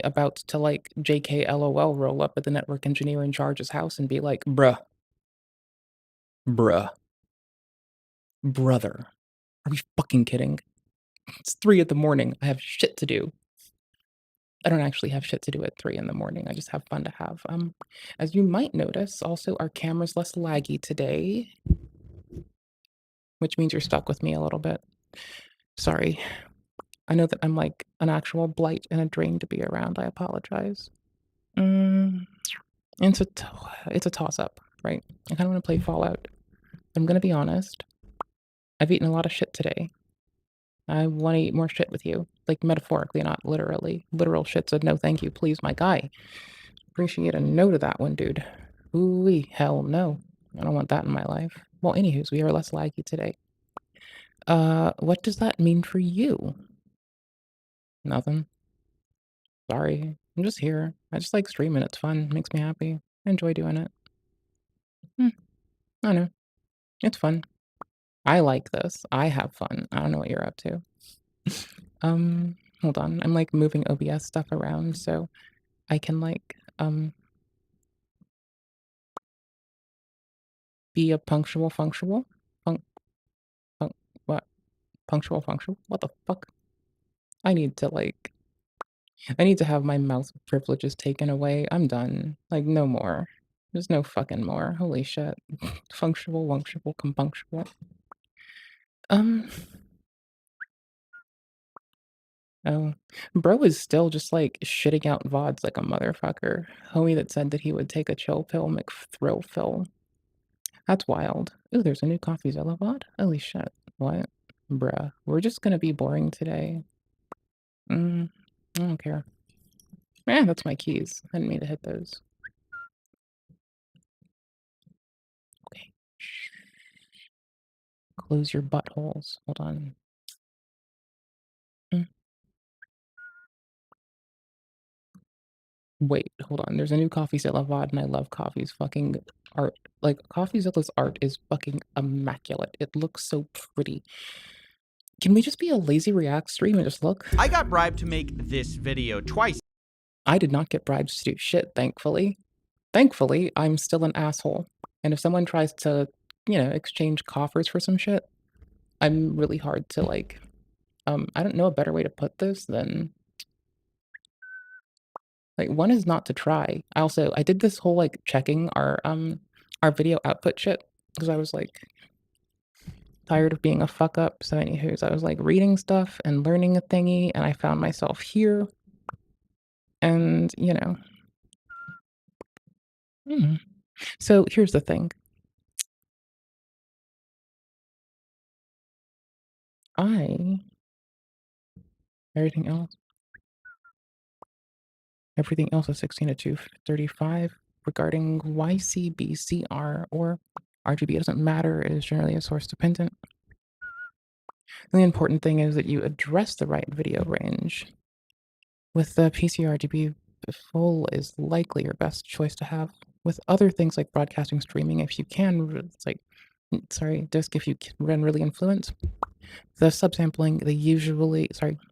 about to, like, JK LOL roll up at the network engineer in charge's house and be like, "Bruh, bruh, brother, are we fucking kidding? It's 3 in the morning. I have shit to do." I don't actually have shit to do at 3 in the morning. I just have fun to have. As you might notice, also, our camera's less laggy today, which means you're stuck with me a little bit. Sorry. I know that I'm like an actual blight and a drain to be around. I apologize. Mm, it's a t- it's a toss up, right? I kind of want to play Fallout. I'm gonna be honest. I've eaten a lot of shit today. I want to eat more shit with you, like metaphorically, not literally. Literal shit said no, thank you, please, my guy. Appreciate a no to that one, dude. Ooh, hell no. I don't want that in my life. Well, anywho's, we are less laggy today. What does that mean for you? Nothing. Sorry. I'm just here. I just like streaming. It's fun. Makes me happy. I enjoy doing it. Hmm, I know. It's fun. I like this. I have fun. I don't know what you're up to. Hold on. I'm like moving OBS stuff around so I can like be a punctual. Punc punc what? Punctual? What the fuck? I need to like I need to have my mouse privileges taken away. I'm done. Like no more. There's no fucking more. Holy shit. Functional, compunctual. Um Oh, bro is still just like shitting out VODs like a motherfucker. Homie that said that he would take a chill pill, McThrill fill. That's wild. Ooh, there's a new CoffeeZilla VOD? Holy shit. What? Bruh. We're just gonna be boring today. I don't care. That's my keys. I didn't mean to hit those. Okay. Shh. Close your buttholes. Hold on. Mm. Wait, hold on. There's a new CoffeeZilla VOD, and I love Coffee's fucking art. Like, CoffeeZilla's art is fucking immaculate. It looks so pretty. Can we just be a lazy react stream and just look? I got bribed to make this video twice. I did not get bribed to do shit, thankfully. Thankfully, I'm still an asshole. And if someone tries to, exchange coffers for some shit, I'm really hard to like, I don't know a better way to put this than like one is not to try. I did this whole like checking our video output shit because I was like tired of being a fuck up. So anywho's I was like reading stuff and learning a thingy and I found myself here and so here's the thing. I everything else everything else is 16 to 235 regarding YCBCR or RGB. It doesn't matter. It is generally a source dependent. And the important thing is that you address the right video range. With the PCRGB, full is likely your best choice to have. With other things like broadcasting, streaming, if you can, it's like, disk, if you can run really influence. The subsampling,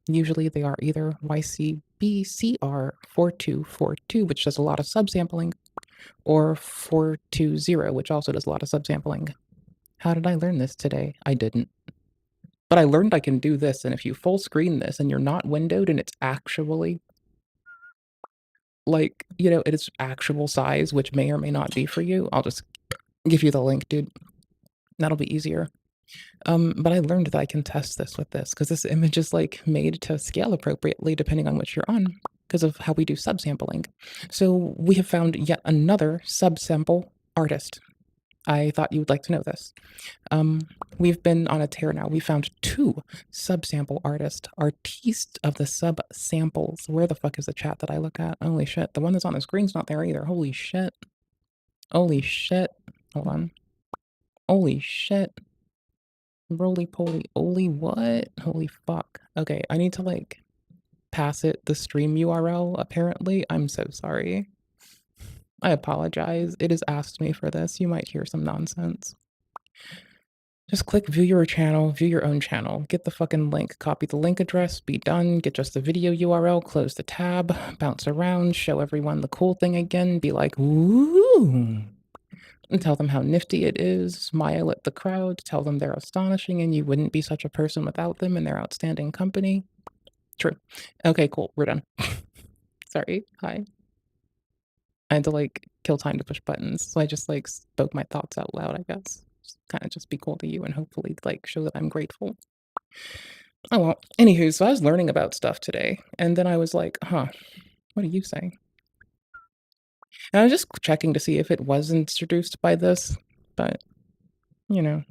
usually they are either YCBCR 4242, which does a lot of subsampling, or 420, which also does a lot of subsampling. How did I learn this today? I didn't. But I learned I can do this, and if you full screen this and you're not windowed and it's actually like, it is actual size, which may or may not be for you, I'll just give you the link, dude. That'll be easier. But I learned that I can test this with this because this image is like made to scale appropriately depending on which you're on because of how we do subsampling. So we have found yet another subsample artist. I thought you would like to know this. We've been on a tear now. We found 2 subsample artists, artistes of the subsamples. Where the fuck is the chat that I look at? Holy shit. The one that's on the screen's not there either. Holy shit. Holy shit. Hold on. Holy shit. Roly poly. Holy what? Holy fuck. Okay, I need to like pass it the stream URL apparently. I'm so sorry. I apologize. It has asked me for this. You might hear some nonsense. Just click view your channel, view your own channel, get the fucking link, copy the link address, be done, get just the video URL, close the tab, bounce around, show everyone the cool thing again, be like, ooh, and tell them how nifty it is, smile at the crowd, tell them they're astonishing and you wouldn't be such a person without them and their outstanding company. True. Okay, cool, we're done. Sorry, hi. I had to like kill time to push buttons, so I just like spoke my thoughts out loud, I guess. Kind of just be cool to you and hopefully like show that I'm grateful. Oh well, anywho, so I was learning about stuff today, and then I was like, huh, what do you say? And I was just checking to see if it was introduced by this, but you know,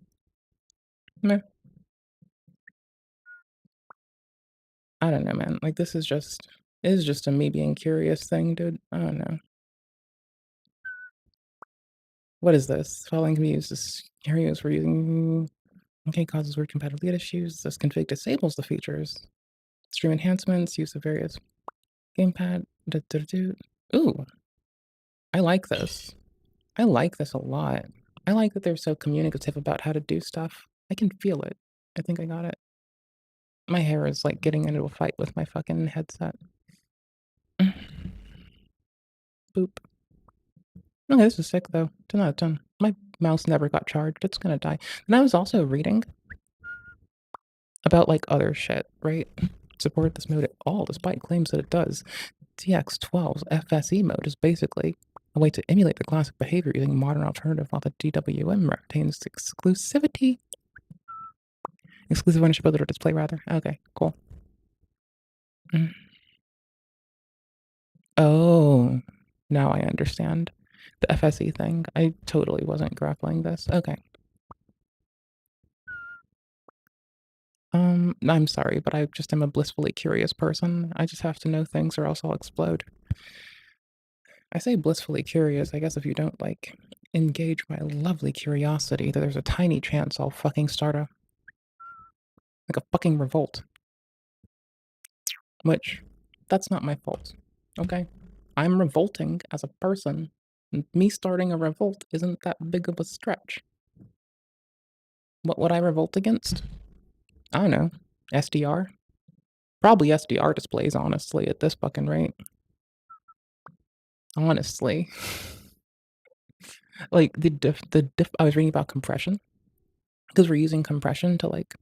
meh. I don't know, man. Like this is just a me being curious thing, dude. I don't know. What is this? Following can be used as scenarios for using okay, causes word compatibility issues. This config disables the features. Stream enhancements, use of various gamepad. Ooh, I like this. I like this a lot. I like that they're so communicative about how to do stuff. I can feel it. I think I got it. My hair is like getting into a fight with my fucking headset. Boop. Okay, this is sick though. 10 out of 10. My mouse never got charged. It's gonna die. And I was also reading about like other shit, right? Support this mode at all, despite claims that it does. TX12's FSE mode is basically a way to emulate the classic behavior using a modern alternative while the DWM retains exclusivity. Exclusive ownership of the display, rather. Okay, cool. Oh, now I understand. The FSE thing. I totally wasn't grappling this. Okay. I'm sorry, but I just am a blissfully curious person. I just have to know things or else I'll explode. I say blissfully curious, I guess if you don't, like, engage my lovely curiosity, that there's a tiny chance I'll fucking start a fucking revolt. Which, that's not my fault, okay? I'm revolting as a person. Me starting a revolt isn't that big of a stretch. What would I revolt against? I don't know. SDR? Probably SDR displays, honestly, at this fucking rate. Honestly. Like, I was reading about compression. Because we're using compression to, like,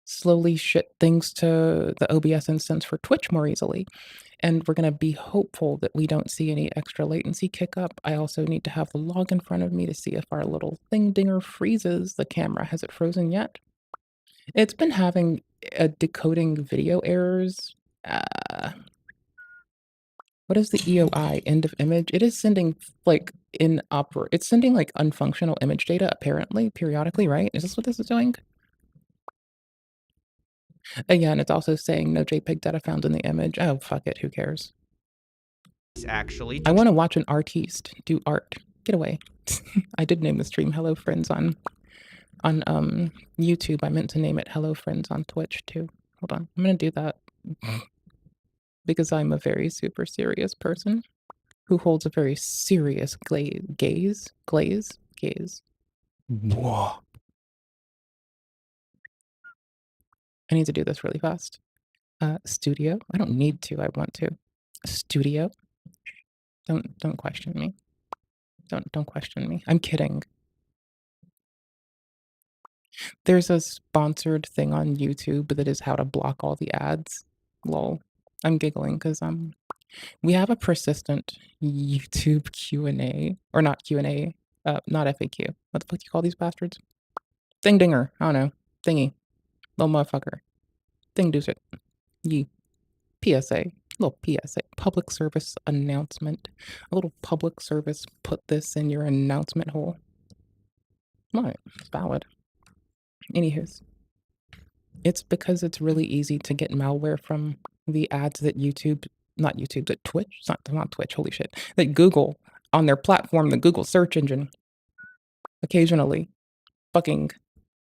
slowly shit things to the OBS instance for Twitch more easily. And we're going to be hopeful that we don't see any extra latency kick up. I also need to have the log in front of me to see if our little thing dinger freezes the camera. Has it frozen yet? It's been having decoding video errors. What is the EOI, end of image? It is sending like it's sending like unfunctional image data apparently periodically, right? Is this what this is doing? Yeah, and it's also saying no JPEG data found in the image. Oh, fuck it, who cares? Actually, I want to watch an artiste do art. Get away. I did name the stream Hello Friends on YouTube. I meant to name it Hello Friends on Twitch too. Hold on. I'm going to do that because I'm a very super serious person who holds a very serious gaze. Whoa. I need to do this really fast. Studio. I don't need to. I want to. Studio. Don't question me. Don't question me. I'm kidding. There's a sponsored thing on YouTube that is how to block all the ads. Lol. I'm giggling because we have a persistent YouTube Q&A, or not Q&A, not FAQ. What the fuck do you call these bastards? Thing dinger. I don't know. Thingy. Little motherfucker. Thing doos it. Yee. PSA. Little PSA. Public service announcement. A little public service. Put this in your announcement hole. What? It's valid. Anywho's. It's because it's really easy to get malware from the ads that that Twitch, it's not Twitch, holy shit, that Google on their platform, the Google search engine, occasionally fucking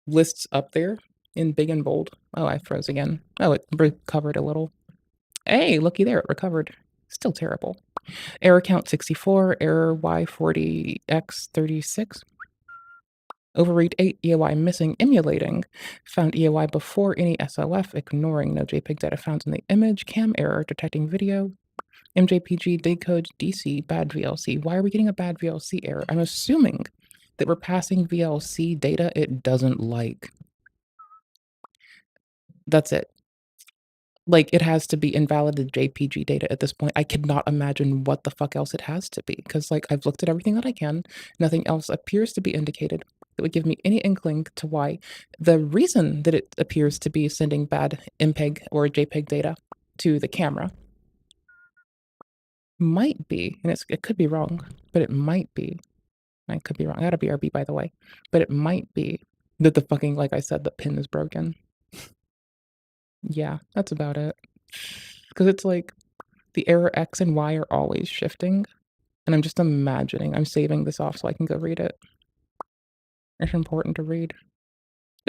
lists up there in big and bold. Oh, I froze again. Oh, it recovered a little. Hey, looky there, it recovered. Still terrible. Error count 64, error Y40X36. Overread 8, EOI missing, emulating. Found EOI before any SOF, ignoring no JPEG data found in the image. Cam error, detecting video. MJPG, decode, DC, bad VLC. Why are we getting a bad VLC error? I'm assuming that we're passing VLC data it doesn't like. That's it. Like, it has to be invalidated JPG data at this point. I cannot imagine what the fuck else it has to be, because, like, I've looked at everything that I can. Nothing else appears to be indicated that would give me any inkling to why. The reason that it appears to be sending bad MPEG or JPEG data to the camera might be, and it could be wrong, but it might be, I could be wrong. I got a BRB, by the way, but it might be that the fucking, like I said, the pin is broken. Yeah, that's about it. Because it's like the error X and Y are always shifting, and I'm just imagining. I'm saving this off so I can go read it. It's important to read.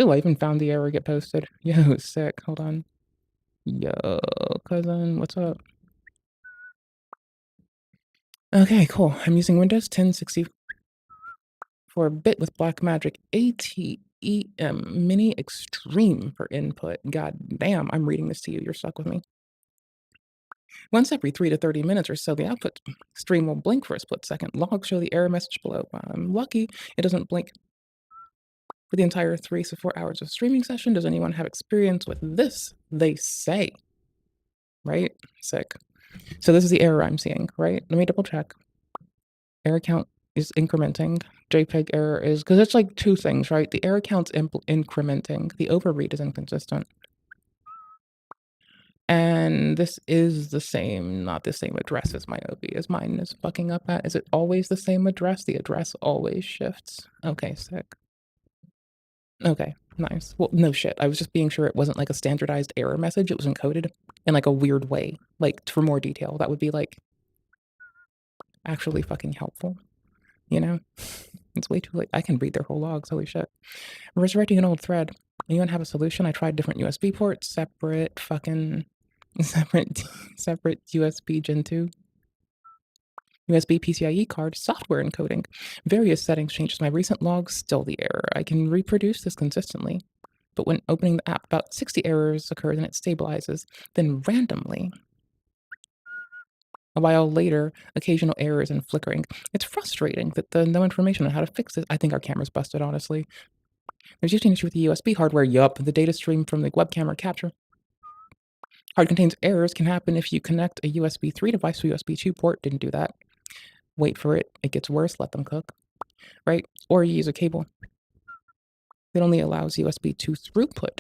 Ooh, I even found the error get posted. Yo, sick. Hold on. Yo, cousin, what's up? Okay, cool. I'm using Windows 1064-bit with Blackmagic ATEM Mini Extreme for input. God damn, I'm reading this to you. You're stuck with me. Once every 3 to 30 minutes or so, the output stream will blink for a split second. Logs show the error message below. I'm lucky it doesn't blink for the entire 3 to 4 hours of streaming session. Does anyone have experience with this? They say. Right? Sick. So this is the error I'm seeing, right? Let me double check. Error count is incrementing. JPEG error is, because it's like two things, right? The error count's incrementing. The overread is inconsistent. And this is the same, not the same address as my OB, as mine is fucking up at. Is it always the same address? The address always shifts. Okay, sick. Okay, nice. Well, no shit. I was just being sure it wasn't like a standardized error message. It was encoded in like a weird way. Like, for more detail, that would be like actually fucking helpful. You know? It's way too late. I can read their whole logs. Holy shit. Resurrecting an old thread. Anyone have a solution? I tried different USB ports, separate USB Gen 2, USB PCIe card, software encoding, various settings changes. My recent logs, still the error. I can reproduce this consistently, but when opening the app, about 60 errors occur and it stabilizes. Then randomly, a while later, occasional errors and flickering. It's frustrating that the no information on how to fix it. I think our camera's busted, honestly. There's usually an issue with the USB hardware. Yup, the data stream from the webcam or capture card contains errors can happen if you connect a USB 3 device to a USB 2 port. Didn't do that. Wait for it. It gets worse. Let them cook. Right? Or you use a cable that only allows USB 2 throughput,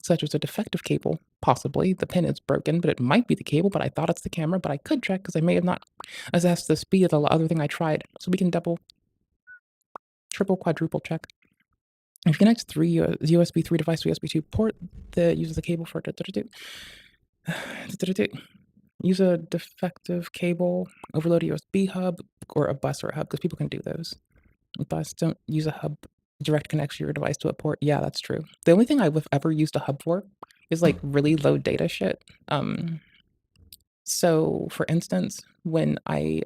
such as a defective cable. Possibly the pin is broken, but it might be the cable, but I thought it's the camera, but I could check because I may have not assessed the speed of the other thing I tried. So we can double, triple, quadruple check. If you connect USB 3 device to USB 2 port that uses the cable for use a defective cable, overload a USB hub, or a bus or a hub, because people can do those. Bus, don't use a hub. Direct connects your device to a port. Yeah, that's true. The only thing I've ever used a hub for is like really low data shit. So for instance, when I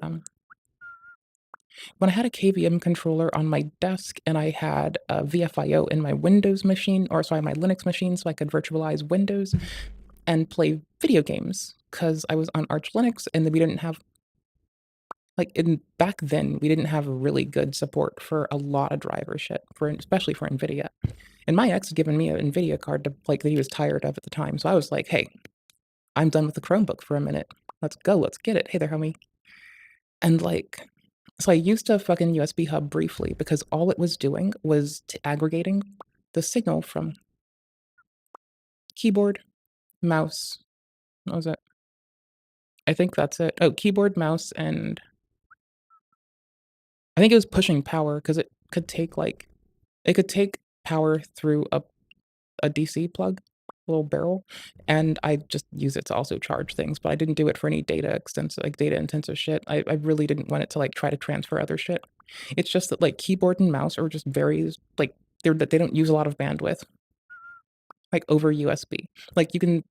had a KVM controller on my desk and I had a VFIO in my Windows machine, or sorry, my Linux machine, so I could virtualize Windows and play video games, because I was on Arch Linux and we didn't have, like, back then, we didn't have really good support for a lot of driver shit, especially for NVIDIA. And my ex had given me an NVIDIA card to, like, that he was tired of at the time. So I was like, hey, I'm done with the Chromebook for a minute. Let's go. Let's get it. Hey there, homie. And like, so I used a fucking USB hub briefly because all it was doing was aggregating the signal from keyboard, mouse. What was it? I think that's it. Oh, keyboard, mouse, and I think it was pushing power because it could take power through a DC plug, little barrel, and I just use it to also charge things, but I didn't do it for any data intensive shit. I really didn't want it to like try to transfer other shit. It's just that like keyboard and mouse are just very like they don't use a lot of bandwidth, like over USB. Like you can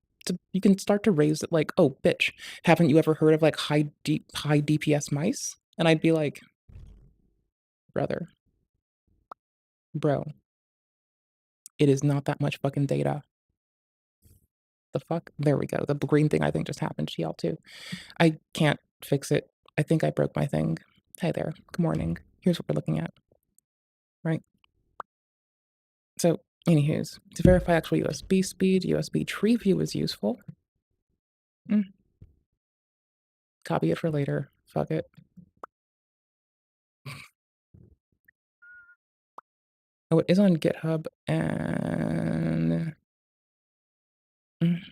start to raise it like, oh bitch, haven't you ever heard of like high DPS mice? And I'd be like, brother, Bro, it is not that much fucking data. The fuck? There we go. The green thing I think just happened to y'all too. I can't fix it. I think I broke my thing. Hi there. Good morning. Here's what we're looking at. Right? So, anywho's, to verify actual USB speed, USB tree view is useful. Copy it for later. Fuck it. Oh, it is on GitHub and it's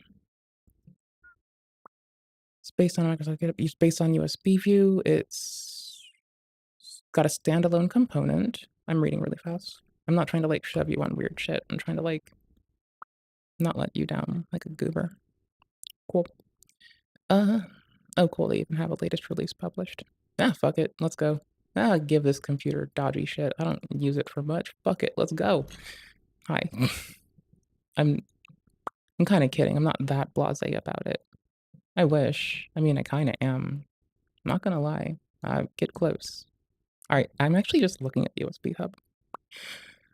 based on Microsoft GitHub. It's based on USB view. It's got a standalone component. I'm reading really fast. I'm not trying to like shove you on weird shit. I'm trying to like not let you down like a goober. Cool. Oh cool, they even have a latest release published. Ah, fuck it. Let's go. Ah, give this computer dodgy shit. I don't use it for much. Fuck it. Let's go. Hi. I'm kind of kidding. I'm not that blasé about it. I wish. I mean, I kind of am. I'm not gonna lie. Get close. All right, I'm actually just looking at the USB hub.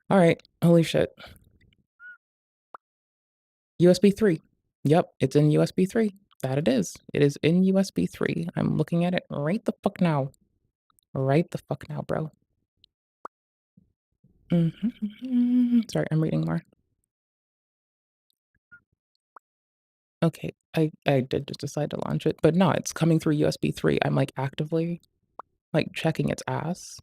All right, holy shit. USB 3. Yep, it's in USB 3. That it is. It is in USB 3. I'm looking at it right the fuck now. Right the fuck now, bro. Sorry, I'm reading more. Okay, I did just decide to launch it, but no, it's coming through USB 3. I'm like actively like checking its ass.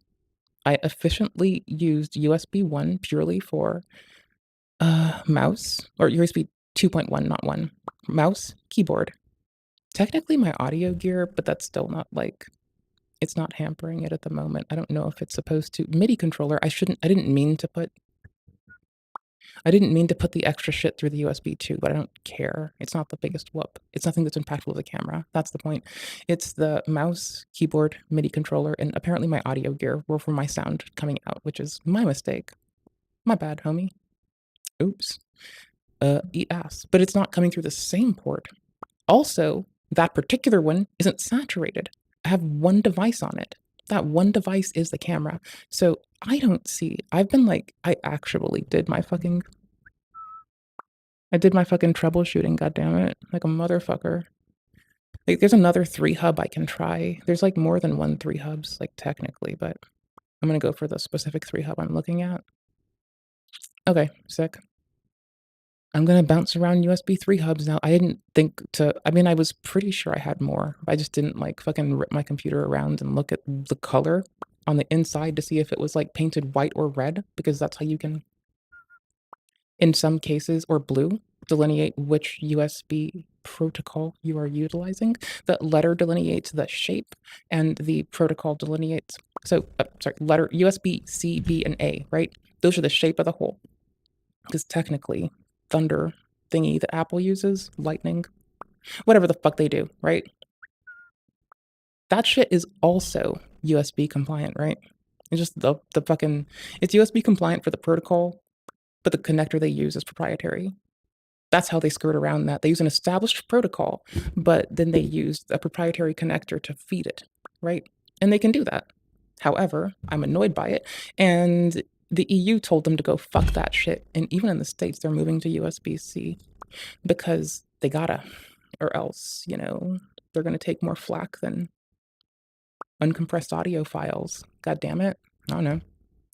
I efficiently used USB 1 purely for mouse, or USB 2.1, not 1. Mouse, keyboard. Technically my audio gear, but that's still not like, it's not hampering it at the moment. I don't know if it's supposed to. MIDI controller, I didn't mean to put the extra shit through the USB 2, but I don't care. It's not the biggest whoop. It's nothing that's impactful to the camera. That's the point. It's the mouse, keyboard, MIDI controller, and apparently my audio gear were for my sound coming out, which is my mistake. My bad, homie. Oops. Eat ass. But it's not coming through the same port. Also, that particular one isn't saturated. I have one device on it. That one device is the camera. So I don't see, I actually did my fucking troubleshooting, goddammit, like a motherfucker. Like there's another 3 hub I can try. There's like more than one 3 hubs, like technically, but I'm gonna go for the specific 3 hub I'm looking at. Okay, sick. I'm gonna bounce around USB 3 hubs now. I didn't think to, I mean, I was pretty sure I had more. I just didn't like fucking rip my computer around and look at the color on the inside to see if it was like painted white or red, because that's how you can, in some cases, or blue, delineate which USB protocol you are utilizing. The letter delineates the shape and the protocol delineates, so, letter USB C, B, and A, right? Those are the shape of the hole. Because technically, Thunder thingy that Apple uses, Lightning, whatever the fuck they do, right? That shit is also USB compliant, right? It's just the fucking, it's USB compliant for the protocol, but the connector they use is proprietary. That's how they skirt around that. They use an established protocol, but then they use a proprietary connector to feed it, right? And they can do that. However, I'm annoyed by it, and the EU told them to go fuck that shit. And even in the States, they're moving to USB-C because they gotta, or else, you know, they're gonna take more flack than uncompressed audio files. God damn it. I don't know.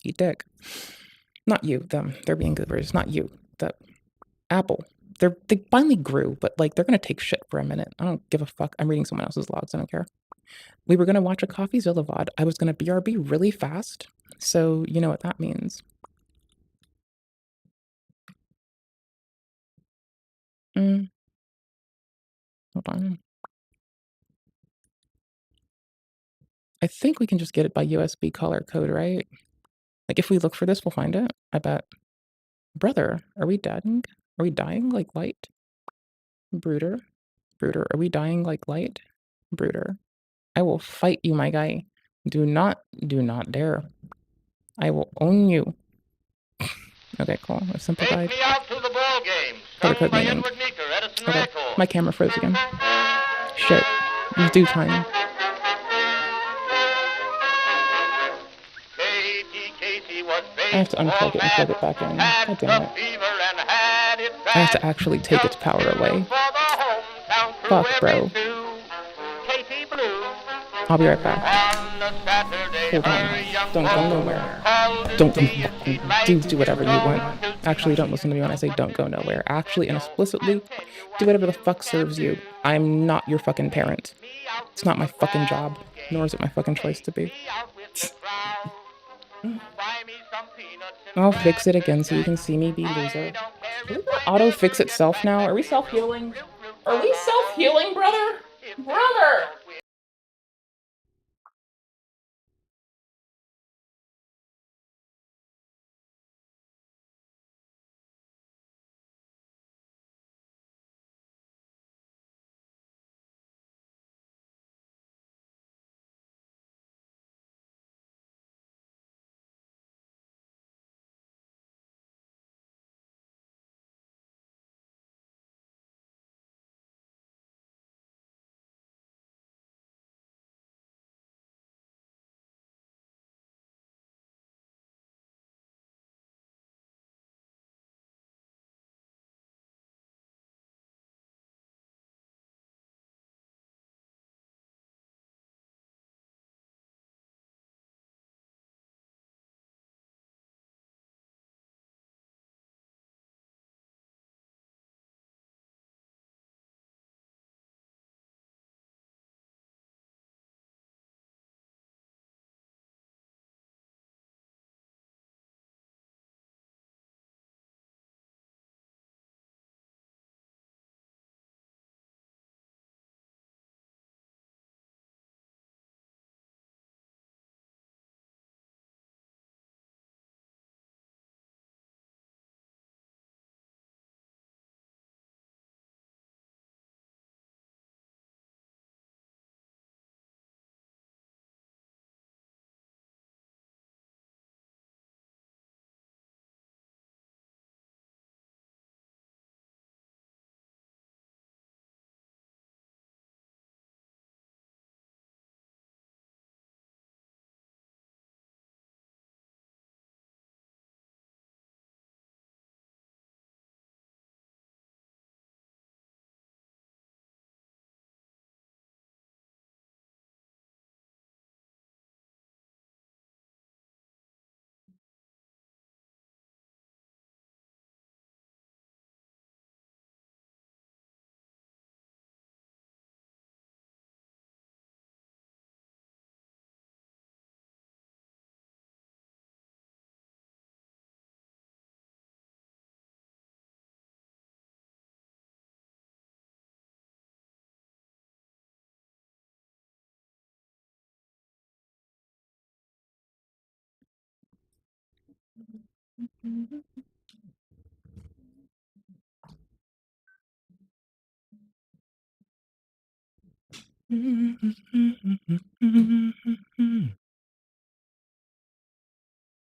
Eat dick. Not you, them. They're being goobers. Not you. The Apple. They finally grew, but like they're gonna take shit for a minute. I don't give a fuck. I'm reading someone else's logs. I don't care. We were gonna watch a CoffeeZilla VOD. I was gonna BRB really fast. So you know what that means. Hold on. I think we can just get it by USB color code, right? Like if we look for this, we'll find it. I bet. Brother, are we dying? Are we dying like light? Brooder. Brooder, are we dying like light? Brooder. I will fight you, my guy. Do not dare. I will own you. Okay, cool. I've simplified. Take me out to the ball game. Color Sung code by meaning. Edward Meeker, Edison Okay, Records. my camera froze again. Shit. It's due time. Katie, Katie was I have to unplug it and plug it back in. God damn it. I have to actually take its power away. Fuck, bro. I'll be right back. Hold on. Don't go nowhere. Don't do whatever you want. Actually, don't listen to me when I say don't go nowhere. Actually and explicitly, do whatever the fuck serves you. I'm not your fucking parent. It's not my fucking job, nor is it my fucking choice to be. I'll fix it again so you can see me be loser. Does it auto fix itself now? Are we self-healing? Are we self-healing, brother? Brother!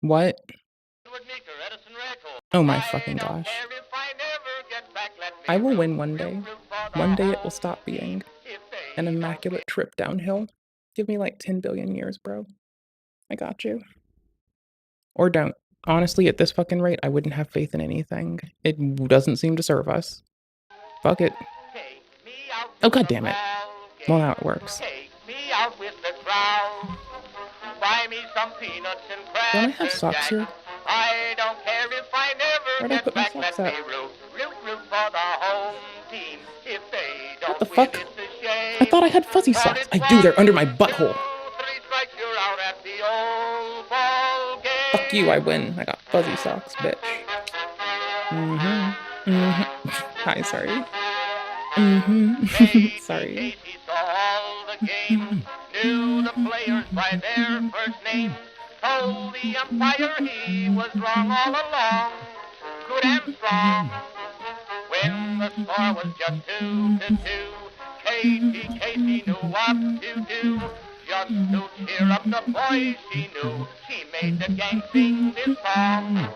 What? Oh my fucking gosh. I will win one day. One day it will stop being an immaculate trip downhill. Give me like 10 billion years, bro. I got you. Or don't. Honestly, at this fucking rate, I wouldn't have faith in anything. It doesn't seem to serve us. Fuck it. Oh, god damn it. Well, now it works. Don't I have socks here? I don't care if I never Where'd I put my socks at? What the fuck? I thought I had fuzzy socks. I do, they're under my butthole. Fuck you, I win. I got fuzzy socks, bitch. Hi, sorry. Sorry. Knew the players by their first name. Told the umpire he was wrong all along. Good and strong. When the score was just 2-2, Casey knew what to do. Just to cheer up the boys she knew, she made the gang sing this song.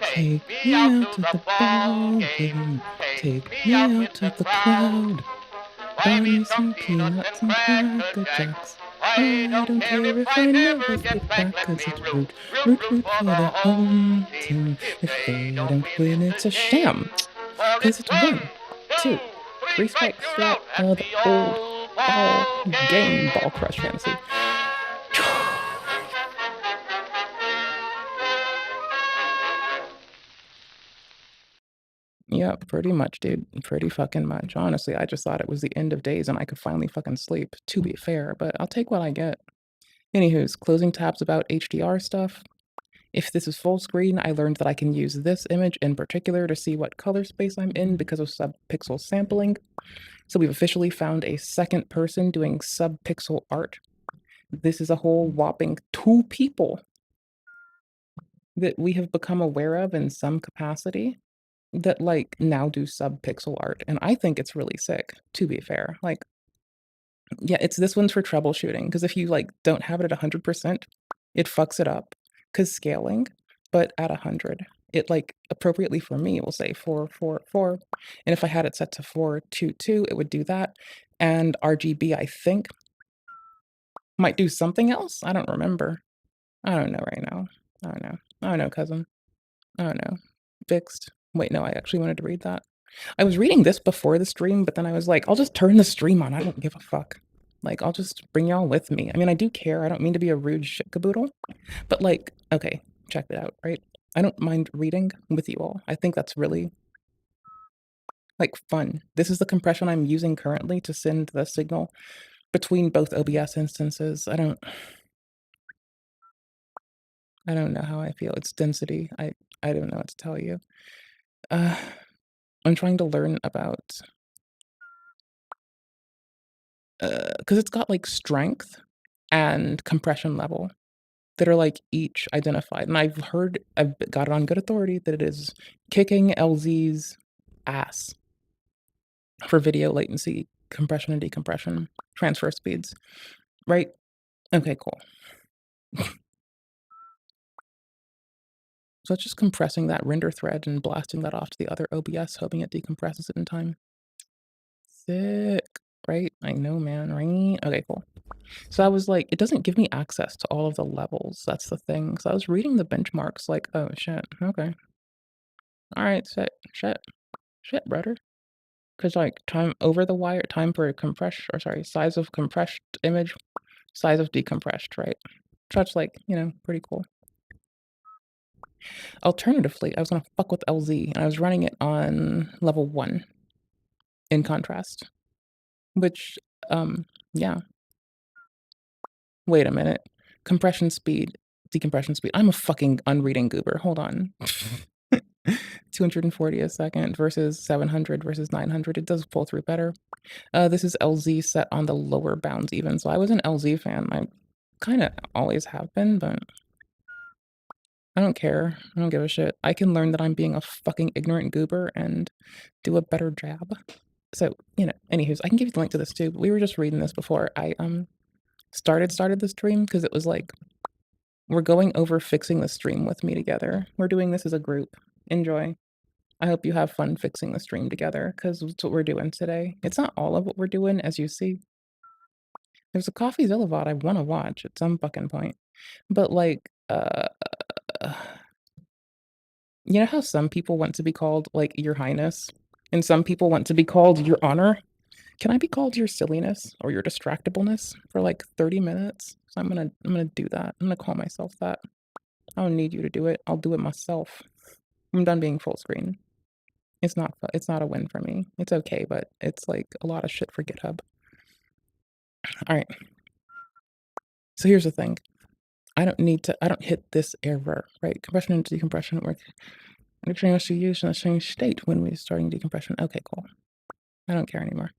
Take me out to the ball game. Take me out to the crowd. Buy me some peanuts and cracker jacks. I don't care if I never get back. Let me root for the home team. If they don't win, it's a sham. Because it's 1, 2, 3 strikes strat of the old ball game, Ball Crush Fantasy. Yeah, pretty much, dude. Pretty fucking much. Honestly, I just thought it was the end of days and I could finally fucking sleep, to be fair, but I'll take what I get. Anywho's, closing tabs about HDR stuff. If this is full screen, I learned that I can use this image in particular to see what color space I'm in because of subpixel sampling. So we've officially found a second person doing subpixel art. This is a whole whopping 2 people that we have become aware of in some capacity that like now do subpixel art. And I think it's really sick, to be fair. Like, yeah, this one's for troubleshooting because if you like don't have it at 100%, it fucks it up because scaling, but at 100, it like appropriately for me will say 4, 4, 4. And if I had it set to 4, 2, 2, it would do that. And RGB, I think, might do something else. I don't remember. I don't know right now. I don't know, cousin. I don't know. Fixed. Wait, no, I actually wanted to read that. I was reading this before the stream, but then I was like, I'll just turn the stream on. I don't give a fuck. Like, I'll just bring y'all with me. I mean, I do care. I don't mean to be a rude shit caboodle, but like, okay, check it out, right? I don't mind reading with you all. I think that's really like fun. This is the compression I'm using currently to send the signal between both OBS instances. I don't know how I feel. It's density. I don't know what to tell you. I'm trying to learn about because it's got like strength and compression level that are like each identified. And I've got it on good authority that it is kicking LZ's ass for video latency, compression and decompression, transfer speeds, right? Okay, cool. So it's just compressing that render thread and blasting that off to the other OBS, hoping it decompresses it in time. Sick, right? I know, man, right? Okay, cool. So I was like, it doesn't give me access to all of the levels. That's the thing. So I was reading the benchmarks like, oh shit, okay. All right, shit, brother. Because like time over the wire, time for size of compressed image, size of decompressed, right? So it's like, pretty cool. Alternatively, I was gonna fuck with LZ and I was running it on level 1 in contrast, which, yeah. Wait a minute. Compression speed, decompression speed. I'm a fucking unreading goober. Hold on. 240 a second versus 700 versus 900. It does pull through better. This is LZ set on the lower bounds even. So I was an LZ fan. I kind of always have been, but I don't care. I don't give a shit. I can learn that I'm being a fucking ignorant goober and do a better job. So, anywho's, I can give you the link to this too. We were just reading this before I started the stream because it was like, we're going over fixing the stream with me together. We're doing this as a group. Enjoy. I hope you have fun fixing the stream together because it's what we're doing today. It's not all of what we're doing, as you see. There's a CoffeeZilla VOD I want to watch at some fucking point. But like, you know how some people want to be called like Your Highness and some people want to be called Your Honor? Can I be called Your Silliness or Your Distractibleness for like 30 minutes? So I'm gonna do that. I'm gonna call myself that. I don't need you to do it. I'll do it myself. I'm done being full screen. It's not a win for me. It's okay, but it's like a lot of shit for GitHub. All right. So here's the thing. I don't hit this error, right? Compression and decompression work. Everything was used in the same state when we starting decompression. Okay, cool. I don't care anymore.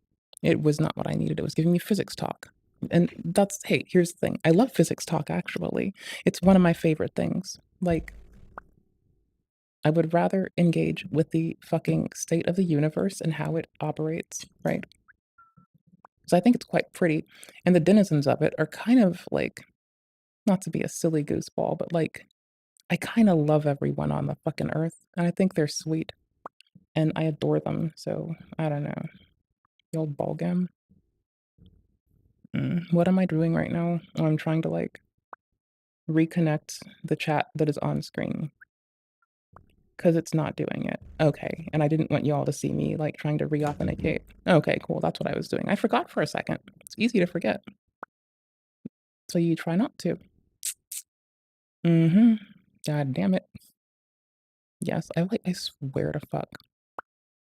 It was not what I needed. It was giving me physics talk. And hey, here's the thing. I love physics talk, actually. It's one of my favorite things. Like, I would rather engage with the fucking state of the universe and how it operates, right? So I think it's quite pretty. And the denizens of it are kind of like, not to be a silly gooseball, but like, I kind of love everyone on the fucking earth. And I think they're sweet. And I adore them. So, I don't know. The old ballgame. What am I doing right now? Oh, I'm trying to, like, reconnect the chat that is on screen. 'Cause it's not doing it. Okay, and I didn't want y'all to see me, like, trying to re-authenticate. Okay, cool, that's what I was doing. I forgot for a second. It's easy to forget. So you try not to. Mhm. God damn it. Yes, I swear to fuck.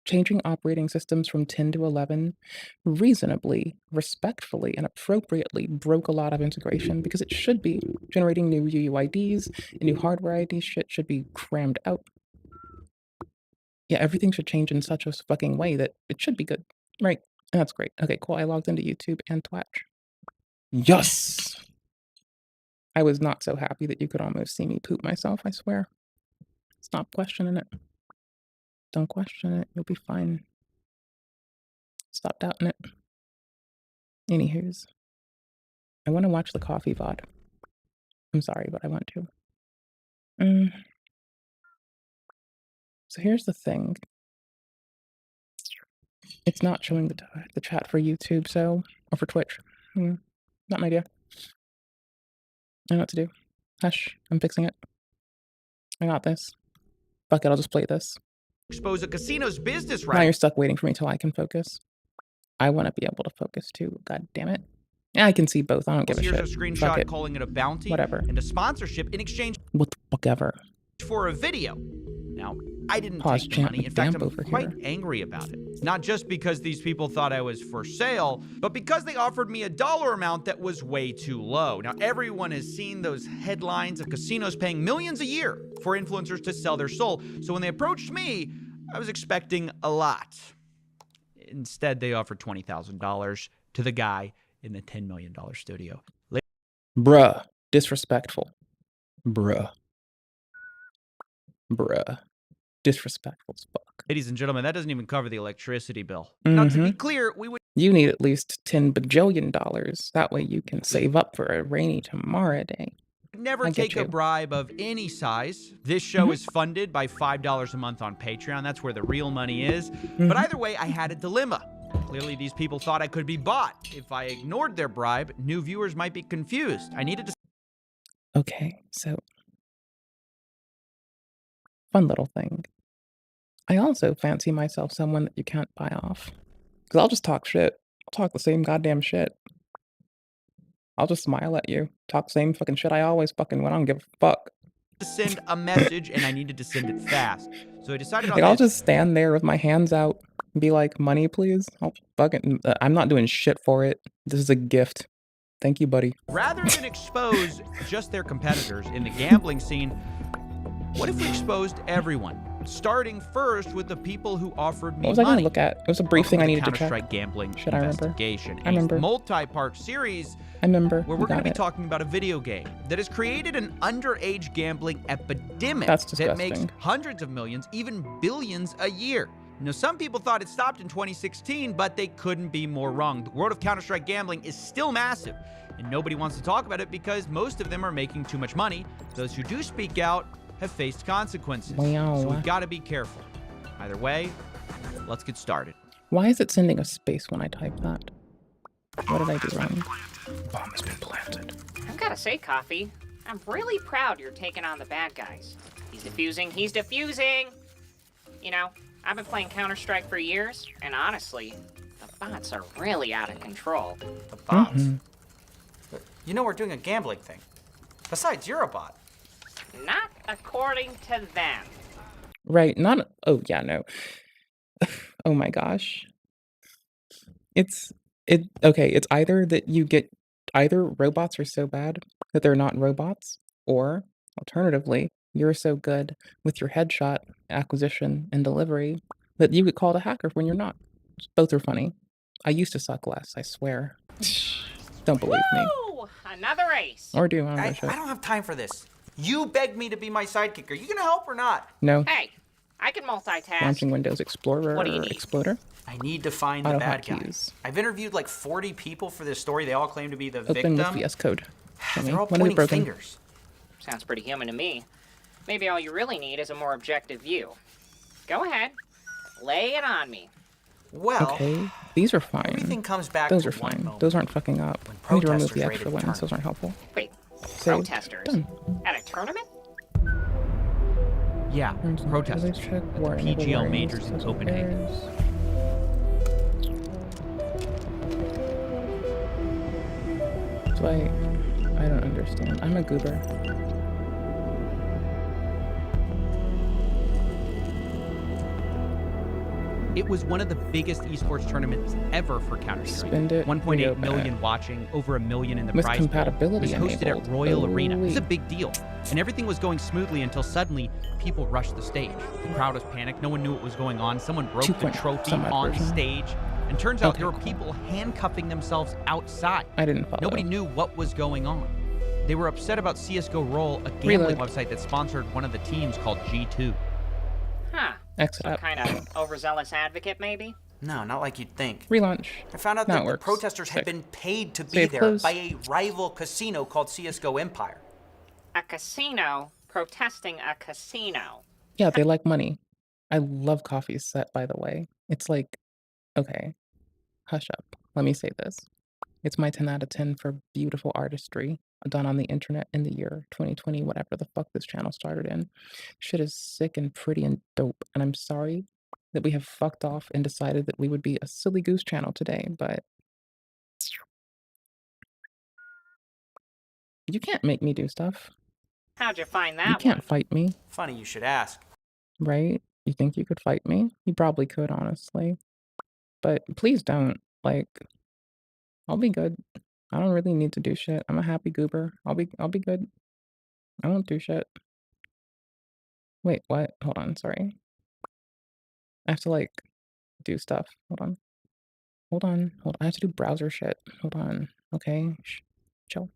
Changing operating systems from 10 to 11 reasonably, respectfully, and appropriately broke a lot of integration because it should be. Generating new UUIDs and new hardware ID shit should be crammed out. Yeah, everything should change in such a fucking way that it should be good. Right. That's great. Okay, cool. I logged into YouTube and Twitch. Yes! I was not so happy that you could almost see me poop myself, I swear. Stop questioning it. Don't question it. You'll be fine. Stop doubting it. Anywho's. I want to watch the coffee VOD. I'm sorry, but I want to. So here's the thing. It's not showing the chat for YouTube, so or for Twitch. Not my idea. I know what to do. Hush, I'm fixing it. I got this. Fuck it, I'll just play this. Expose a casino's business Now right. you're stuck waiting for me till I can focus. I want to be able to focus too. God damn it. Yeah, I can see both. I don't give a shit. Here's a Fuck screenshot it. calling it a bounty Whatever. and a sponsorship in exchange What the fuck ever. for a video. Now, I didn't Pause, take the chant money. In fact, McDamp I'm over quite here. angry about it. Not just because these people thought I was for sale, but because they offered me a dollar amount that was way too low. Now, everyone has seen those headlines of casinos paying millions a year for influencers to sell their soul. So when they approached me, I was expecting a lot. Instead, they offered $20,000 to the guy in the $10 million studio. Bruh. Disrespectful. Bruh. Disrespectful as fuck. Ladies and gentlemen, that doesn't even cover the electricity bill. Now, to be clear, we would You need at least $10 bajillion. That way you can save up for a rainy tomorrow day. never I get take a you. bribe of any size. This show is funded by $5 a month on Patreon. That's where the real money is. But either way, I had a dilemma. Clearly, these people thought I could be bought. If I ignored their bribe, new viewers might be confused. I needed to Okay, so fun little thing. I also fancy myself someone that you can't buy off. Because I'll just talk shit. I'll talk the same goddamn shit. I'll just smile at you. Talk the same fucking shit I always fucking when I don't give a fuck. send a message, and I needed to send it fast. So I decided on Like, I'll this. just stand there with my hands out and be like, money, please? I'll fucking, I'm not doing shit for it. This is a gift. Thank you, buddy. Rather than expose just their competitors in the gambling scene, what if we exposed everyone? Starting first with the people who offered me What was I money. gonna look at? It was a brief thing I needed to check. Counter-Strike gambling Shit, I remember. investigation. I remember. A multi-part series I remember. where You we're going to got be it. talking about a video game that has created an underage gambling epidemic That's that makes disgusting. hundreds of millions, even billions a year. Now, some people thought it stopped in 2016, but they couldn't be more wrong. The world of Counter-Strike gambling is still massive, and nobody wants to talk about it because most of them are making too much money. Those who do speak out have faced consequences. Wow. So we've got to be careful. Either way, let's get started. Why is it sending a space when I type that? What did I do wrong? Bomb has been planted. I've gotta say, Coffee, I'm really proud you're taking on the bad guys. He's defusing! You know, I've been playing Counter-Strike for years, and honestly, the bots are really out of control. The bots? You know we're doing a gambling thing. Besides, you're a bot. Not according to them. Right, not oh yeah, no. Oh my gosh. It's either that you get either robots are so bad that they're not robots, or alternatively, you're so good with your headshot acquisition and delivery that you get called a hacker when you're not. Both are funny. I used to suck less, I swear. Don't believe me. Woo! Another ace. Or do I don't I give a shit. don't have time for this. You begged me to be my sidekick. Are you gonna help or not? No. Hey, I can multitask. Launching Windows Explorer What do you or need? Exploder. I need to find the bad guy. Auto-hotkeys. I've interviewed like 40 people for this story. They all claim to be the Open with victim. VS Code. Show me. They're all When is it pointing broken? fingers. Sounds pretty human to me. Maybe all you really need is a more objective view. Go ahead. Lay it on me. Well, Okay, these are fine. everything comes back Those to are one fine. moment. Those aren't fucking up. When I need to remove protesters the raided extra the ones. Those tournament. aren't helpful. Wait, Saved. protesters Done. at a tournament? Yeah, protesters Check at the war enable PGL warring Majors in successful Copenhagen. pairs. So I don't understand. I'm a goober. It was one of the biggest esports tournaments ever for Counter-Strike. Spend it, 1.8 reopen million it. watching, over 1 million in the With prize pool. It compatibility was hosted enabled. at Royal Arena. It was a Ooh-wee. big deal. And everything was going smoothly until suddenly people rushed the stage. The crowd was panicked. No one knew what was going on. Someone broke the 2.0 trophy somewhat on version. stage. And turns out Okay, there were cool. people handcuffing themselves outside. I didn't follow. Nobody knew what was going on. They were upset about CSGO Roll, a gambling Reload. website that sponsored one of the teams called G2. Huh. Exit Some up. kind of overzealous advocate, maybe? No, not like you'd think. Relaunch. I found out Now that it the works. protesters had Save. been paid to be Save, there close. by a rival casino called CSGO Empire. A casino protesting a casino. Yeah, they like money. I love Coffee's set, by the way. It's like, okay, hush up. Let me say this. It's my 10 out of 10 for beautiful artistry done on the internet in the year 2020, whatever the fuck this channel started in. Shit is sick and pretty and dope. And I'm sorry that we have fucked off and decided that we would be a silly goose channel today, but you can't make me do stuff. How'd you find You that can't one? fight me, Funny you should ask. right? You think you could fight me? You probably could, honestly. But please don't. Like, I'll be good. I don't really need to do shit. I'm a happy goober. I'll be good. I won't do shit. Wait, what? Hold on, sorry. I have to like do stuff. Hold on. Hold on. Hold on. I have to do browser shit. Hold on. Okay. Chill.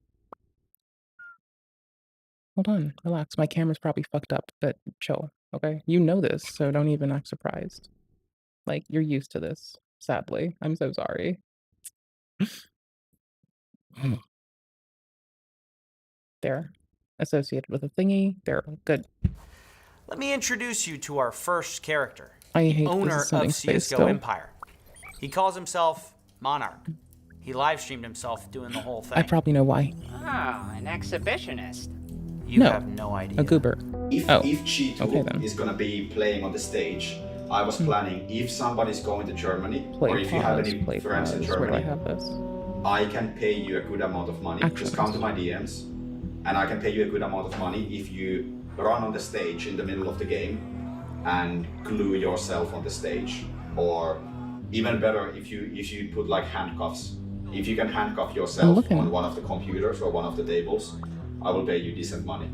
Hold on. Relax. My camera's probably fucked up, but chill. Okay. You know this, so don't even act surprised. Like, you're used to this, sadly. I'm so sorry. There. Associated with a thingy. There. Good. Let me introduce you to our first character, I the hate owner this of sending space CSGO still. Empire. He calls himself Monarch. He live streamed himself doing the whole thing. I probably know why. Oh, an exhibitionist. You No, have no idea. A goober. If Oh, G2 okay then. is gonna be playing on the stage, I was planning if somebody's going to Germany, or Play if you have pause. any Play friends pause. in Where do I Germany, have this? I can pay you a good amount of money. Actions. Just come to my DMs, and I can pay you a good amount of money if you run on the stage in the middle of the game and glue yourself on the stage, or even better, if you put like handcuffs. If you can handcuff yourself looking. on one of the computers or one of the tables, I will pay you decent money.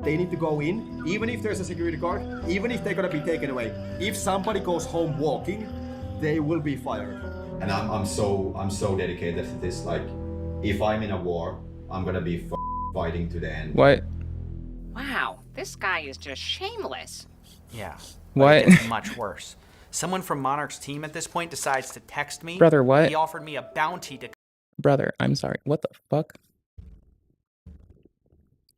They need to go in, even if there's a security guard, even if they're gonna be taken away. If somebody goes home walking, they will be fired. And I'm so dedicated to this. Like, if I'm in a war, I'm gonna be fighting to the end. What? Wow, this guy is just shameless. Yeah. What? It gets much worse. Someone from Monarch's team at this point decides to text me. Brother, what? He offered me a bounty to Brother, I'm sorry. What the fuck?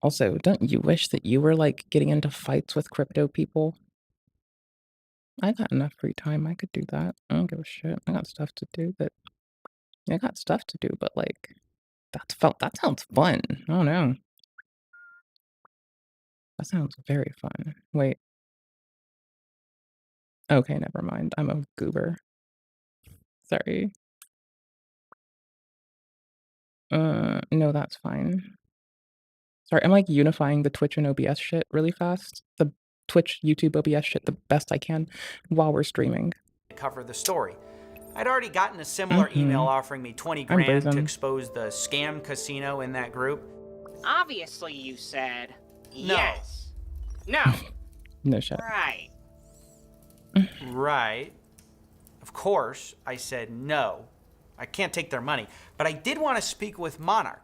Also, don't you wish that you were like getting into fights with crypto people? I got enough free time. I could do that. I don't give a shit. I got stuff to do that. I got stuff to do, but like, that sounds fun. I don't know. That sounds very fun. Wait. Okay, never mind. I'm a goober. Sorry. No, that's fine. Sorry, I'm like unifying the Twitch and OBS shit really fast. The Twitch, YouTube, OBS shit the best I can while we're streaming. cover the story. I'd already gotten a similar email offering me 20 grand to brazen. expose the scam casino in that group. Obviously, you said No. yes. No. No shit. Right. Right. Of course, I said no. I can't take their money. But I did want to speak with Monarch.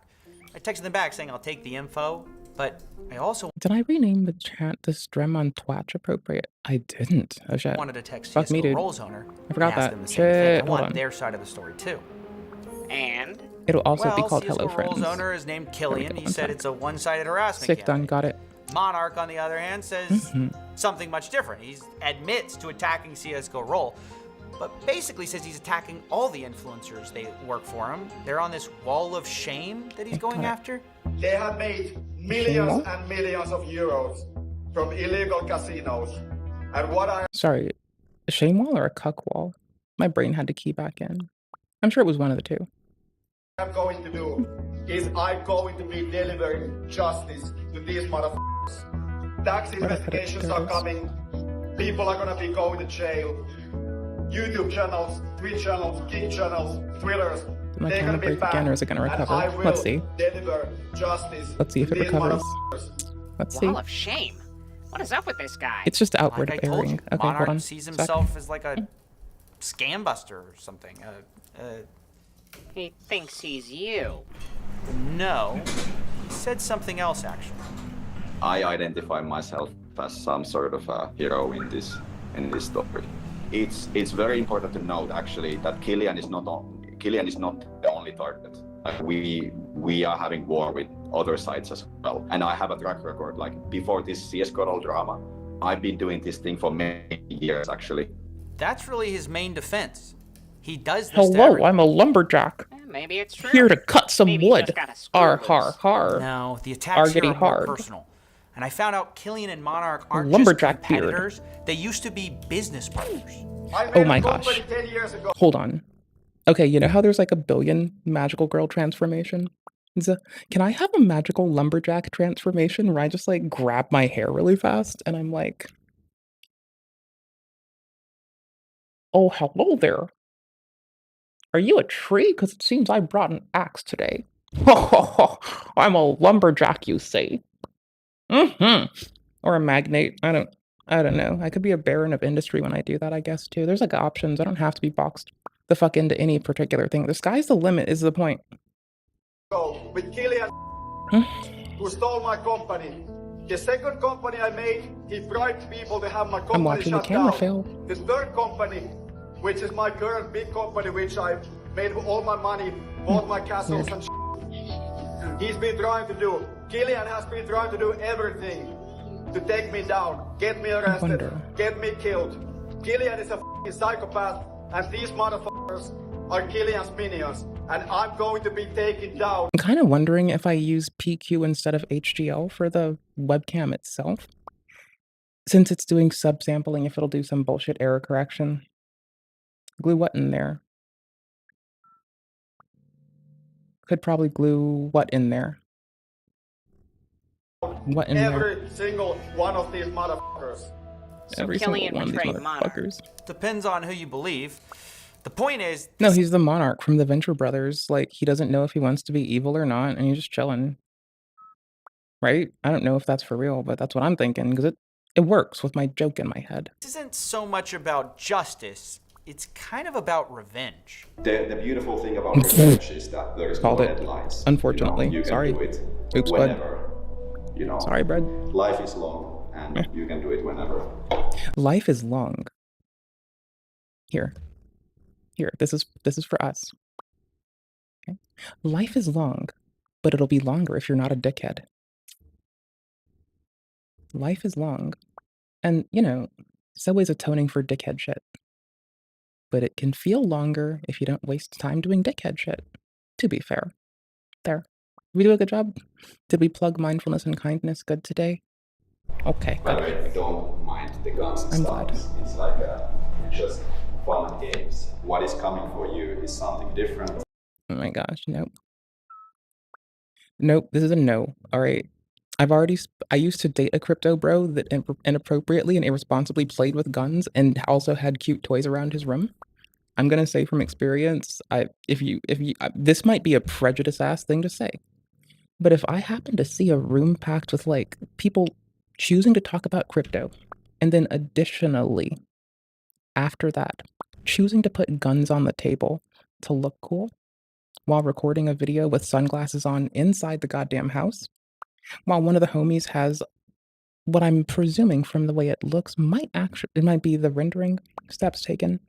I texted them back saying I'll take the info, but I also Did I rename the chat the Strem on Twatch appropriate? I didn't. Oh shit. wanted to text Fuck me, CSGO dude. Roll's owner. I forgot and ask that. them the same Shit, thing. I hold want on. their side of the story too. And It'll also well, be called CSGO Hello Roll's Friends. owner is named Killian. go, He one said sec. it's a one-sided harassment Sick done, campaign. got it. Monarch, on the other hand, says something much different. He admits to attacking CSGO Roll, but basically says he's attacking all the influencers they work for him. They're on this wall of shame that he's going after. They have made millions and millions of euros from illegal casinos. And what I Sorry, a shame wall or a cuck wall? My brain had to key back in. I'm sure it was one of the two. am going to do is I'm going to be delivering justice to these motherfuckers. Tax investigations are coming. People are gonna be going to jail. YouTube channels, Twitch channels, Kick channels, Twitters. My They're camera gonna be break again, or is it gonna banned, and recover? I will Let's see. Deliver justice. Let's see if to it these recovers. motherfuckers. Let's see. Wall of shame. What is up with this guy? It's just outward Like I told airing. you, Okay, hold Monarch on. sees Sec. himself as like a scam buster or something. He thinks he's you. No, he said something else actually. I identify myself as some sort of a hero in this story. It's very important to note actually that Killian is not the only target. Like we are having war with other sides as well. And I have a track record. Like before this CS:GO drama, I've been doing this thing for many years actually. That's really his main defense. He does this to Hello, everyone. I'm a lumberjack. Maybe it's true. Here to cut some Maybe he wood. just got a screw Ar loose. har har. No, the attacks here Argity are more hard. personal. And I found out Killian and Monarch aren't Lumberjack just beard. competitors. They used to be business partners. I made Oh a my company gosh. 10 years ago. Hold on. Okay, you know how there's like a billion magical girl transformation? Can I have a magical lumberjack transformation where I just like grab my hair really fast and I'm like, oh, hello there. Are you a tree? Because it seems I brought an axe today. I'm a lumberjack, you say. Or a magnate. I don't know. I could be a baron of industry when I do that, I guess, too. There's like options. I don't have to be boxed the fuck into any particular thing. The sky's the limit is the point. With Killian, who stole my company. The second company I made, he bribed people to have my company I'm watching the shut camera down. fail. The third company, which is my current big company, which I made all my money, bought my castles and he's been trying to do. Killian has been trying to do everything to take me down, get me arrested, wonder. get me killed. Killian is a f***ing psychopath, and these motherfuckers are Killian's minions, and I'm going to be taken down. I'm kind of wondering if I use PQ instead of HDL for the webcam itself. Since it's doing subsampling, if it'll do some bullshit error correction. Glue what in there? Could probably glue what in there? What in there? Every single one of these motherfuckers. So Every single Killian one of these betrayed Monarch. motherfuckers. Depends on who you believe. The point is, No, he's the monarch from the Venture Brothers. Like, he doesn't know if he wants to be evil or not, and he's just chilling. Right? I don't know if that's for real, but that's what I'm thinking, because it works with my joke in my head. this isn't so much about justice. It's kind of about revenge. The beautiful thing about revenge is that there is no Called it. deadlines. Unfortunately. You can Sorry. do it Oops, bud. whenever. You know, Sorry, bud. life is long, and you can do it whenever. Life is long. Here. This is for us. Okay. Life is long, but it'll be longer if you're not a dickhead. Life is long. And, you know, Subway's atoning for dickhead shit. But it can feel longer if you don't waste time doing dickhead shit. To be fair. There. Did we do a good job? Did we plug mindfulness and kindness good today? Okay, By the good. way, I don't mind the guns and I'm stuff. glad. It's like just fun games. What is coming for you is something different. Oh my gosh, nope. Nope, this is a no. All right. I used to date a crypto bro that inappropriately and irresponsibly played with guns and also had cute toys around his room. I'm gonna say from experience, this might be a prejudice ass thing to say, but if I happen to see a room packed with like people choosing to talk about crypto, and then additionally, after that, choosing to put guns on the table to look cool while recording a video with sunglasses on inside the goddamn house, while one of the homies has what I'm presuming from the way it looks it might be the rendering steps taken.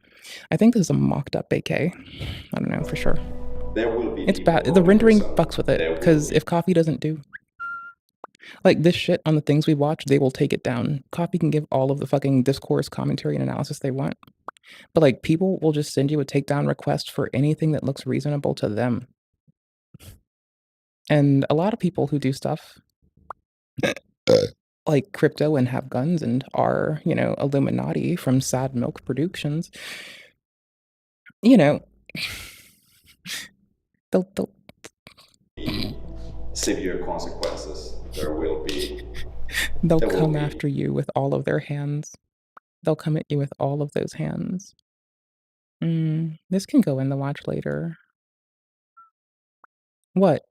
I think this is a mocked up AK. I don't know for sure. There will be It's people bad. The going rendering through some- fucks with there it will because be. if Coffee doesn't do like this shit on the things we watch, they will take it down. Coffee can give all of the fucking discourse, commentary, and analysis they want. But, like, people will just send you a takedown request for anything that looks reasonable to them. And a lot of people who do stuff like crypto and have guns and are, Illuminati from Sad Milk Productions, you know, they'll Severe consequences. There will be. they'll There will come be. after you with all of their hands. They'll come at you with all of those hands. This can go in the watch later. What?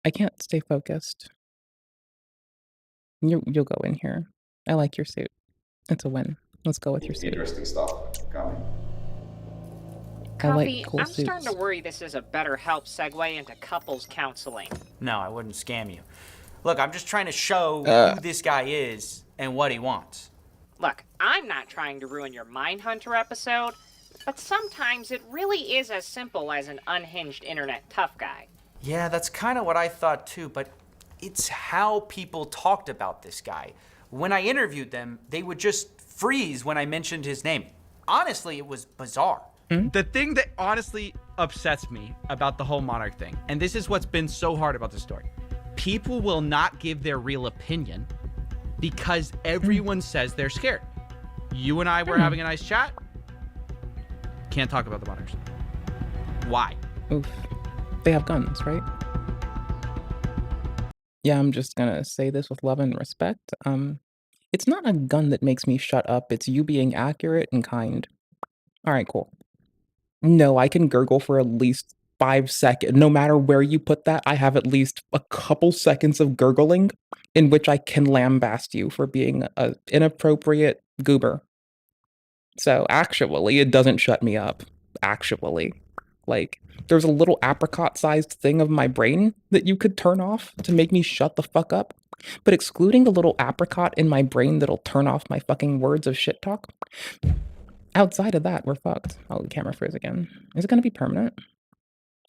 I can't stay focused. You'll go in here. I like your suit. It's a win. Let's go with your suit. Interesting stuff coming. I like Coffee, cool I'm starting to suits. worry this is a better help segue into couples counseling. No, I wouldn't scam you. Look, I'm just trying to show who this guy is and what he wants. Look, I'm not trying to ruin your Mindhunter episode, but sometimes it really is as simple as an unhinged internet tough guy. Yeah, that's kind of what I thought too, but it's how people talked about this guy. When I interviewed them, they would just freeze when I mentioned his name. Honestly, it was bizarre. The thing that honestly upsets me about the whole Monarch thing, and this is what's been so hard about the story, people will not give their real opinion because everyone says they're scared. You and I were having a nice chat. Can't talk about the Monarchs. Why? Oof. They have guns, right? Yeah, I'm just gonna say this with love and respect. It's not a gun that makes me shut up. It's you being accurate and kind. All right, cool. No, I can gurgle for at least 5 seconds. No matter where you put that, I have at least a couple seconds of gurgling in which I can lambast you for being a inappropriate goober. So actually, it doesn't shut me up. Actually. Like, there's a little apricot-sized thing of my brain that you could turn off to make me shut the fuck up. But excluding the little apricot in my brain that'll turn off my fucking words of shit talk, outside of that, we're fucked. Oh, the camera froze again. Is it gonna be permanent?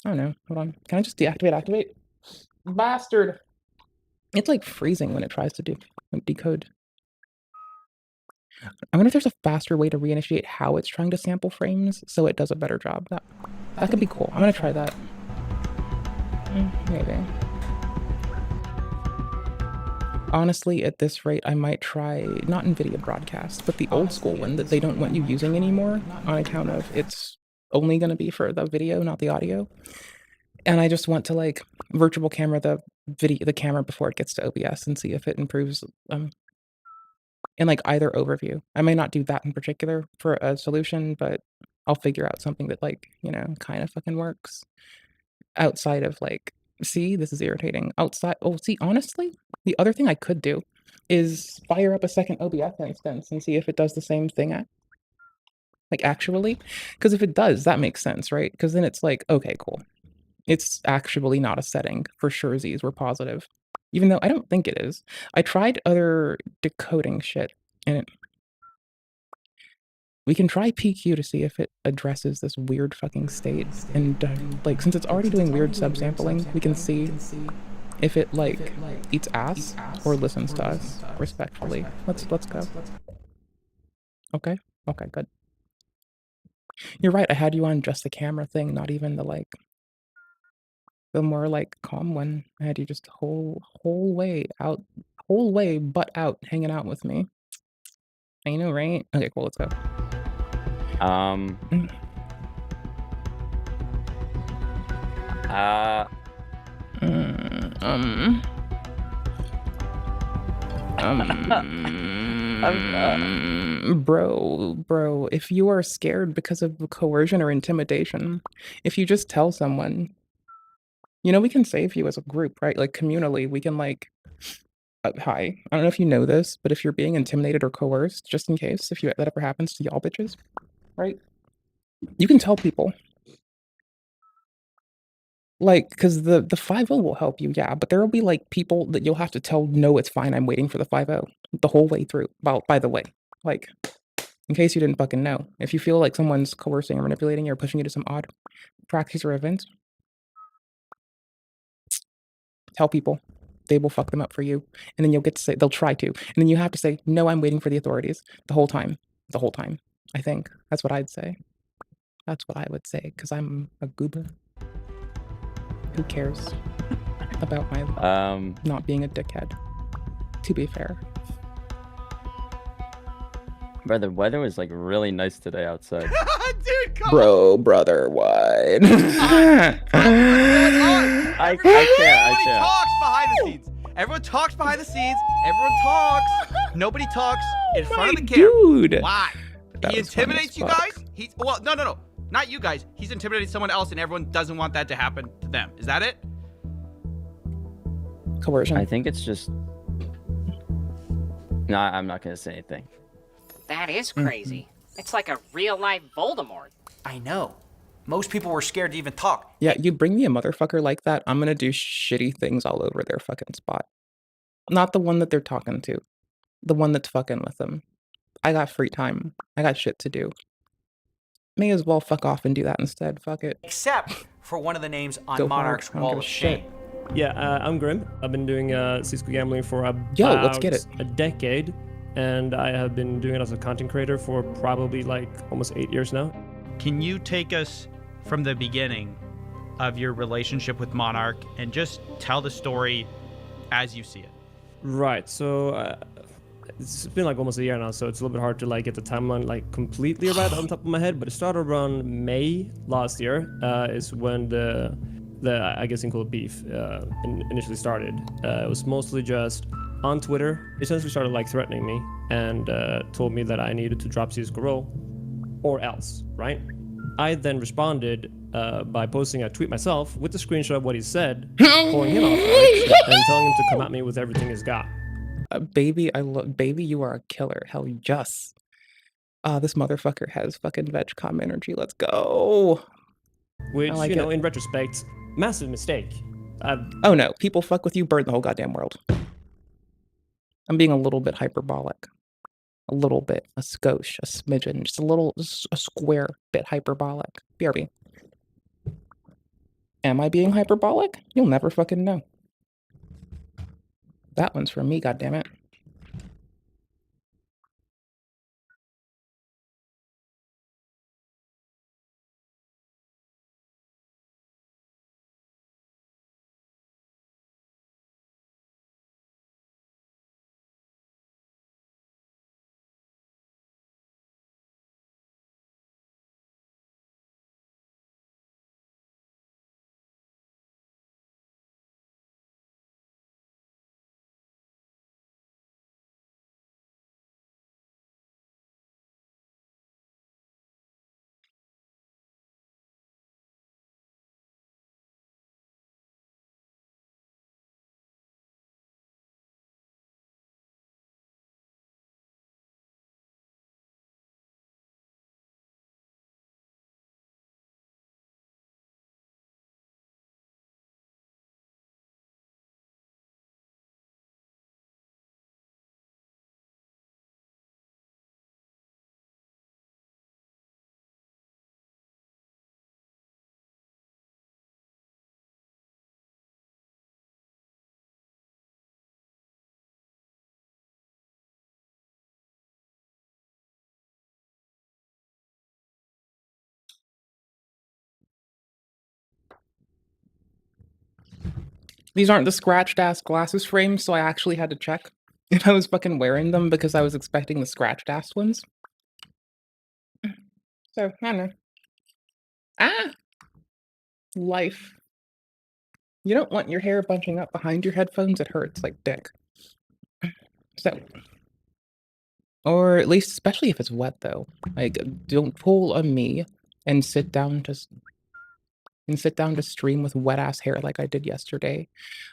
I don't know. Hold on. Can I just deactivate, activate? Bastard! It's like freezing when it tries to decode. I wonder if there's a faster way to reinitiate how it's trying to sample frames so it does a better job. That could be cool. I'm gonna try that. Maybe. Honestly, at this rate, I might try not NVIDIA Broadcast, but the old school one that they don't want you using anymore on account of it's only going to be for the video, not the audio. And I just want to like virtual camera the camera before it gets to OBS and see if it improves in like either overview. I may not do that in particular for a solution, but I'll figure out something that like, kind of fucking works outside of like, see, this is irritating. See, honestly, the other thing I could do is fire up a second OBS instance and see if it does the same thing actually. Because if it does, that makes sense, right? Because then it's like, okay, cool. It's actually not a setting. For sure, Z's were positive. Even though I don't think it is. I tried other decoding shit, and we can try PQ to see if it addresses this weird fucking state. And since it's already doing weird subsampling, we can see if it eats ass or listens to us respectfully. Let's go. Okay, good. You're right. I had you on just the camera thing, not even the more calm one. I had you just whole way butt out, hanging out with me. I know, right? Okay, cool. Let's go. Bro, if you are scared because of coercion or intimidation, if you just tell someone, we can save you as a group, right? Like communally, we can hi, I don't know if you know this, but if you're being intimidated or coerced, just in case, if that ever happens to y'all bitches, right? You can tell people. Because the 5-0 will help you, yeah, but there will be people that you'll have to tell, no, it's fine, I'm waiting for the 5-0 the whole way through. Well, by the way, in case you didn't fucking know, if you feel like someone's coercing or manipulating you or pushing you to some odd practice or event, tell people. They will fuck them up for you. And then you'll get to say, they'll try to. And then you have to say, no, I'm waiting for the authorities the whole time. I think that's what I'd say. That's what I would say because I'm a goober. Who cares about my not being a dickhead? To be fair. Bro, the weather was like really nice today outside. Dude, come on. Bro, brother, what? I can't. Everybody talks behind the scenes. Everyone talks behind the scenes. Everyone talks. Nobody talks in front of the camera. Dude. Why? That He was funny intimidates as you fuck. guys? Well, no. Not you guys. He's intimidating someone else and everyone doesn't want that to happen to them. Is that it? Coercion. I think it's just. No, I'm not gonna say anything. That is crazy. It's like a real-life Voldemort. I know. Most people were scared to even talk. Yeah, you bring me a motherfucker like that, I'm gonna do shitty things all over their fucking spot. Not the one that they're talking to. The one that's fucking with them. I got free time. I got shit to do. May as well fuck off and do that instead. Fuck it. Except for one of the names on Go for it. Monarch's I don't Wall give a of shit. Shame. Yeah, I'm Grim. I've been doing Cisco Gambling for about Yo, let's get it. a decade, and I have been doing it as a content creator for probably like almost 8 years now. Can you take us from the beginning of your relationship with Monarch and just tell the story as you see it? Right. So it's been like almost a year now, so it's a little bit hard to like get the timeline like completely right on top of my head. But it started around May last year. Is when the I guess called beef initially started. It was mostly just on Twitter. He essentially started like threatening me and told me that I needed to drop CS:GO Roll or else. Right. I then responded by posting a tweet myself with the screenshot of what he said, calling him out for it, and telling him to come at me with everything he's got. Baby, baby, you are a killer. Hell yes. This motherfucker has fucking VegCom energy. Let's go. Which, like you know, it. in retrospect, massive mistake. Oh no, people fuck with you, burn the whole goddamn world. I'm being a little bit hyperbolic. A little bit, a skosh, a smidgen, just a square bit hyperbolic. BRB. Am I being hyperbolic? You'll never fucking know. That one's for me, goddammit. These aren't the scratched ass glasses frames, so I actually had to check if I was fucking wearing them because I was expecting the scratched ass ones. So, I don't know. Ah! Life. You don't want your hair bunching up behind your headphones, it hurts like dick. So. Or at least, especially if it's wet though. Like, don't pull a me and sit down to stream with wet ass hair like I did yesterday.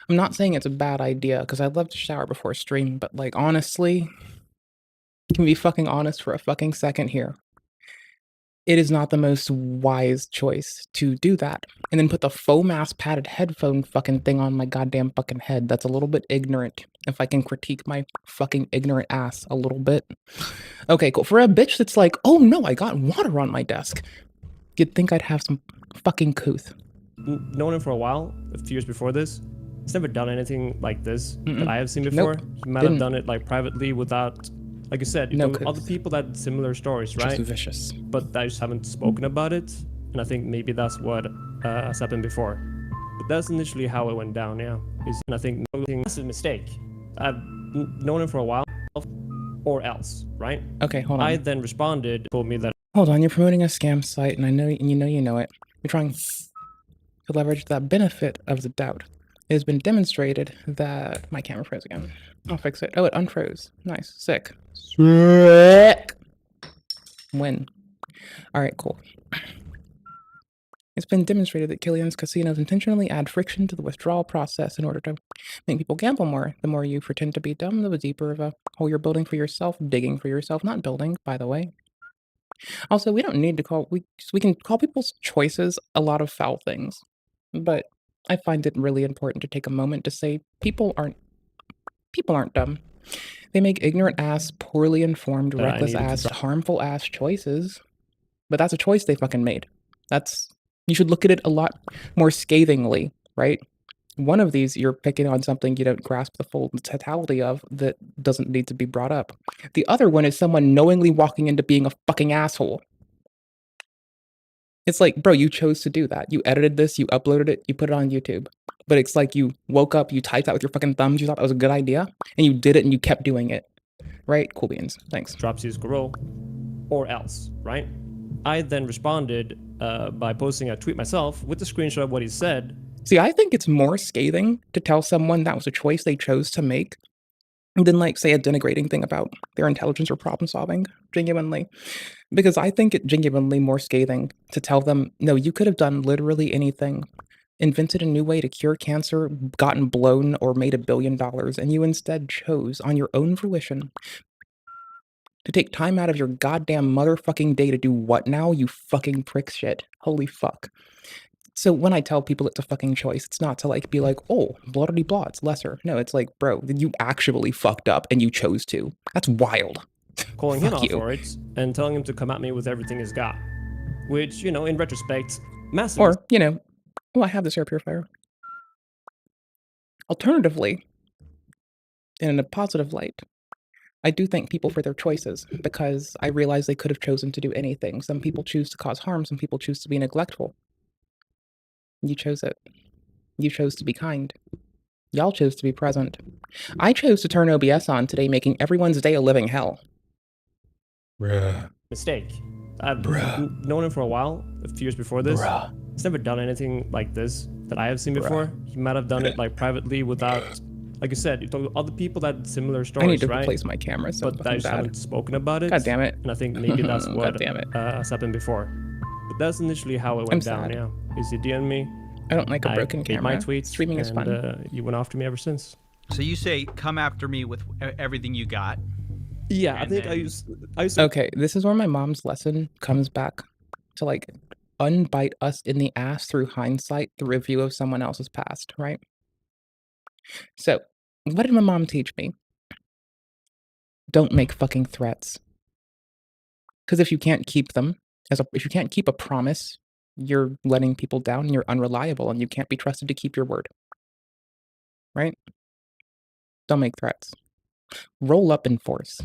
I'm not saying it's a bad idea because I'd love to shower before stream, but like honestly, can we be fucking honest for a fucking second here? It is not the most wise choice to do that. And then put the foam ass padded headphone fucking thing on my goddamn fucking head. That's a little bit ignorant. If I can critique my fucking ignorant ass a little bit. Okay, cool. For a bitch that's like, oh no, I got water on my desk. You'd think I'd have some fucking couth. Known him for a while, a few years before this. He's never done anything like this that I have seen before. Nope. He might Didn't. have done it like privately without like I said, No, other 'cause people that had similar stories, just right? vicious. But I just haven't spoken about it, and I think maybe that's what has happened before. But that's initially how it went down, yeah. And I think that's a mistake. I've known him for a while, or else, right? Okay, hold on. I then responded, told me that Hold on, you're promoting a scam site, and I know you know it. You're trying to leverage the benefit of the doubt. It has been demonstrated that my camera froze again. I'll fix it. Oh, it unfroze. Nice. Sick. Sick. Win. All right, cool. It's been demonstrated that Killian's casinos intentionally add friction to the withdrawal process in order to make people gamble more. The more you pretend to be dumb, the deeper of a hole you're building for yourself, digging for yourself, not building, by the way. Also, we don't need to call we can call people's choices a lot of foul things, but I find it really important to take a moment to say people aren't dumb. They make ignorant ass, poorly informed, I reckless needed to ass, drop- harmful ass choices. But that's a choice they fucking made. You should look at it a lot more scathingly, right? One of these, you're picking on something you don't grasp the full totality of that doesn't need to be brought up. The other one is someone knowingly walking into being a fucking asshole. It's like, bro, you chose to do that. You edited this, you uploaded it, you put it on YouTube. But it's like you woke up, you typed out with your fucking thumbs, you thought that was a good idea, and you did it and you kept doing it. Right? Cool beans. Thanks. Dropsy's grow, or else, right? I then responded by posting a tweet myself with a screenshot of what he said. See, I think it's more scathing to tell someone that was a choice they chose to make than, like, say, a denigrating thing about their intelligence or problem solving, genuinely. Because I think it genuinely more scathing to tell them, no, you could have done literally anything, invented a new way to cure cancer, gotten blown, or made $1 billion, and you instead chose, on your own fruition, to take time out of your goddamn motherfucking day to do what now, you fucking prick shit. Holy fuck. So when I tell people it's a fucking choice, it's not to like be like, oh, blah blah blah, it's lesser. No, it's like, bro, you actually fucked up and you chose to. That's wild. Calling him Fuck out you. for it and telling him to come at me with everything he's got. Which, you know, in retrospect, massive. Or, you know, oh, I have this air purifier. Alternatively, in a positive light, I do thank people for their choices because I realize they could have chosen to do anything. Some people choose to cause harm, some people choose to be neglectful. You chose it. You chose to be kind. Y'all chose to be present. I chose to turn OBS on today, making everyone's day a living hell. Mistake. I've known him for a while, a few years before this. He's never done anything like this that I have seen before. He might have done it like privately without, like you said, you talk to other people that had similar stories, I need to right? replace my camera, so But I just haven't spoken about it. God damn it. And I think maybe that's God what damn it. Has happened before. But that's initially how it went down, sad. yeah. Is he DM'd me? I don't like a broken I made camera. my tweets. Streaming is and, fun. You went after me ever since. So you say, come after me with everything you got. Yeah, I And think then- I used to Okay, this is where my mom's lesson comes back to like unbite us in the ass through hindsight, the review of someone else's past, right? So, what did my mom teach me? Don't make fucking threats. Because if you can't keep them, if you can't keep a promise, you're letting people down and you're unreliable and you can't be trusted to keep your word. Right? Don't make threats. Roll up in force.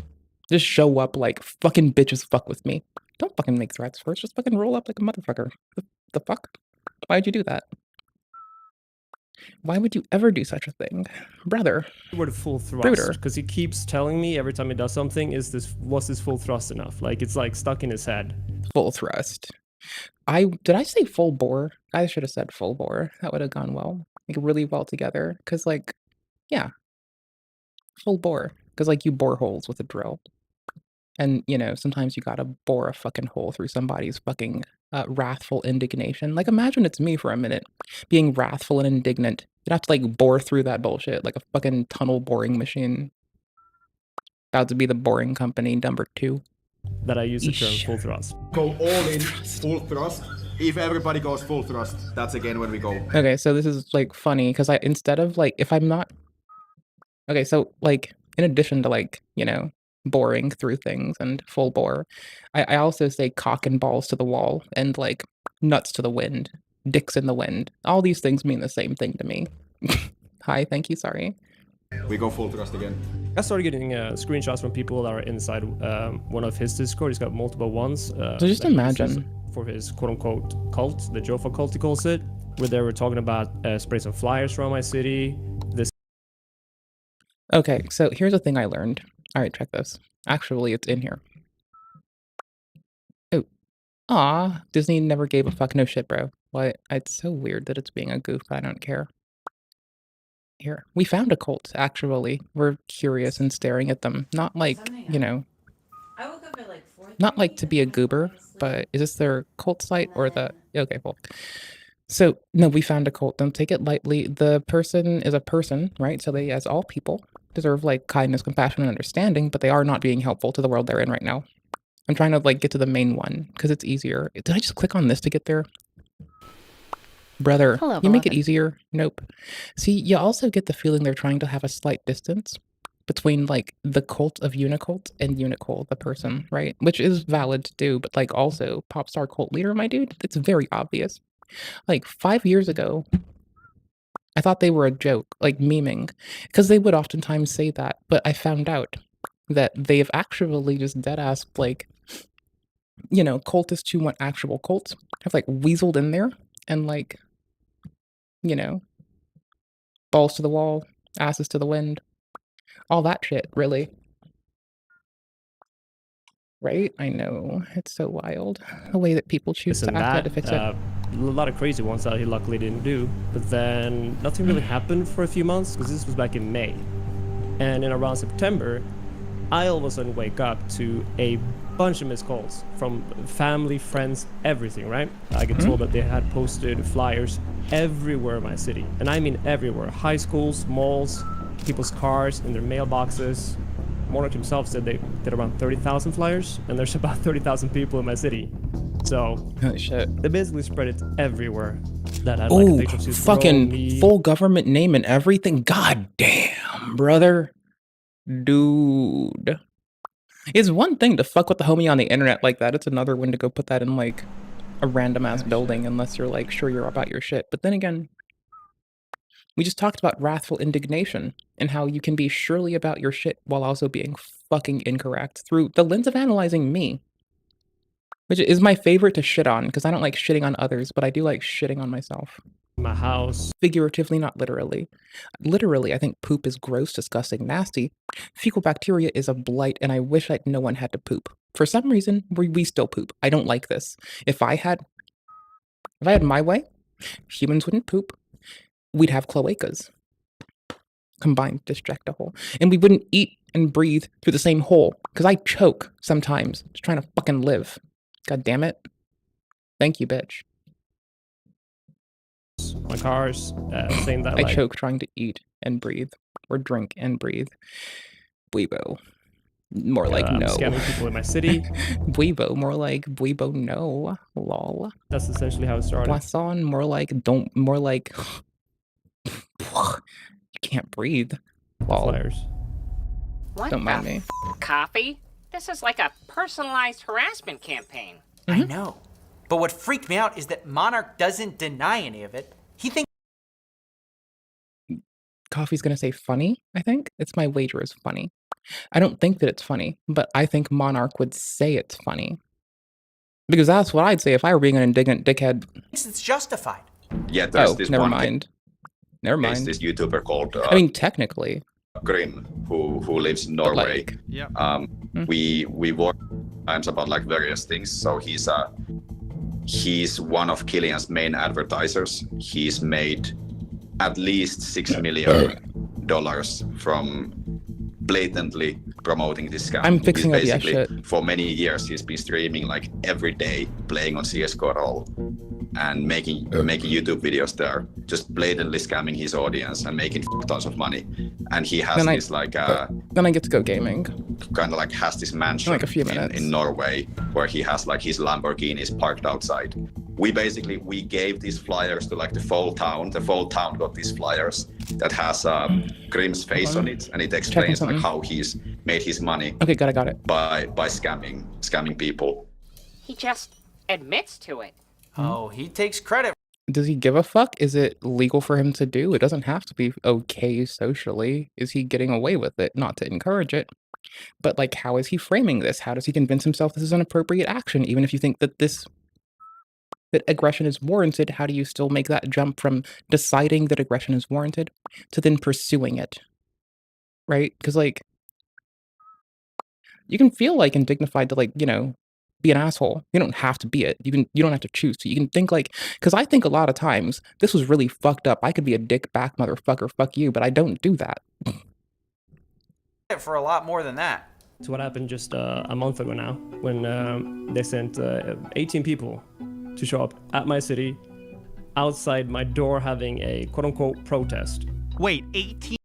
Just show up like fucking bitches fuck with me. Don't fucking make threats first. Just fucking roll up like a motherfucker. The fuck? Why'd you do that? Why would you ever do such a thing? Brother. word full thrust Bruder. because he keeps telling me every time he does something, was this full thrust enough? Like it's like stuck in his head. Full thrust. Did I say full bore? I should have said full bore. That would have gone well. Like really well together. Cause like, yeah. Full bore. Cause like you bore holes with a drill. And you know, sometimes you gotta bore a fucking hole through somebody's fucking wrathful indignation. Like imagine it's me for a minute, being wrathful and indignant. You'd have to like bore through that bullshit like a fucking tunnel boring machine. About to be the boring company number 2. That I use the term Eesh. full thrust. Go all in, full thrust. If everybody goes full thrust, that's again when we go. Okay, so this is like funny because I instead of like if I'm not okay, so like in addition to like, you know, boring through things and full bore, I also say cock and balls to the wall and like nuts to the wind, dicks in the wind. All these things mean the same thing to me. Hi, thank you, sorry. We go full thrust again. I started getting screenshots from people that are inside one of his Discord. He's got multiple ones. So just that he uses imagine. for his quote-unquote cult, the Jofa cult he calls it, where they were talking about spraying some flyers around my city. This Okay, so here's a thing I learned. All right, check this. Actually, it's in here. Oh, aw, Disney never gave a fuck. No shit, bro. What? It's so weird that it's being a goof. I don't care. Here, we found a cult. Actually, we're curious and staring at them. Not like, you know, I woke up at like 4. not like to be a goober, but is this their cult site or the? Okay, cool. So no, we found a cult. Don't take it lightly. The person is a person, right? So they, as all people, deserve like kindness, compassion, and understanding, but they are not being helpful to the world they're in right now. I'm trying to like get to the main one because it's easier. Did I just click on this to get there? Brother, Hello, you make it beloved. easier? Nope. See, you also get the feeling they're trying to have a slight distance between like the cult of Unicult and Unicole, the person, right? Which is valid to do, but like also pop star cult leader, my dude, it's very obvious. Like 5 years ago, I thought they were a joke, like memeing, because they would oftentimes say that, but I found out that they've actually just dead ass like, you know, cultists who want actual cults have like weaseled in there and like, you know, balls to the wall, asses to the wind, all that shit, really. Right? I know. It's so wild. The way that people choose and to act that. if it's A lot of crazy ones that he luckily didn't do. But then nothing really happened for a few months because this was back in May. And in around September, I all of a sudden wake up to a bunch of missed calls from family, friends, everything, right? I get told that they had posted flyers everywhere in my city. And I mean everywhere. High schools, malls, people's cars, in their mailboxes. Monarch himself said they did around 30,000 flyers, and there's about 30,000 people in my city. So, holy shit. They basically spread it everywhere. That had like a Oh, picture of Sue fucking me. full government name and everything. God damn, brother. Dude. It's one thing to fuck with the homie on the internet like that. It's another one to go put that in like a random ass building unless you're like sure you're about your shit. But then again, we just talked about wrathful indignation and how you can be surely about your shit while also being fucking incorrect through the lens of analyzing me. Which is my favorite to shit on because I don't like shitting on others, but I do like shitting on myself. My house. Figuratively, not literally. Literally, I think poop is gross, disgusting, nasty. Fecal bacteria is a blight, and I wish no one had to poop. For some reason, we still poop. I don't like this. If I had my way, humans wouldn't poop. We'd have cloacas. Combined distract a hole. And we wouldn't eat and breathe through the same hole. Because I choke sometimes, just trying to fucking live. God damn it. Thank you, bitch. My cars, saying that I like, choke trying to eat and breathe. Or drink and breathe. Buibo. More like I'm no. scamming people in my city. Buibo, more like Buibo no. Lol. That's essentially how it started. Poisson, more like more like you can't breathe. Lol. Flyers. What Don't mind the me. Coffee? This is like a personalized harassment campaign. I know. But what freaked me out is that Monarch doesn't deny any of it. He thinks Coffee's gonna say funny, I think. It's my wager is funny. I don't think that it's funny, but I think Monarch would say it's funny. Because that's what I'd say if I were being an indignant dickhead. it's justified. Yeah, there's Oh, this never one mind. Never case, mind. this YouTuber called I mean, technically. Grim, who lives in Norway. like- Yeah. We work times about like various things. So he's one of Killian's main advertisers. He's made at least $6 million from blatantly promoting this scam. I'm fixing He's up, yeah, basically, shit. for many years, he's been streaming like every day, playing on CS:GO Roll and making YouTube videos there, just blatantly scamming his audience and making tons of money. And he has Then this like Then I get to go gaming. kind of like has this mansion Like a few minutes. in Norway where he has like his Lamborghinis parked outside. We gave these flyers to like the full town. The full town got these flyers that has Grim's face on it, and it explains like something. how he's made his money Okay, got it. by scamming people. He just admits to it. Oh, he takes credit. Does he give a fuck? Is it legal for him to do? It doesn't have to be okay socially. Is he getting away with it? Not to encourage it, but like, how is he framing this? How does he convince himself this is an appropriate action? Even if you think that that aggression is warranted, how do you still make that jump from deciding that aggression is warranted to then pursuing it? Right? Because like, you can feel like indignified to like, be an asshole. You don't have to be it. You don't have to choose to. You can think like, because I think a lot of times this was really fucked up. I could be a dick back motherfucker, fuck you, but I don't do that. For a lot more than that. So what happened just a month ago now, when they sent 18 people to show up at my city, outside my door, having a quote-unquote protest. Wait, 18?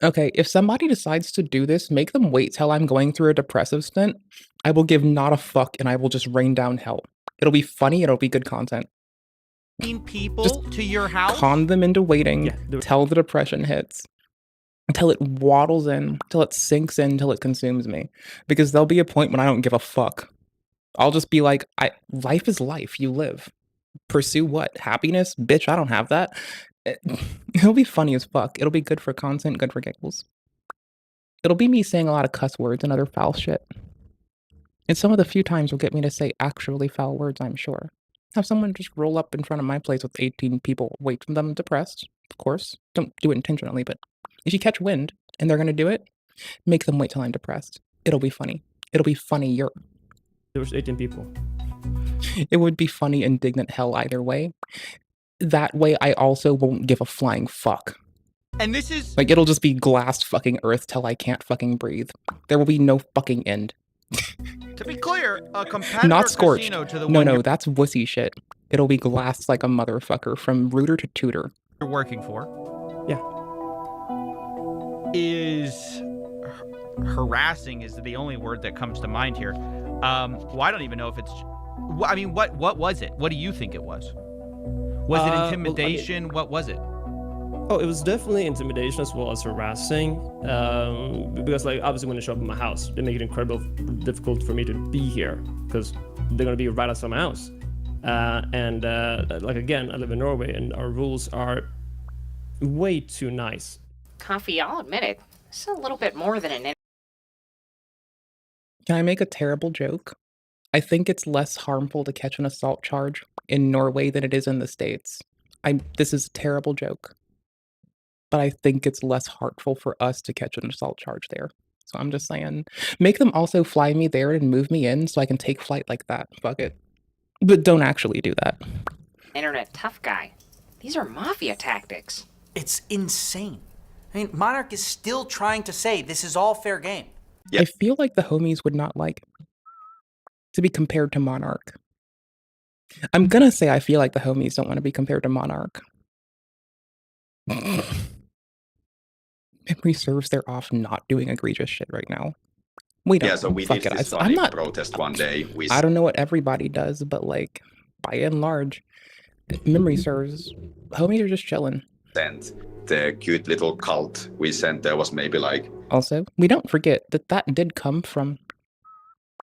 Okay, if somebody decides to do this, make them wait till I'm going through a depressive stint. I will give not a fuck and I will just rain down hell. It'll be funny, it'll be good content. People Just to your house? Con them into waiting, Yeah, till the depression hits. Until it waddles in, till it sinks in, till it consumes me. Because there'll be a point when I don't give a fuck. I'll just be like, life is life, you live. Pursue what? Happiness? Bitch, I don't have that. It'll be funny as fuck. It'll be good for content, good for giggles. It'll be me saying a lot of cuss words and other foul shit. And some of the few times will get me to say actually foul words, I'm sure. Have someone just roll up in front of my place with 18 people, wait for them depressed, of course. Don't do it intentionally, but if you catch wind and they're gonna do it, make them wait till I'm depressed. It'll be funny. It'll be funnier. There was 18 people. It would be funny, indignant hell either way. That way, I also won't give a flying fuck. And this is... Like, it'll just be glassed fucking earth till I can't fucking breathe. There will be no fucking end. To be clear, a competitor Not scorched. casino to the No, one no, that's wussy shit. It'll be glassed like a motherfucker from rooter to tutor. you're working for Yeah. is harassing is the only word that comes to mind here. Well, I don't even know if it's... I mean, what was it? What do you think it was? Was it Well, intimidation? What was it? Oh, it was definitely intimidation as well as harassing. Because, like, obviously when they show up at my house, they make it incredibly difficult for me to be here because they're gonna be right outside my house. Like, again, I live in Norway and our rules are way too nice. Coffee, I'll admit it. This is a little bit more than an Can I make a terrible joke? I think it's less harmful to catch an assault charge in Norway than it is in the States. This is a terrible joke. But I think it's less hurtful for us to catch an assault charge there. So I'm just saying, make them also fly me there and move me in so I can take flight like that. Fuck it. But don't actually do that. internet tough guy. These are mafia tactics. It's insane. I mean, Monarch is still trying to say this is all fair game. I feel like the homies would not like to be compared to Monarch. I'm gonna say I feel like the homies don't want to be compared to Monarch. Memory serves they're off not doing egregious shit right now. We don't. Yeah, so we fuck did it. this I'm funny not. protest one day. I don't know what everybody does, but like by and large, memory serves, homies are just chilling. Sent the cute little cult we sent. There was maybe like... Also, we don't forget that that did come from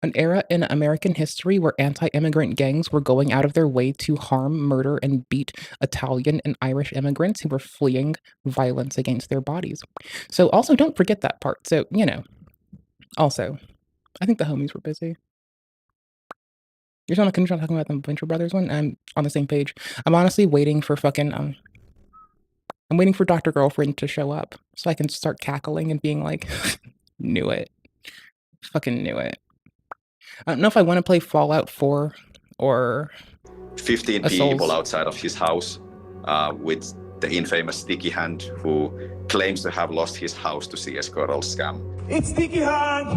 an era in American history where anti-immigrant gangs were going out of their way to harm, murder, and beat Italian and Irish immigrants who were fleeing violence against their bodies. So also don't forget that part. So, also, I think the homies were busy. You're talking about the Venture Brothers one? I'm on the same page. I'm honestly waiting for fucking, I'm waiting for Dr. Girlfriend to show up so I can start cackling and being like, knew it. Fucking knew it. I don't know if I want to play Fallout 4 or 15 people outside of his house with the infamous Sticky Hand who claims to have lost his house to CS Coral scam. It's Sticky Hand!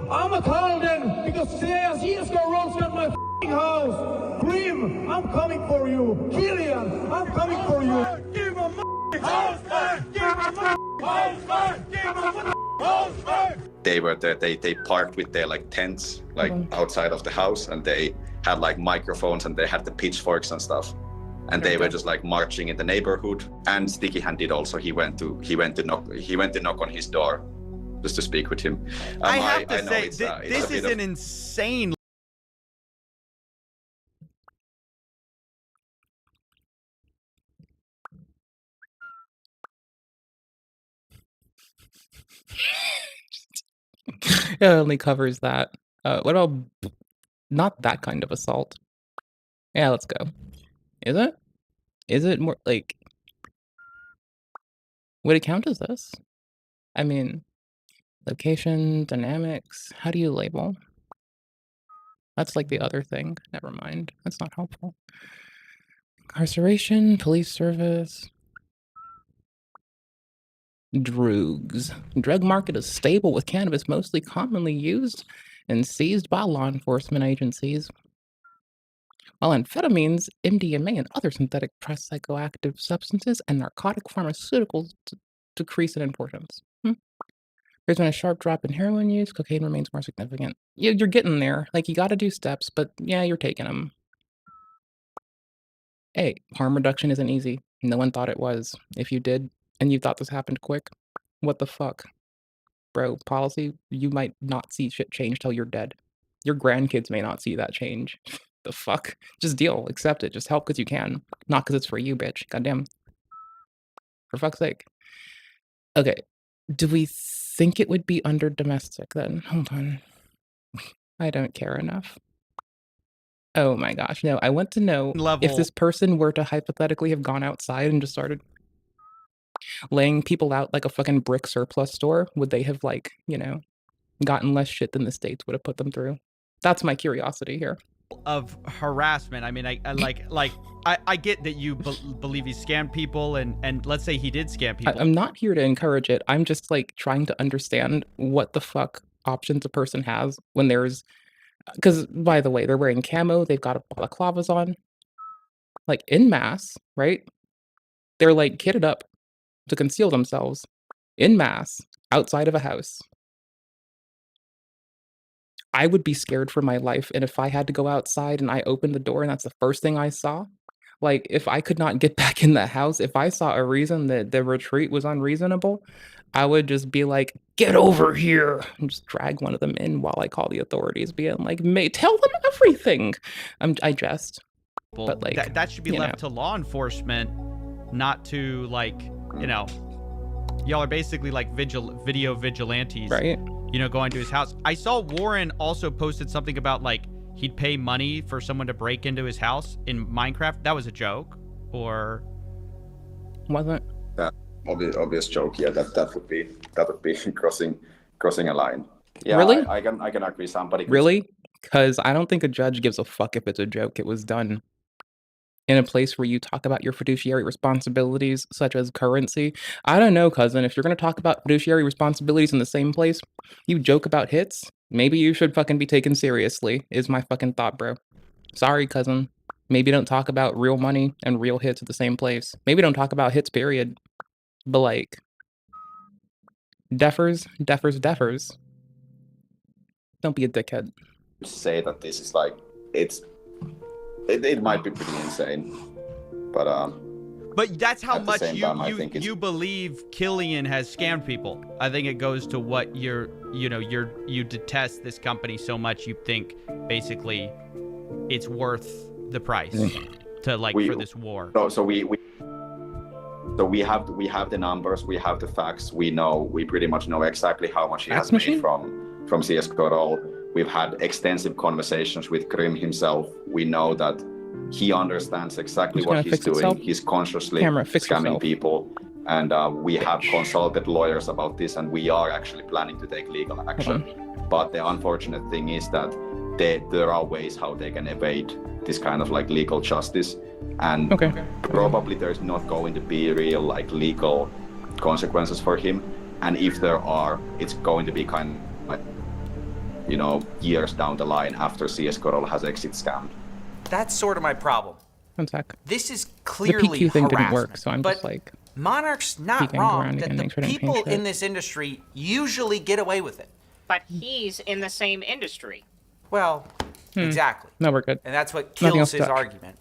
I'm a Calden because CS Coral's got my f***ing house! Grim, I'm coming for you! Killian, I'm coming for you! Give my house back! Give my house back! Give my house back! They were there, they parked with their like tents like outside of the house, and they had like microphones and they had the pitchforks and stuff, and they were just like marching in the neighborhood. And Sticky Hand did also. He went to knock on his door just to speak with him. I have to know say, it's this is an insane It only covers that. What about not that kind of assault? Yeah, let's go. Is it? Is it more like would it count as this? I mean, location, dynamics, how do you label? That's like the other thing. Never mind. That's not helpful. Incarceration, police service. Drugs. Drug market is stable with cannabis mostly commonly used and seized by law enforcement agencies. While amphetamines, MDMA, and other synthetic psychoactive substances and narcotic pharmaceuticals decrease in importance. There's been a sharp drop in heroin use. Cocaine remains more significant. You're getting there. Like, you got to do steps, but yeah, you're taking them. Hey, harm reduction isn't easy. No one thought it was. If you did, and you thought this happened quick, what the fuck? Bro, policy, you might not see shit change till you're dead. Your grandkids may not see that change. The fuck? Just deal. Accept it. Just help because you can. Not because it's for you, bitch. Goddamn. For fuck's sake. Okay. Do we think it would be under domestic then? Hold on. I don't care enough. Oh my gosh. No, I want to know if this person were to hypothetically have gone outside and just started laying people out like a fucking brick surplus store, would they have, like, you know, gotten less shit than the states would have put them through? That's my curiosity here. Of harassment. I mean, I get that you believe he scammed people, and let's say he did scam people. I'm not here to encourage it. I'm just like trying to understand what the fuck options a person has when there's, because by the way, they're wearing camo, they've got balaclavas on, like en masse, right? They're like kitted up to conceal themselves en masse outside of a house. I would be scared for my life, and if I had to go outside and I opened the door and that's the first thing I saw, like, if I could not get back in the house, if I saw a reason that the retreat was unreasonable, I would just be like, "Get over here!" and just drag one of them in while I call the authorities, being like, tell them everything!" I jest. But, like, that should be you left know. to law enforcement, not to, like, you know, y'all are basically like video vigilantes, right? You know, going to his house. I saw Warren also posted something about, like, he'd pay money for someone to break into his house in Minecraft. That was a joke, or wasn't? That obvious joke. Yeah, that would be crossing a line. Yeah, Really? I can agree. Somebody could Really? Because I don't think a judge gives a fuck if it's a joke. It was done in a place where you talk about your fiduciary responsibilities, such as currency. I don't know, cousin. If you're going to talk about fiduciary responsibilities in the same place, you joke about hits, maybe you should fucking be taken seriously, is my fucking thought, bro. Sorry, cousin. Maybe don't talk about real money and real hits at the same place. Maybe don't talk about hits, period. But, like, defers. Don't be a dickhead. say that this is like it might be pretty insane, but that's how at the much same time, I think it's- you believe Killian has scammed people. I think it goes to what you detest this company so much you think basically it's worth the price to for this war. So we have the numbers, we have the facts, we pretty much know exactly how much he has made from CS:GO. We've had extensive conversations with Grim himself. We know that he understands exactly what he's doing. He's consciously scamming people, and we have consulted lawyers about this, and we are actually planning to take legal action. But the unfortunate thing is that there are ways how they can evade this kind of like legal justice, and probably there's not going to be real like legal consequences for him, and if there are, it's going to be kind of like, you know, years down the line after CS:GO has exit scammed. That's sort of my problem. One sec. This is The clearly PQ thing didn't harassment, work, so I'm but just like, Monarch's not peeking wrong around that again, the make sure I don't people change in it. this industry usually get away with it. But he's in the same industry. Well, exactly. No, we're good. And that's what Nothing kills else his to touch. argument.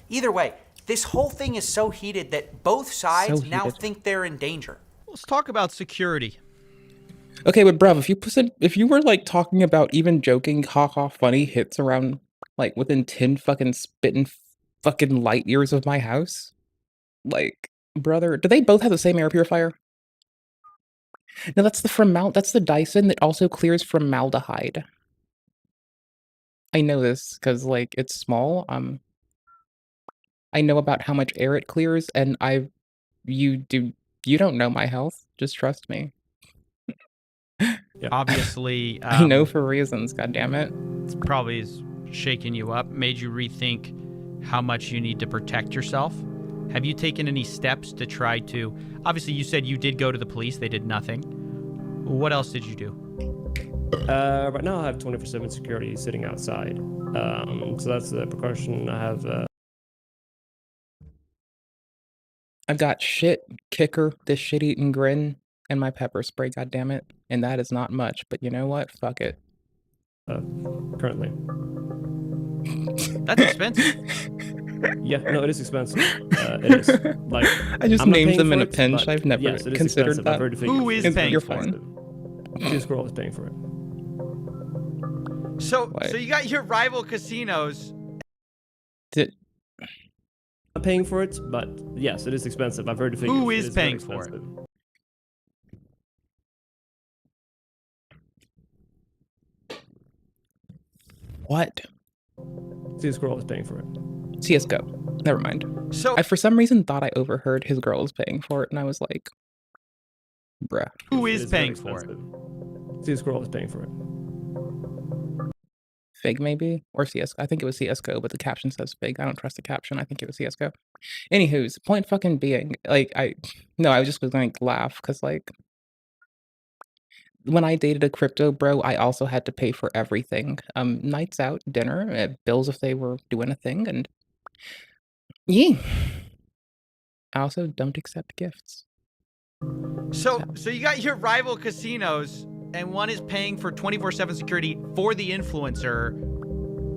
Either way, this whole thing is so heated that both sides now heated. think they're in danger. Let's talk about security. Okay, but bruv, if you were like talking about even joking, haha, funny hits around like within 10 fucking spitting fucking light years of my house, like, brother, do they both have the same air purifier? No, that's the Dyson that also clears formaldehyde. I know this because, like, it's small. I know about how much air it clears, and you don't know my health. Just trust me. Obviously, I know for reasons. God damn it. It's probably is shaking you up, made you rethink how much you need to protect yourself. Have you taken any steps to try to? Obviously, you said you did go to the police. They did nothing. What else did you do? Right now I have 24/7 security sitting outside. So that's the precaution I have. I've got shit, kicker, this shit-eating grin, and my pepper spray, goddammit. And that is not much, but you know what? Fuck it. Currently. That's expensive. Yeah, no, it is expensive. It is. Like, I just I'm not named paying them for in a it, pinch. but I've never yes, it is considered expensive. I've that. heard the figures. Who is paying You're for it? fine. Sea Squirrel is paying for it. So you got your rival casinos. I'm paying for it, but yes, it is expensive. I've heard the figures. Who It is very paying for it? expensive. What? Sea Squirrel is paying for it. CSGO. Never mind. So I, for some reason, thought I overheard his girl was paying for it, and I was like, bruh. Who It is very paying for it? expensive. Sea Squirrel is paying for it. Fig, maybe? Or CSGO. I think it was CSGO, but the caption says Fig. I don't trust the caption. I think it was CSGO. Anywho's, point fucking being, like, I was just going to laugh, because, like, when I dated a crypto bro, I also had to pay for everything. Nights out, dinner, bills if they were doing a thing, and yeah. I also don't accept gifts. So you got your rival casinos, and one is paying for 24/7 security for the influencer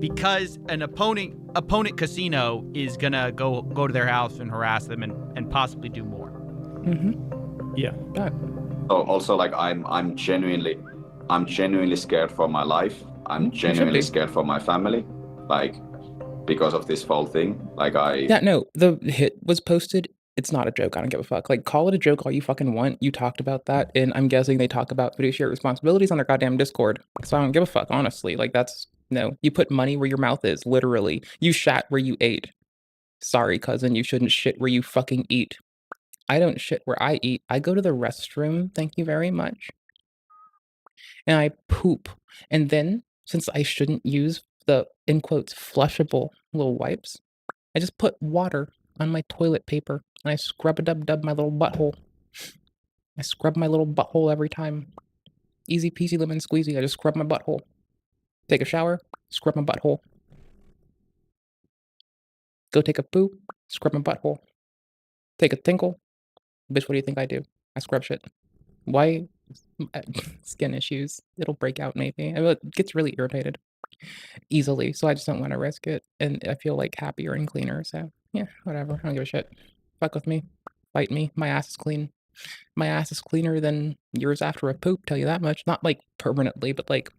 because an opponent casino is gonna go to their house and harass them and possibly do more. Mm-hmm. Yeah. So also, like, I'm genuinely scared for my life. I'm genuinely scared for my family, like, because of this whole thing. Like, Yeah, no, the hit was posted. It's not a joke. I don't give a fuck. Like, call it a joke all you fucking want. You talked about that, and I'm guessing they talk about fiduciary responsibilities on their goddamn Discord. So I don't give a fuck, honestly. Like, no. You put money where your mouth is, literally. You shat where you ate. Sorry, cousin, you shouldn't shit where you fucking eat. I don't shit where I eat. I go to the restroom, thank you very much. And I poop. And then, since I shouldn't use the, in quotes, flushable little wipes, I just put water on my toilet paper and I scrub-a-dub-dub my little butthole. I scrub my little butthole every time. Easy peasy lemon squeezy. I just scrub my butthole. Take a shower, scrub my butthole. Go take a poo, scrub my butthole. Take a tinkle. Bitch, what do you think I do? I scrub shit. Why? Skin issues. It'll break out maybe. It gets really irritated easily, so I just don't want to risk it. And I feel like happier and cleaner, so yeah, whatever. I don't give a shit. Fuck with me. Fight me. My ass is clean. My ass is cleaner than yours after a poop, tell you that much. Not like permanently, but like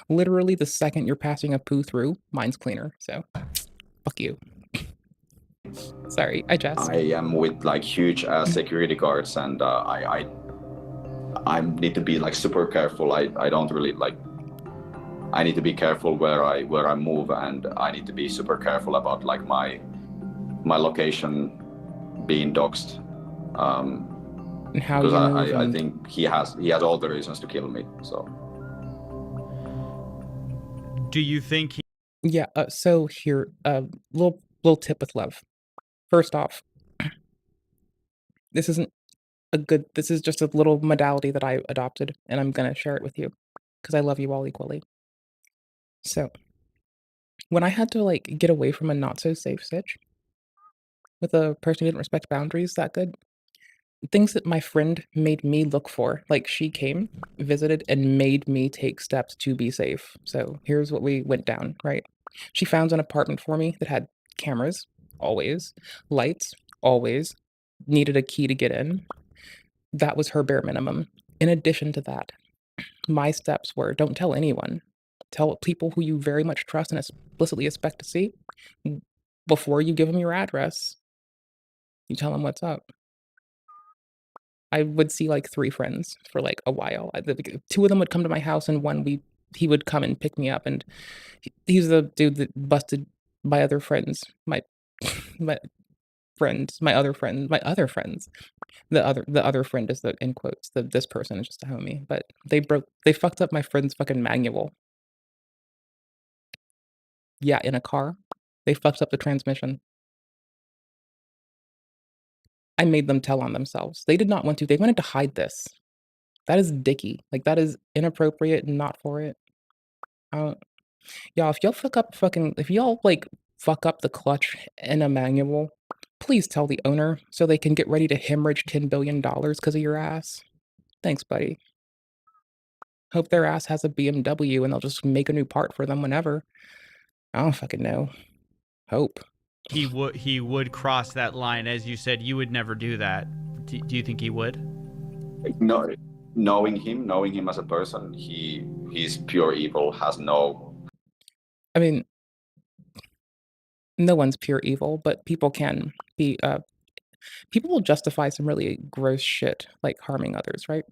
literally the second you're passing a poo through, mine's cleaner. So fuck you. Sorry, I jest. I am with like huge security guards, and I need to be like super careful. I don't really like. I need to be careful where I move, and I need to be super careful about like my location being doxxed. And how because you I think he has all the reasons to kill me. So. Do you think he? Yeah. So here, little tip with love. First off, this isn't a good. This is just a little modality that I adopted, and I'm gonna share it with you because I love you all equally. So, when I had to like get away from a not so safe sitch with a person who didn't respect boundaries that good, things that my friend made me look for, like she came, visited, and made me take steps to be safe. So here's what we went down, right? She found an apartment for me that had cameras, always, lights, always, needed a key to get in. That was her bare minimum. In addition to that, my steps were don't tell anyone. Tell people who you very much trust and explicitly expect to see. Before you give them your address, you tell them what's up. I would see like 3 friends for like a while. 2 of them would come to my house, and he would come and pick me up, and he's the dude that busted my other friends, my my other friends. The other friend is the in quotes. This person is just a homie, but they fucked up my friend's fucking manual. Yeah, in a car. They fucked up the transmission. I made them tell on themselves. They did not want to. They wanted to hide this. That is dicky. Like, that is inappropriate and not for it. Y'all, if y'all, like, fuck up the clutch in a manual, please tell the owner so they can get ready to hemorrhage $10 billion because of your ass. Thanks, buddy. Hope their ass has a BMW and they'll just make a new part for them whenever. I don't fucking know. Hope. He would cross that line, as you said. You would never do that. Do you think he would? No, knowing him as a person, he's pure evil. Has no. I mean, no one's pure evil, but people can be. People will justify some really gross shit, like harming others, right?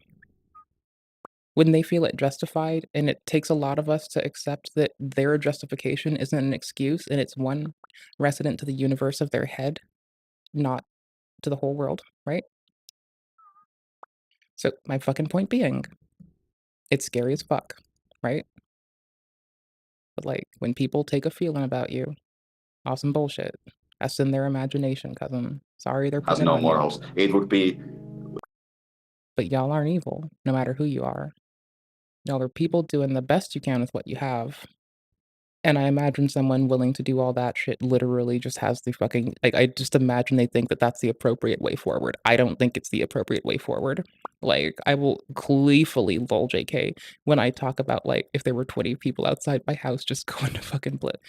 When they feel it justified, and it takes a lot of us to accept that their justification isn't an excuse, and it's one resident to the universe of their head, not to the whole world, right? So my fucking point being, it's scary as fuck, right? But like when people take a feeling about you, awesome bullshit. That's in their imagination, cousin. Sorry, they're Has putting no it on you. morals. It would be. But y'all aren't evil, no matter who you are. Y'all are people doing the best you can with what you have. And I imagine someone willing to do all that shit literally just has the fucking, like, I just imagine they think that that's the appropriate way forward. I don't think it's the appropriate way forward. Like, I will gleefully lol JK when I talk about, like, if there were 20 people outside my house just going to fucking blip.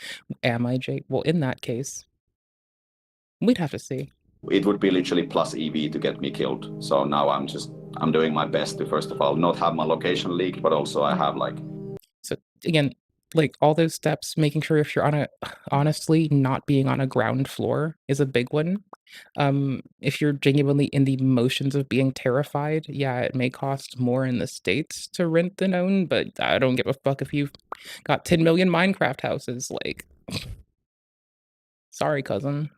Am I Jake? Well, in that case, we'd have to see. It would be literally plus EV to get me killed. So now I'm doing my best to, first of all, not have my location leaked, but also I have like. So again, like all those steps, making sure if you're honestly not being on a ground floor is a big one. If you're genuinely in the motions of being terrified, yeah, it may cost more in the States to rent than own, but I don't give a fuck if you've got 10 million Minecraft houses. Like, sorry, cousin.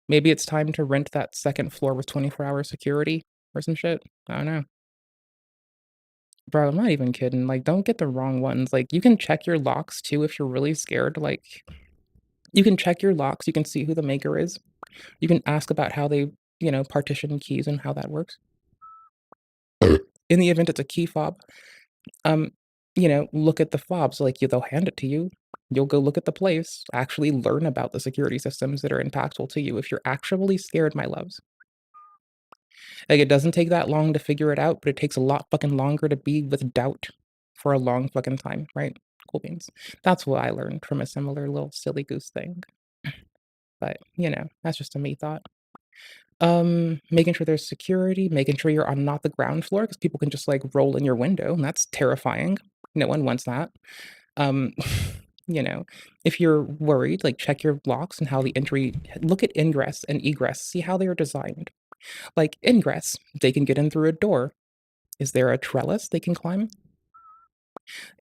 Maybe it's time to rent that second floor with 24-hour security or some shit. I don't know. Bro, I'm not even kidding. Like, don't get the wrong ones. Like, you can check your locks too if you're really scared. Like, you can check your locks. You can see who the maker is. You can ask about how they, partition keys and how that works. In the event it's a key fob, look at the fobs. Like, they'll hand it to you. You'll go look at the place, actually learn about the security systems that are impactful to you if you're actually scared, my loves. Like, it doesn't take that long to figure it out, but it takes a lot fucking longer to be with doubt for a long fucking time, right? Cool beans. That's what I learned from a similar little silly goose thing. But, that's just a me thought. Making sure there's security, making sure you're on not the ground floor, because people can just, like, roll in your window, and that's terrifying. No one wants that. If you're worried, like, check your locks and how the entry... Look at ingress and egress. See how they are designed. Like, ingress, they can get in through a door. Is there a trellis they can climb?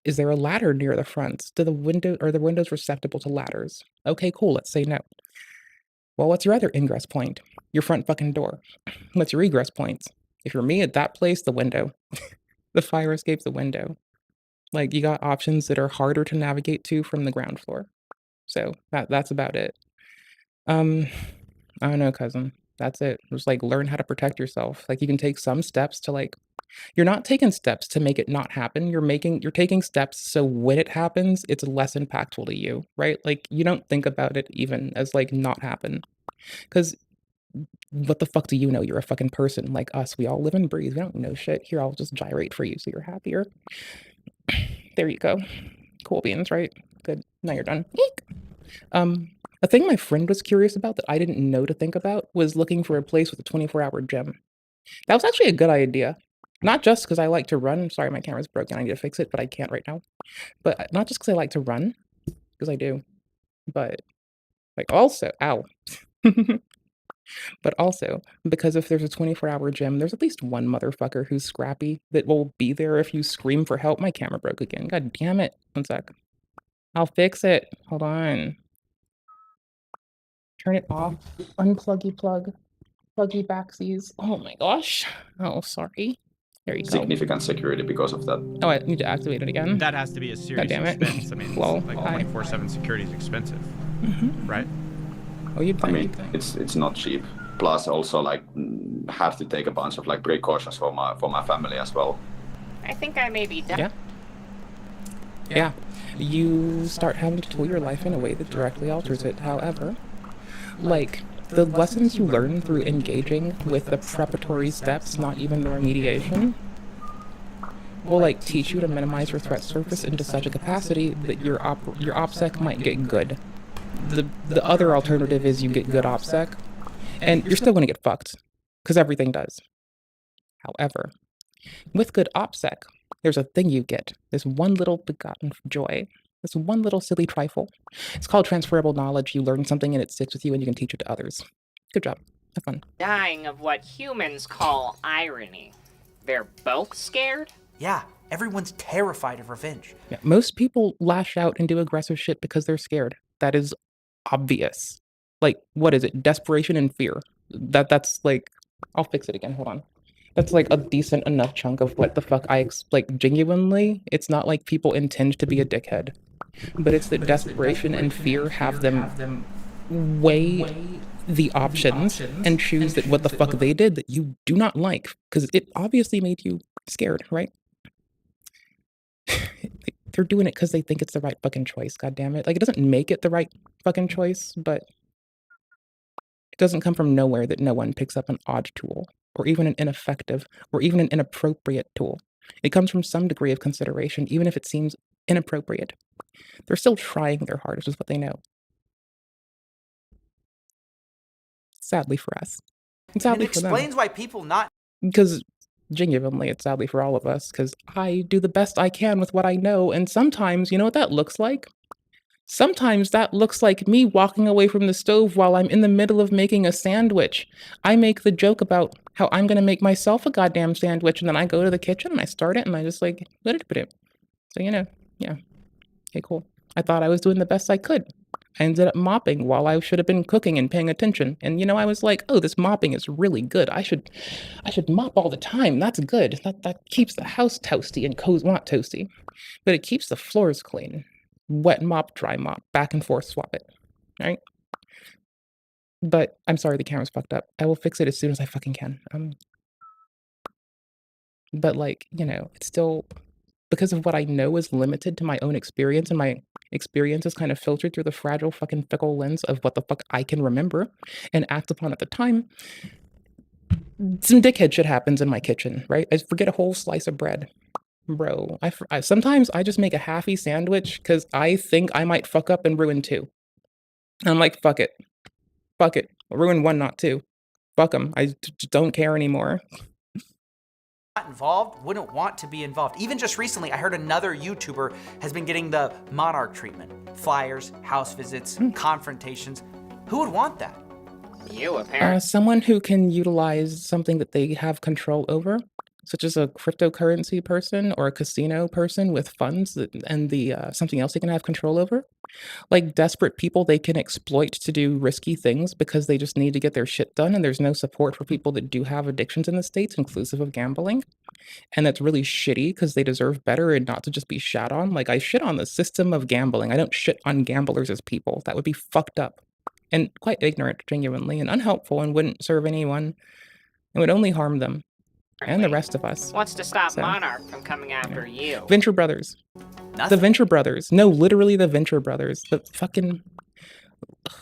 Is there a ladder near the front? Are the windows receptible to ladders? Okay, cool, let's say no. Well, what's your other ingress point? Your front fucking door. What's your egress points? If you're me at that place, the window. The fire escape's the window. Like, you got options that are harder to navigate to from the ground floor. So, that's about it. I don't know, cousin. That's it. Just, like, learn how to protect yourself. Like, you can take some steps to, like... You're not taking steps to make it not happen. You're taking steps so when it happens, it's less impactful to you, right? Like, you don't think about it even as, like, not happen. Because what the fuck do you know? You're a fucking person like us. We all live and breathe. We don't know shit. Here, I'll just gyrate for you so you're happier. There you go. Cool beans, right? Good. Now you're done. Eek. A thing my friend was curious about that I didn't know to think about was looking for a place with a 24-hour gym. That was actually a good idea. Not just because I like to run. Sorry, my camera's broken. I need to fix it, but I can't right now. But not just because I like to run, because I do. But, like, also, ow. But also, because if there's a 24-hour gym, there's at least one motherfucker who's scrappy that will be there if you scream for help. My camera broke again. God damn it. One sec. I'll fix it. Hold on. Turn it off. Unpluggy plug. Pluggy backsies. Oh my gosh. Oh, sorry. There you go. Significant security because of that. Oh, I need to activate it again. That has to be a serious damn it. expense. I mean, Lol. like Hi. 24/7 security is expensive, right? Oh, you'd I think. mean, it's not cheap. Plus, also like have to take a bunch of like precautions for my family as well. I think I may be done. Yeah. Yeah. You start having to tool your life in a way that directly alters it. However, like, the lessons you learn through engaging with the preparatory steps, not even the remediation, will like teach you to minimize your threat surface into such a capacity that your OPSEC might get good. The other alternative is you get good OPSEC, and you're still going to get fucked, because everything does. However, with good OPSEC, there's a thing you get. This one little begotten joy. This one little silly trifle. It's called transferable knowledge. You learn something and it sticks with you and you can teach it to others. Good job. Have fun. Dying of what humans call irony. They're both scared? Yeah, everyone's terrified of revenge. Yeah, most people lash out and do aggressive shit because they're scared. That is obvious. Like, what is it? Desperation and fear. That's like, I'll fix it again. Hold on. That's like a decent enough chunk of what the fuck like genuinely. It's not like people intend to be a dickhead, but it's that desperation and fear have them weigh the options and choose that what the fuck they did that you do not like, because it obviously made you scared, right? They're doing it because they think it's the right fucking choice. God damn it! Like, it doesn't make it the right fucking choice, but it doesn't come from nowhere that no one picks up an odd tool, or even an ineffective, or even an inappropriate tool. It comes from some degree of consideration, even if it seems inappropriate. They're still trying their hardest with what they know. Sadly for us. And sadly it for them. explains why people not... Because genuinely, it's sadly for all of us, because I do the best I can with what I know, and sometimes, you know what that looks like? Sometimes that looks like me walking away from the stove while I'm in the middle of making a sandwich. I make the joke about how I'm going to make myself a goddamn sandwich, and then I go to the kitchen and I start it and I just like, let it put it. So, you know, yeah. Okay, cool. I thought I was doing the best I could. I ended up mopping while I should have been cooking and paying attention. And, you know, I was like, oh, this mopping is really good. I should mop all the time. That's good. That keeps the house toasty and cozy. Well, not toasty, but it keeps the floors clean. Wet mop, dry mop, back and forth, swap it, right? But I'm sorry, the camera's fucked up. I will fix it as soon as I fucking can. But like, you know, it's still, because of what I know is limited to my own experience, and my experience is kind of filtered through the fragile fucking fickle lens of what the fuck I can remember and act upon at the time. Some dickhead shit happens in my kitchen, right? I forget a whole slice of bread. Bro, sometimes I just make a halfy sandwich because I think I might fuck up and ruin two. And I'm like, fuck it. Fuck it. I'll ruin one, not two. Fuck them. I just don't care anymore. Not involved wouldn't want to be involved. Even just recently, I heard another YouTuber has been getting the Monarch treatment. Flyers, house visits, confrontations. Who would want that? You, apparently. Someone who can utilize something that they have control over, such as a cryptocurrency person or a casino person with funds and something else they can have control over. Like desperate people they can exploit to do risky things because they just need to get their shit done, and there's no support for people that do have addictions in the States, inclusive of gambling. And that's really shitty because they deserve better and not to just be shat on. Like, I shit on the system of gambling. I don't shit on gamblers as people. That would be fucked up and quite ignorant, genuinely, and unhelpful, and wouldn't serve anyone. It would only harm them. And the rest of us. What's to stop Monarch from coming after you? Venture Brothers. Nothing. The Venture Brothers. No, literally the Venture Brothers. The fucking... Ugh.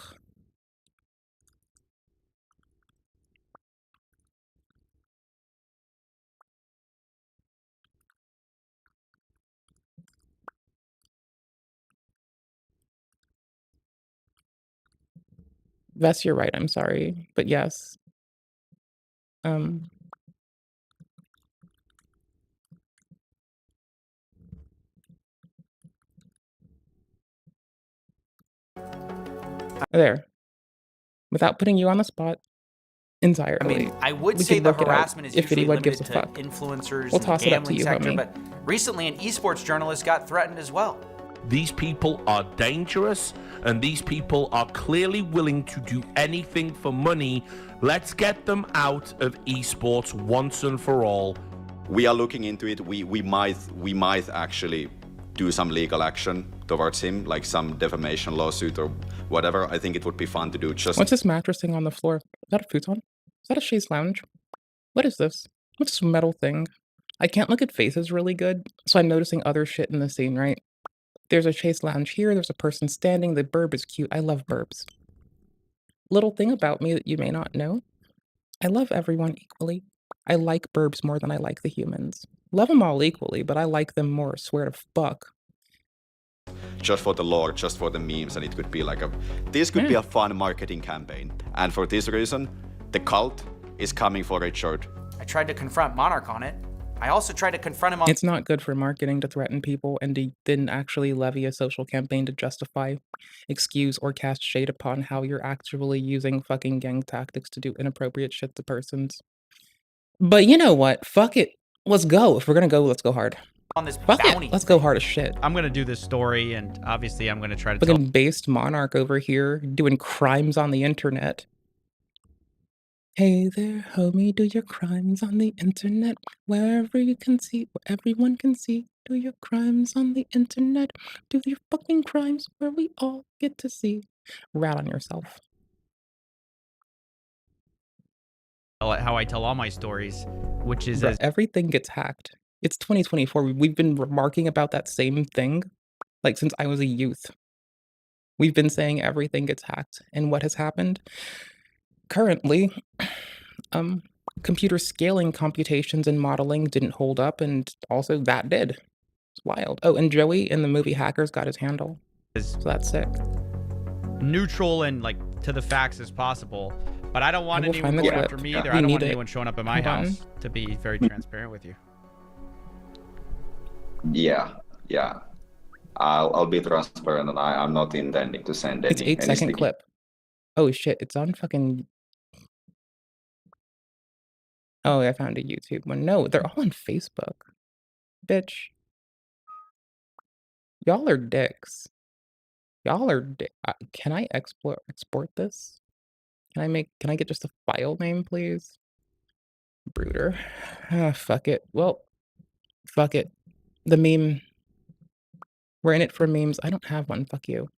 Vess, you're right, I'm sorry. But yes. There. Without putting you on the spot, entirely. I mean, I would We say could the work it out harassment is if usually anyone gives limited a to fuck. influencers We'll in toss the it up to gambling you, sector, homie. but recently an esports journalist got threatened as well. These people are dangerous, and these people are clearly willing to do anything for money. Let's get them out of esports once and for all. We are looking into it. We might actually do some legal action towards him, like some defamation lawsuit or whatever. I think it would be fun to do. Just What's this mattressing on the floor? Is that a futon? Is that a chaise lounge? What is this? What's this metal thing? I can't look at faces really good, so I'm noticing other shit in the scene, right? There's a chaise lounge here, there's a person standing, the burb is cute. I love burbs. Little thing about me that you may not know, I love everyone equally. I like burbs more than I like the humans. Love them all equally, but I like them more, swear to fuck. just for the lore, just for the memes, and it could be like this could be a fun marketing campaign. And for this reason, the cult is coming for Richard. I tried to confront Monarch on it. I also tried to confront him on... It's not good for marketing to threaten people and to then actually levy a social campaign to justify, excuse, or cast shade upon how you're actually using fucking gang tactics to do inappropriate shit to persons. But you know what? Fuck it. Let's go. If we're gonna go, let's go hard. On this Fuck bounty. it. Let's go hard as shit. I'm gonna do this story, and obviously I'm gonna try to Fucking based monarch over here doing crimes on the internet. Hey there, homie, do your crimes on the internet. Wherever you can see, where everyone can see. Do your crimes on the internet. Do your fucking crimes where we all get to see. Rat on yourself. how I tell all my stories, which is Bruh, everything gets hacked. It's 2024. We've been remarking about that same thing, like, since I was a youth. We've been saying everything gets hacked. And what has happened? Currently, computer scaling computations and modeling didn't hold up, and also that did. It's wild. Oh, and Joey in the movie Hackers got his handle. So that's sick. neutral and like to the facts as possible. But I don't want will anyone find the going clip. after me Yeah. either. We I don't need want it. anyone showing up at my Hold on. house, to be very transparent with you. Yeah. I'll be transparent, and I'm not intending to send any. It's 8-second sticky- clip. Oh shit, it's on fucking... Oh, I found a YouTube one. No, they're all on Facebook. Bitch. Y'all are dicks. Y'all are can I export this? Can I get just a file name, please? Brooder. Ah, fuck it. Well, fuck it. The meme. We're in it for memes. I don't have one. Fuck you.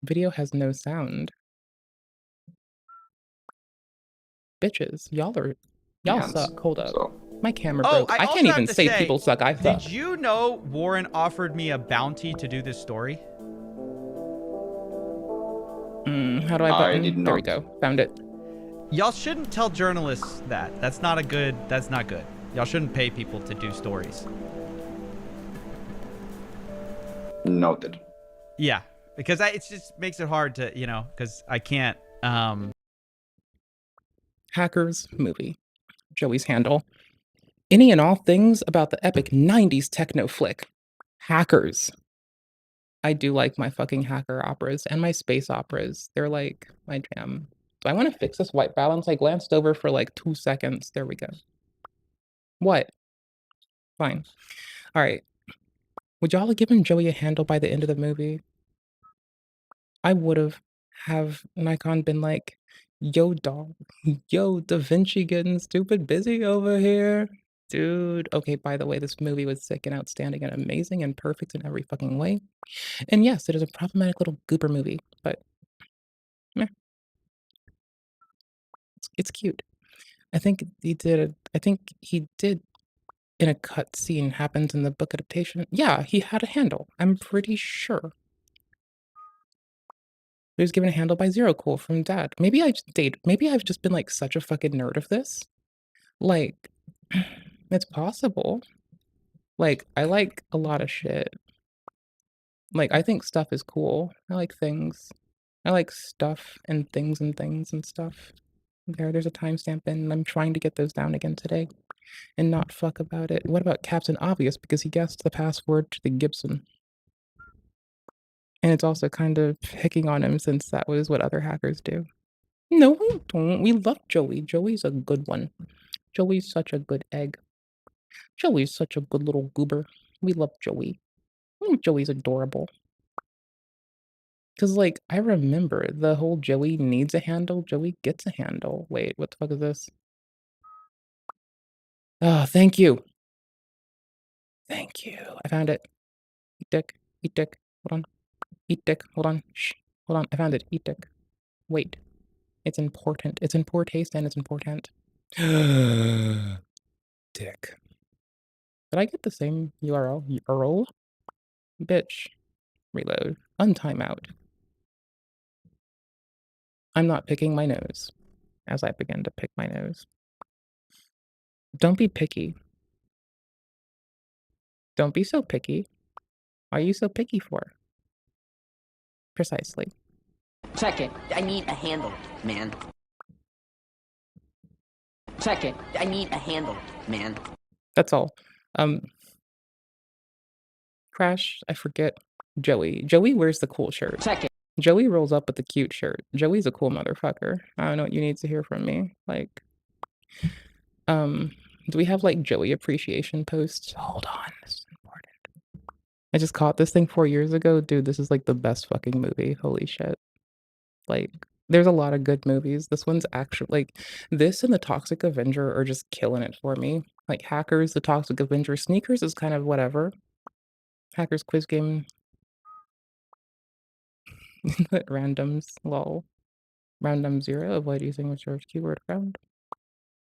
Video has no sound. Bitches, y'all Yes, suck. Hold up. so- My camera Oh, broke. I I also can't have even to say say, people suck. I suck. Did you know Warren offered me a bounty to do this story? How do I button? did There we not. go. Found it. Y'all shouldn't tell journalists that. That's not good. Y'all shouldn't pay people to do stories. Noted. Yeah, because it just makes it hard to, because I can't. Hackers movie. Joey's handle. Any and all things about the epic 90s techno flick. Hackers. I do like my fucking hacker operas and my space operas. They're like my jam. So I want to fix this white balance. I glanced over for like 2 seconds. There we go. What? Fine. All right. Would y'all have given Joey a handle by the end of the movie? I would have Nikon been like, yo, dog. Yo, Da Vinci getting stupid busy over here. Dude. Okay, by the way, this movie was sick and outstanding and amazing and perfect in every fucking way. And yes, it is a problematic little goober movie, but meh. It's cute. I think he did in a cut scene happens in the book adaptation. Yeah, he had a handle. I'm pretty sure. He was given a handle by Zero Cool from Dad. Maybe I've just been like such a fucking nerd of this. Like, it's possible. Like, I like a lot of shit. Like, I think stuff is cool. I like things. I like stuff and things and stuff. There's a timestamp and I'm trying to get those down again today and not fuck about it. What about Captain Obvious? Because he guessed the password to the Gibson. And it's also kind of picking on him since that was what other hackers do. No, we don't. We love Joey. Joey's a good one. Joey's such a good egg. Joey's such a good little goober. We love Joey. Joey's adorable. Cause like I remember the whole Joey needs a handle, Joey gets a handle. Wait, what the fuck is this? Oh, thank you. Thank you. I found it. Eat dick. Eat dick. Hold on. Eat dick. Hold on. Shh. Hold on. I found it. Eat dick. Wait. It's important. It's in poor taste and it's important. Dick. Did I get the same URL? URL? Bitch. Reload. Untimeout. I'm not picking my nose as I begin to pick my nose. Don't be picky. Don't be so picky. Are you so picky for? Precisely. Check it. I need a handle, man. Check it. I need a handle, man. That's all. Crash, I forget. Joey. Joey wears the cool shirt. Check it. Joey rolls up with the cute shirt. Joey's a cool motherfucker. I don't know what you need to hear from me. Like, do we have like Joey appreciation posts? Hold on, this is important. I just caught this thing 4 years ago. Dude, this is like the best fucking movie. Holy shit. Like, there's a lot of good movies. This one's actually like this and The Toxic Avenger are just killing it for me. Like Hackers, The Toxic Avenger, Sneakers is kind of whatever. Hackers quiz game. Randoms, lol. Random 0, avoid using reserved keyword round.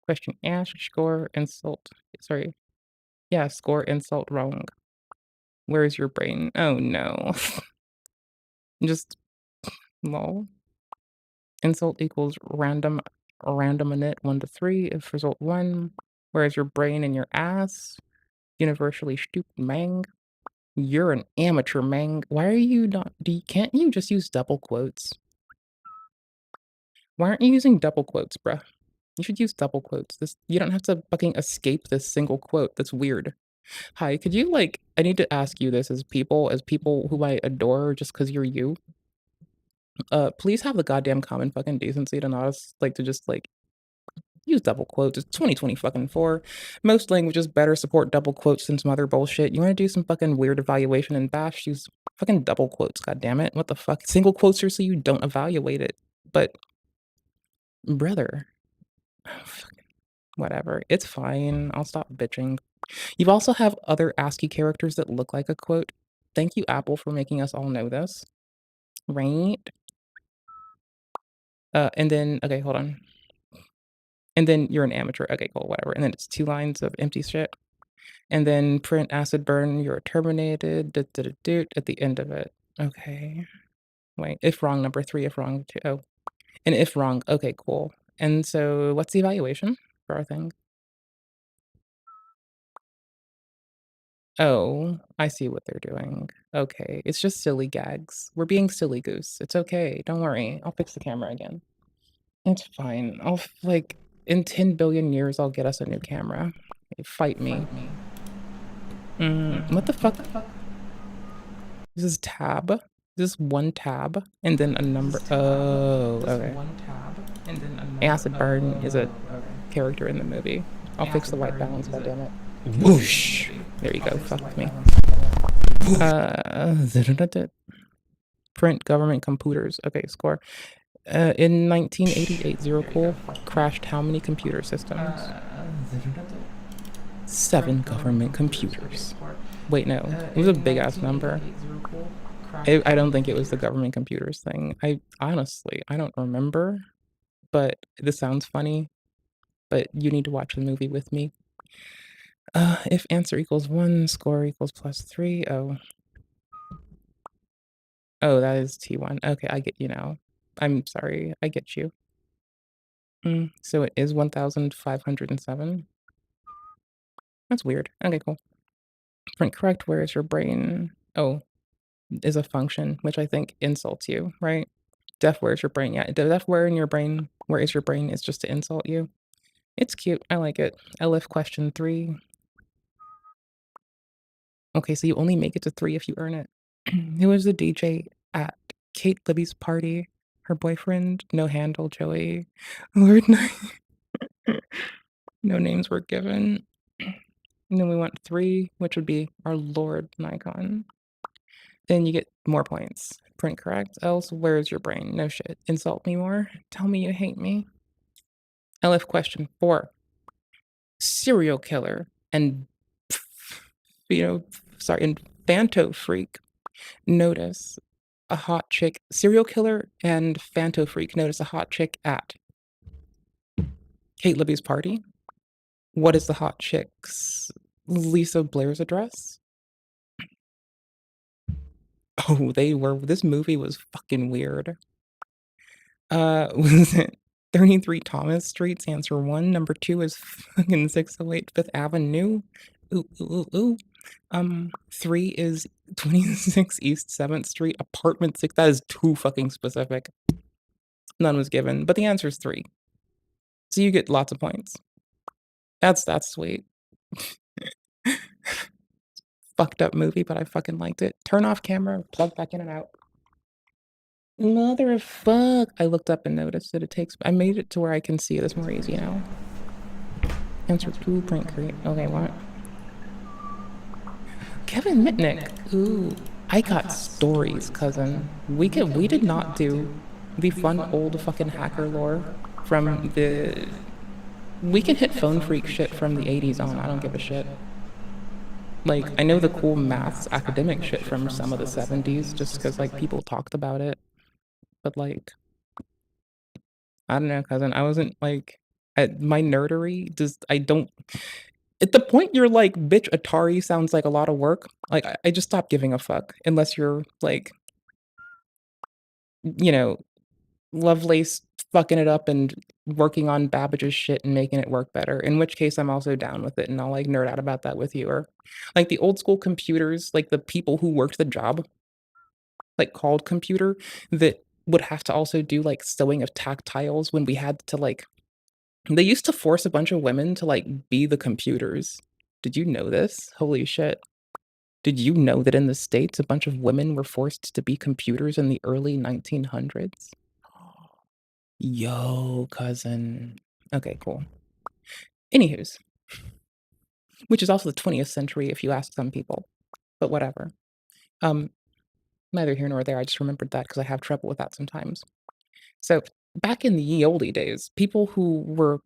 Question asked, score, insult. Sorry. Yeah, score, insult, wrong. Where's your brain? Oh no. Just lol. Insult equals random init 1 to 3. If result 1, where's your brain and your ass? Universally stupid mang. You're an amateur mang. Why are you not? Can't you just use double quotes? Why aren't you using double quotes, bruh? You should use double quotes. You don't have to fucking escape this single quote. That's weird. Hi, could you like? I need to ask you this as people who I adore, just because you're you. Please have the goddamn common fucking decency to not like to just like use double quotes. It's 2024. Most languages better support double quotes than some other bullshit. You want to do some fucking weird evaluation in Bash? Use fucking double quotes. God damn it! What the fuck? Single quotes are so you don't evaluate it. But brother, whatever. It's fine. I'll stop bitching. You also have other ASCII characters that look like a quote. Thank you, Apple, for making us all know this. Right? And then, okay, hold on. And then you're an amateur. Okay, cool, whatever. And then it's 2 lines of empty shit. And then print acid burn, you're terminated, at the end of it. Okay. Wait, if wrong, number 3, if wrong, 2. Oh. And if wrong, okay, cool. And so what's the evaluation for our thing? Oh, I see what they're doing. Okay, it's just silly gags. We're being silly goose. It's okay. Don't worry. I'll fix the camera again. It's fine. Like, in 10 billion years, I'll get us a new camera. Fight me. What the fuck? This is tab. This is 1 tab, and then a number. Oh, okay. Acid burn is a character in the movie. I'll fix the white balance, goddammit. Whoosh! There you go, fuck me. Print government computers. Okay, score. In 1988, Zero Cool crashed how many computer systems? 7 government computers. Wait, no. It was a big-ass number. I don't think it was the government computers thing. Honestly, I don't remember. But this sounds funny. But you need to watch the movie with me. If answer equals 1, score equals +3. Oh. Oh, that is T1. Okay, I get you now. I'm sorry. I get you. So it is 1,507. That's weird. Okay, cool. Print correct. Where is your brain? Oh, is a function, which I think insults you, right? Def, where's your brain? Yeah, def, where in your brain? Where is your brain? Is just to insult you. It's cute. I like it. Elif question 3. Okay, so you only make it to 3 if you earn it. Who was the DJ at Kate Libby's party? Her boyfriend, no handle, Joey. Lord, no names were given. And then we went 3, which would be our Lord Nikon. Then you get more points. Print correct. Else, where's your brain? No shit. Insult me more. Tell me you hate me. LF question 4. Serial killer and and Fanto freak notice a hot chick. Serial killer and Fanto freak notice a hot chick at Kate Libby's party. What is the hot chick's Lisa Blair's address? Oh, this movie was fucking weird. Was it 33 Thomas Street's answer 1? Number 2 is fucking 608 Fifth Avenue. Ooh. 3 is 26 East 7th Street, apartment 6. That is too fucking specific. None was given, but the answer is 3. So you get lots of points. That's sweet. Fucked up movie, but I fucking liked it. Turn off camera, plug back in and out. Motherfuck. I looked up and noticed that I made it to where I can see this more easy now. Answer 2, print create. Okay, what? Kevin Mitnick. Ooh. I got stories, cousin. We did not do the fun old fucking hacker lore from the... We can hit phone freak shit from the 80s on. I don't give a shit. Like, I know the cool maths academic shit from some of the 70s just because, like, people talked about it. But, like, I don't know, cousin. I wasn't, like, my nerdery at the point you're like, bitch, Atari sounds like a lot of work. Like, I just stopped giving a fuck unless you're, like, Lovelace fucking it up and working on Babbage's shit and making it work better, in which case I'm also down with it and I'll like nerd out about that with you. Or like the old school computers, like the people who worked the job, like called computer, that would have to also do like sewing of tactiles when we had to like, they used to force a bunch of women to like be the computers. Did you know this? Holy shit. Did you know that in the States, a bunch of women were forced to be computers in the early 1900s? Yo, cousin. Okay, cool. Anywho's. Which is also the 20th century if you ask some people. But whatever. Neither here nor there. I just remembered that because I have trouble with that sometimes. So back in the ye olde days, people who were,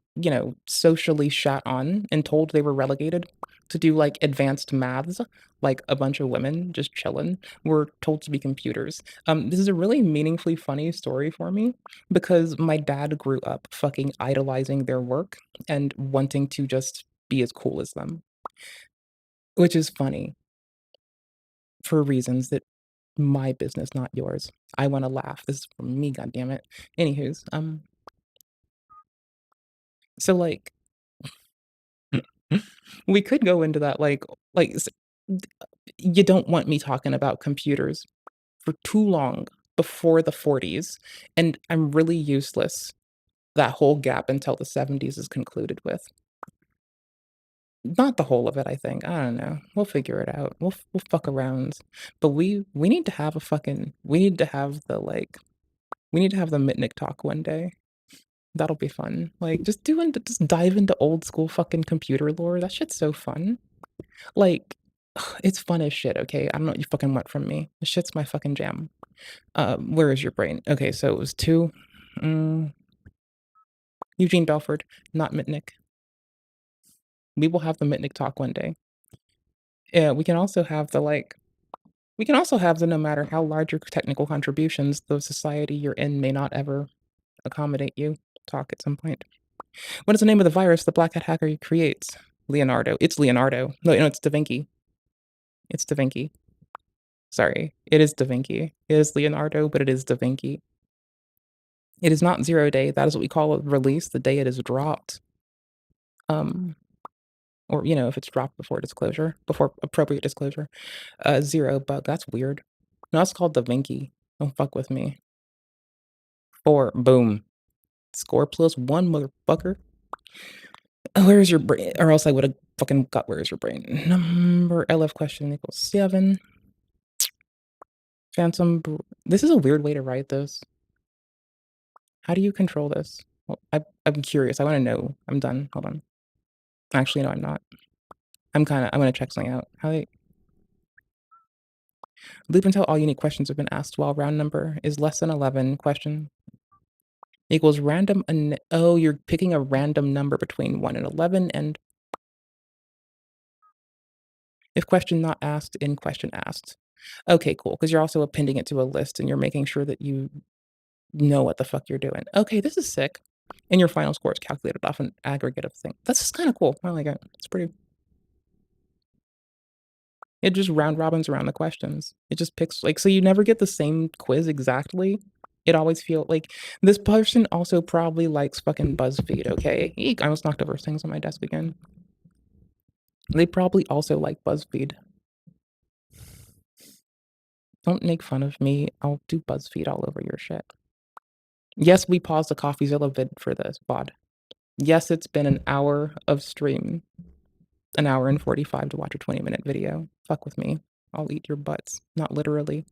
socially shat on and told they were relegated to do like advanced maths, like a bunch of women just chilling, were told to be computers. This is a really meaningfully funny story for me because my dad grew up fucking idolizing their work and wanting to just be as cool as them. Which is funny for reasons that my business, not yours. I want to laugh. This is for me, goddammit. Anywho's, so like, we could go into that you don't want me talking about computers for too long before the 40s, and I'm really useless that whole gap until the 70s is concluded with. Not the whole of it, I think. I don't know. We'll figure it out. We'll fuck around. But we need to have we need to have the Mitnick talk one day. That'll be fun. Like, just dive into old school fucking computer lore. That shit's so fun. Like, it's fun as shit, okay? I don't know what you fucking want from me. This shit's my fucking jam. Where is your brain? Okay, so it was 2. Eugene Belford, not Mitnick. We will have the Mitnick talk one day. Yeah, we can also have the no matter how large your technical contributions, the society you're in may not ever accommodate you talk at some point. What is the name of the virus the Black Hat hacker creates? Leonardo. It's Leonardo. No, it's Da Vinci. It's Da Vinci. Sorry, it is Da Vinci. It is Leonardo, but it is Da Vinci. It is not 0 day. That is what we call a release, the day it is dropped. Or, if it's dropped before appropriate disclosure. 0 bug. That's weird. No, that's called Da Vinci. Don't fuck with me. 4. Boom. Score +1, motherfucker. Where is your brain? Or else I would have fucking got where is your brain. Number LF question equals 7. Phantom. This is a weird way to write this. How do you control this? Well, I'm curious. I want to know. I'm done. Hold on. Actually, no, I'm not. I'm gonna check something out. How they loop until all unique questions have been asked while round number is less than 11 question equals random. Oh, you're picking a random number between 1 and 11, and if question not asked, in question asked. Okay, cool. Because you're also appending it to a list, and you're making sure that you know what the fuck you're doing. Okay, this is sick. And your final score is calculated off an aggregate of things. That's just kind of cool. I like it. It's pretty. It just round robins around the questions. It just picks, like, so you never get the same quiz exactly. It always feels like this person also probably likes fucking BuzzFeed, okay? Eek, I almost knocked over things on my desk again. They probably also like BuzzFeed. Don't make fun of me. I'll do BuzzFeed all over your shit. Yes, we paused the CoffeeZilla vid for this VOD. Yes, it's been an hour of stream. An hour and 45 to watch a 20-minute video. Fuck with me. I'll eat your butts. Not literally.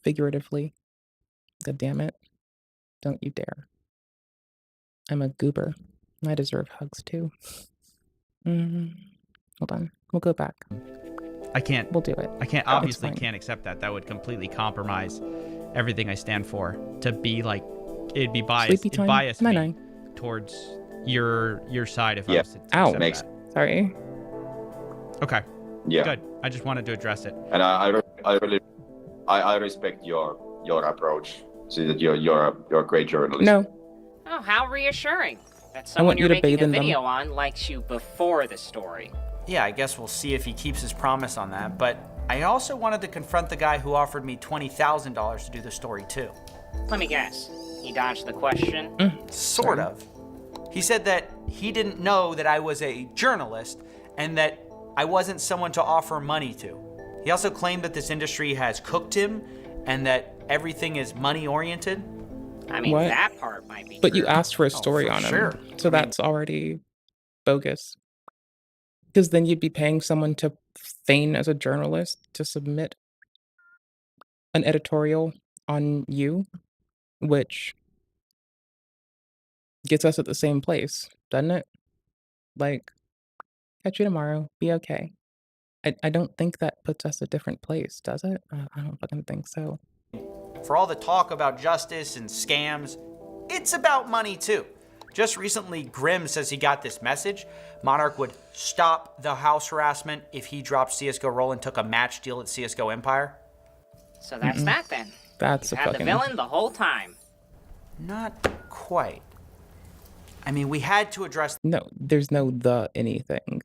Figuratively. God damn it. Don't you dare. I'm a goober. I deserve hugs too. Hold on. We'll go back. I can't. We'll do it. I can't. Obviously, can't accept that. That would completely compromise everything I stand for. To be like, it'd be biased. Sleepy time. It'd bias Night me night. towards your side if I Yeah. was to Ow. accept that. Sorry. Okay. Yeah. Good. I just wanted to address it. And I really respect your approach. See that you're a great journalist. No. Oh, how reassuring that I someone want you you're to making bathe a in them. video on likes you before the story. Yeah, I guess we'll see if he keeps his promise on that. But I also wanted to confront the guy who offered me $20,000 to do the story too. Let me guess. He dodged the question? Sort of. He said that he didn't know that I was a journalist and that I wasn't someone to offer money to. He also claimed that this industry has cooked him and that everything is money oriented. I mean, What? that part might be But true. you asked for a story for on him. sure. So that's already bogus. Because then you'd be paying someone to feign as a journalist to submit an editorial on you, which gets us at the same place, doesn't it? Like, catch you tomorrow, be okay. I don't think that puts us a different place, does it? I don't fucking think so. For all the talk about justice and scams, it's about money too. Just recently, Grim says he got this message. Monarch would stop the house harassment if he dropped CSGO Roll and took a match deal at CSGO Empire. So that's that then. That's You've a had fucking... the villain the whole time. Not quite. I mean, we had to address No, there's no the anything.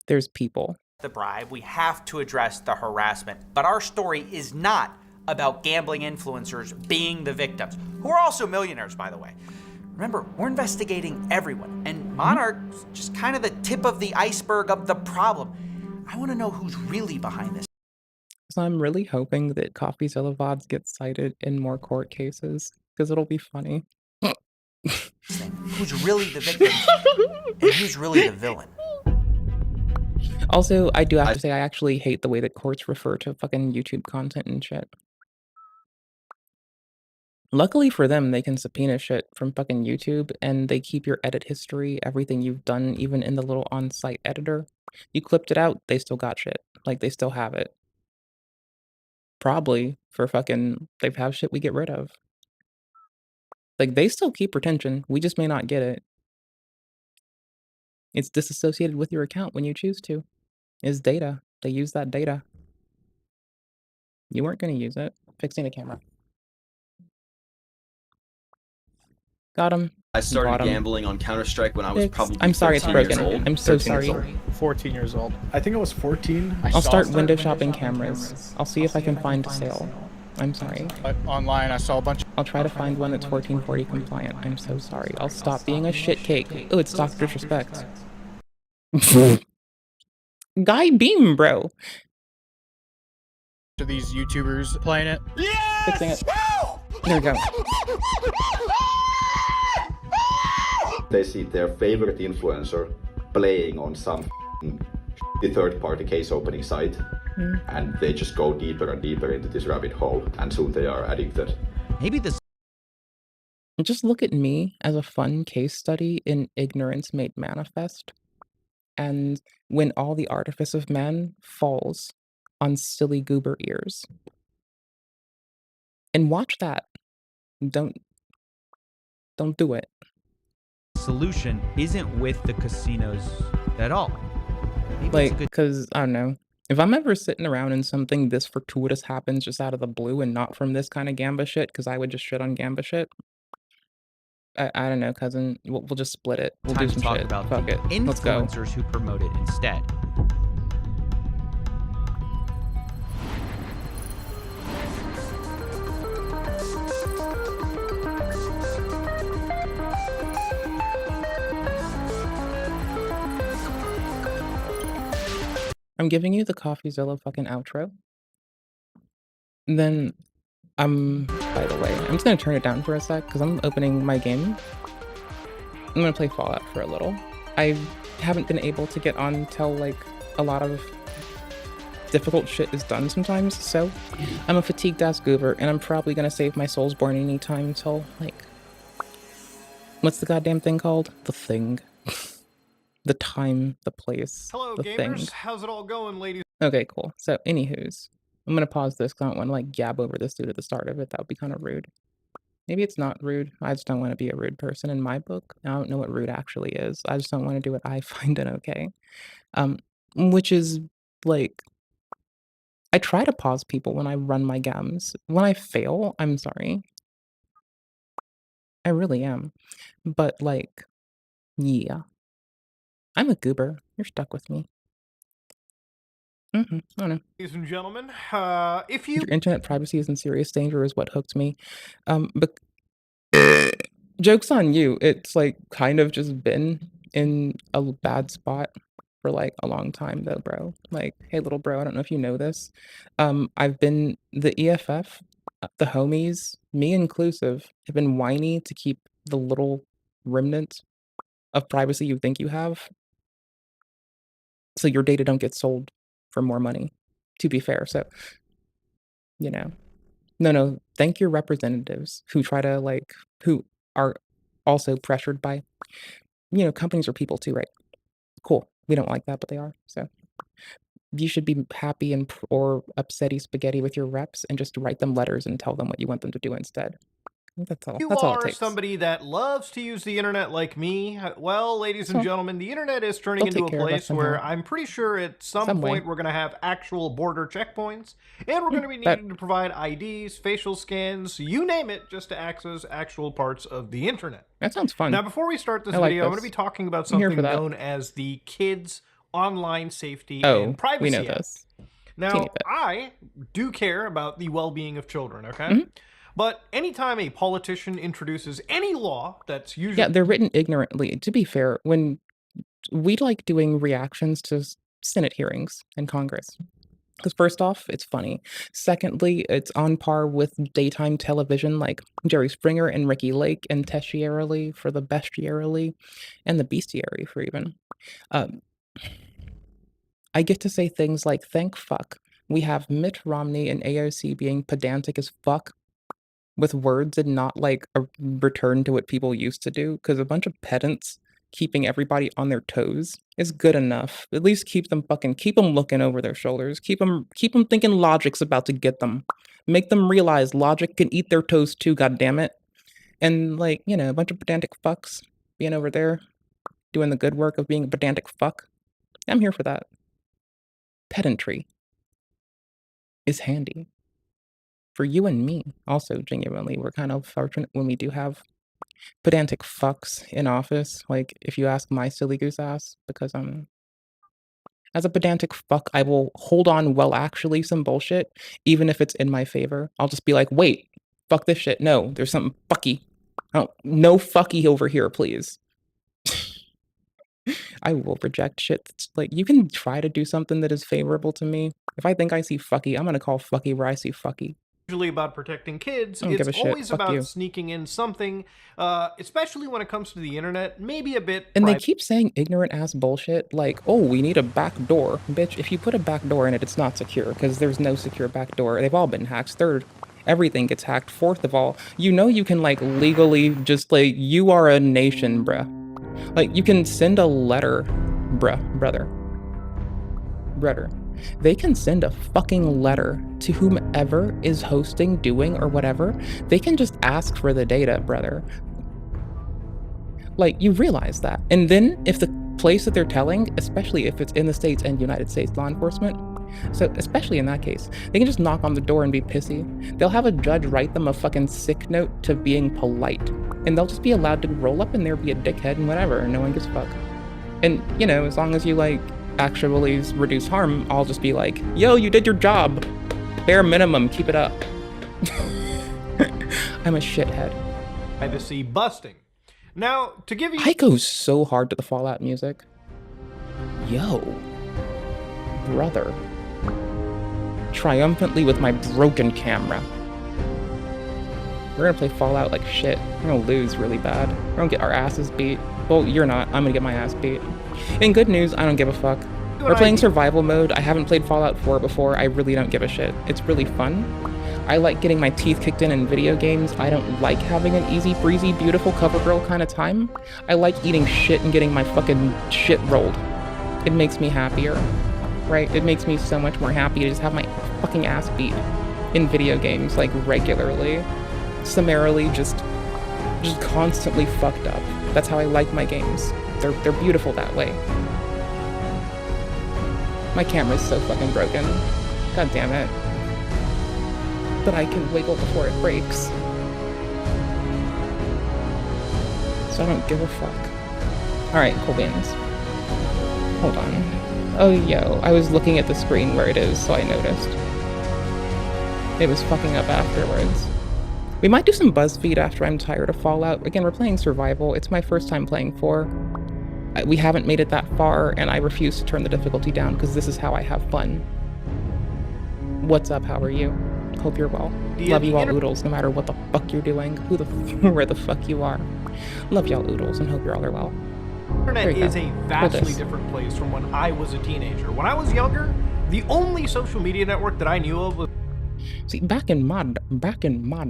There's people. the bribe. We have to address the harassment. But our story is not about gambling influencers being the victims, who are also millionaires, by the way. Remember, we're investigating everyone, and Monarch's just kind of the tip of the iceberg of the problem. I want to know who's really behind this. So I'm really hoping that CoffeeZilla VODs get cited in more court cases, because it'll be funny. Who's really the victim and who's really the villain. Also, I do have to say, I actually hate the way that courts refer to fucking YouTube content and shit. Luckily for them, they can subpoena shit from fucking YouTube, and they keep your edit history, everything you've done, even in the little on-site editor. You clipped it out, they still got shit. Like, they still have it. Probably for fucking, they have shit we get rid of. Like, they still keep retention, we just may not get it. It's disassociated with your account when you choose to. It's data. They use that data. You weren't gonna use it. Fixing the camera. Got him. I started Got 'em. gambling on Counter-Strike when I was Fixed. probably I'm sorry it's 13 years broken. old. I'm so 13 years sorry. old. 14 years old. I think it was 14. I'll start window shopping cameras. I'll see if I can find a sale. I'm sorry. Online, I saw a bunch. I'll try to find one that's 1440 compliant. I'm so sorry. I'll stop being a shit cake. Oh, it's Dr. Disrespect. Guy Beam, bro. To these YouTubers playing it. Fixing it. There we go. They see their favorite influencer playing on some third-party case opening site, and they just go deeper and deeper into this rabbit hole, and soon they are addicted. Maybe this Just look at me as a fun case study in ignorance made manifest, and when all the artifice of man falls on silly goober ears. And watch that. Don't do it. Solution isn't with the casinos at all. Maybe it's a Like, good because I don't know. If I'm ever sitting around and something this fortuitous happens just out of the blue and not from this kind of Gamba shit, because I would just shit on Gamba shit. I don't know, cousin. We'll just split it. We'll time do to some talk shit. about Fuck the it. Let's go. influencers who promote it instead. I'm giving you the CoffeeZilla fucking outro. Then, by the way, I'm just gonna turn it down for a sec because I'm opening my game. I'm gonna play Fallout for a little. I haven't been able to get on till like a lot of difficult shit is done sometimes, so I'm a fatigued ass goober and I'm probably gonna save my Soulsborne anytime until like, what's the goddamn thing called? The thing. The time, the place, Hello, the gamers. thing. How's it all going, ladies? Okay, cool. So, anywho's, I'm gonna pause this because I don't want to like gab over this dude at the start of it. That would be kind of rude. Maybe it's not rude. I just don't want to be a rude person in my book. I don't know what rude actually is. I just don't want to do what I find it okay. Which is like, I try to pause people when I run my games. When I fail, I'm sorry. I really am. But like, yeah. I'm a goober. You're stuck with me. I don't know. Ladies and gentlemen, if you Your internet privacy is in serious danger is what hooked me. But joke's on you. It's like kind of just been in a bad spot for like a long time though, bro. Like, hey little bro, I don't know if you know this. I've been the EFF, the homies, me inclusive, have been whiny to keep the little remnant of privacy you think you have. So your data don't get sold for more money, to be fair. So, you know. No, thank your representatives who try to like, who are also pressured by, you know, companies are people too, right? Cool. We don't like that, but they are. So you should be happy and or upsetty spaghetti with your reps and just write them letters and tell them what you want them to do instead. That's all. You That's all it are takes. somebody that loves to use the internet like me. Well, ladies and So, gentlemen, the internet is turning they'll into a take care of us place where somehow. I'm pretty sure at some Some way. point we're going to have actual border checkpoints, and we're going to be that- needing to provide IDs, facial scans, you name it, just to access actual parts of the internet. That sounds fun. Now, before we start this I like video, I'm going this. to be talking about I'm here something for that. known as the Kids Online Safety Oh, and Privacy we know Act. this. Now, Teeny bit. I do care about the well-being of children, okay? Mhm. But anytime a politician introduces any law that's usually Yeah, they're written ignorantly. To be fair, when we like doing reactions to Senate hearings in Congress. Because first off, it's funny. Secondly, it's on par with daytime television like Jerry Springer and Ricky Lake and Tessiarily for the bestiarily and the bestiary for even. I get to say things like, thank fuck. We have Mitt Romney and AOC being pedantic as fuck with words and not like a return to what people used to do. Because a bunch of pedants keeping everybody on their toes is good enough. At least keep them looking over their shoulders. Keep them thinking logic's about to get them. Make them realize logic can eat their toes too, goddammit. And like, you know, a bunch of pedantic fucks being over there doing the good work of being a pedantic fuck. I'm here for that. Pedantry is handy. For you and me, also genuinely, we're kind of fortunate when we do have pedantic fucks in office. Like, if you ask my silly goose ass, because as a pedantic fuck, I will hold on well actually some bullshit, even if it's in my favor. I'll just be like, wait, fuck this shit. No, there's something fucky. Oh, no fucky over here, please. I will reject shit that's like, you can try to do something that is favorable to me. If I think I see fucky, I'm gonna call fucky where I see fucky. usually about protecting kids. I don't give a It's shit. always Fuck about you. sneaking in something, especially when it comes to the internet, maybe a bit And they private. keep saying ignorant ass bullshit like, oh, we need a back door. Bitch, if you put a back door in it, it's not secure because there's no secure back door. They've all been hacked. Third, Everything gets hacked. Fourth of all, you know you can like legally just like, you are a nation, bruh. Like you can send a letter, brother. They can send a fucking letter to whomever is hosting, doing, or whatever. They can just ask for the data, brother. Like, you realize that. And then if the place that they're telling, especially if it's in the States and United States law enforcement, so especially in that case, they can just knock on the door and be pissy. They'll have a judge write them a fucking sick note to being polite. And they'll just be allowed to roll up in there, be a dickhead and whatever, and no one gives a fuck. And, you know, as long as you, like, actually reduce harm, I'll just be like, yo, you did your job. Bare minimum, keep it up. I'm a shithead. Privacy busting. Now, to give you... I go so hard to the Fallout music. Yo. Brother. Triumphantly with my broken camera. We're gonna play Fallout like shit. We're gonna lose really bad. We're gonna get our asses beat. Well, you're not. I'm gonna get my ass beat. In good news, I don't give a fuck. We're playing survival mode. I haven't played Fallout 4 before. I really don't give a shit. It's really fun. I like getting my teeth kicked in video games. I don't like having an easy, breezy, beautiful cover girl kind of time. I like eating shit and getting my fucking shit rolled. It makes me happier, right? It makes me so much more happy to just have my fucking ass beat in video games, like regularly, summarily, just constantly fucked up. That's how I like my games. They're beautiful that way. My camera's so fucking broken. God damn it. But I can wiggle before it breaks. So I don't give a fuck. Alright, cool beans. Hold on. Oh, yo, I was looking at the screen where it is, so I noticed. It was fucking up afterwards. We might do some BuzzFeed after I'm tired of Fallout. Again, we're playing survival. It's my first time playing 4. We haven't made it that far, and I refuse to turn the difficulty down because this is how I have fun. What's up? How are you? Hope you're well. Love you all, Oodles, no matter what the fuck you're doing, where the fuck you are. Love y'all, Oodles, and hope you're all are well. Internet is a vastly different place from when I was a teenager. When I was younger, the only social media network that I knew of was... See, back in my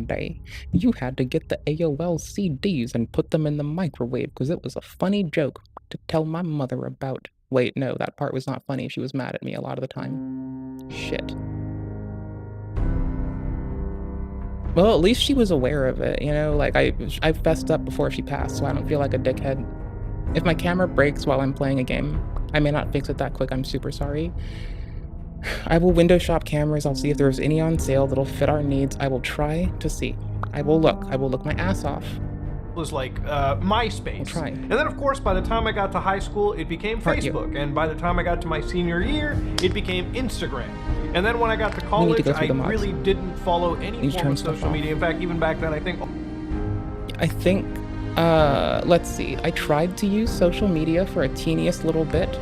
day, you had to get the AOL CDs and put them in the microwave because it was a funny joke to tell my mother about. Wait, no, that part was not funny. She was mad at me a lot of the time. Shit. Well, at least she was aware of it, you know? Like, I fessed up before she passed, so I don't feel like a dickhead. If my camera breaks while I'm playing a game, I may not fix it that quick. I'm super sorry. I will window shop cameras. I'll see if there's any on sale that'll fit our needs. I will try to see. I will look my ass off. Was like MySpace. I'll try. And then, of course, by the time I got to high school, it became Facebook. And by the time I got to my senior year, it became Instagram. And then when I got to college, I really didn't follow any form of social media. In fact, even back then, I think, let's see. I tried to use social media for a teeniest little bit,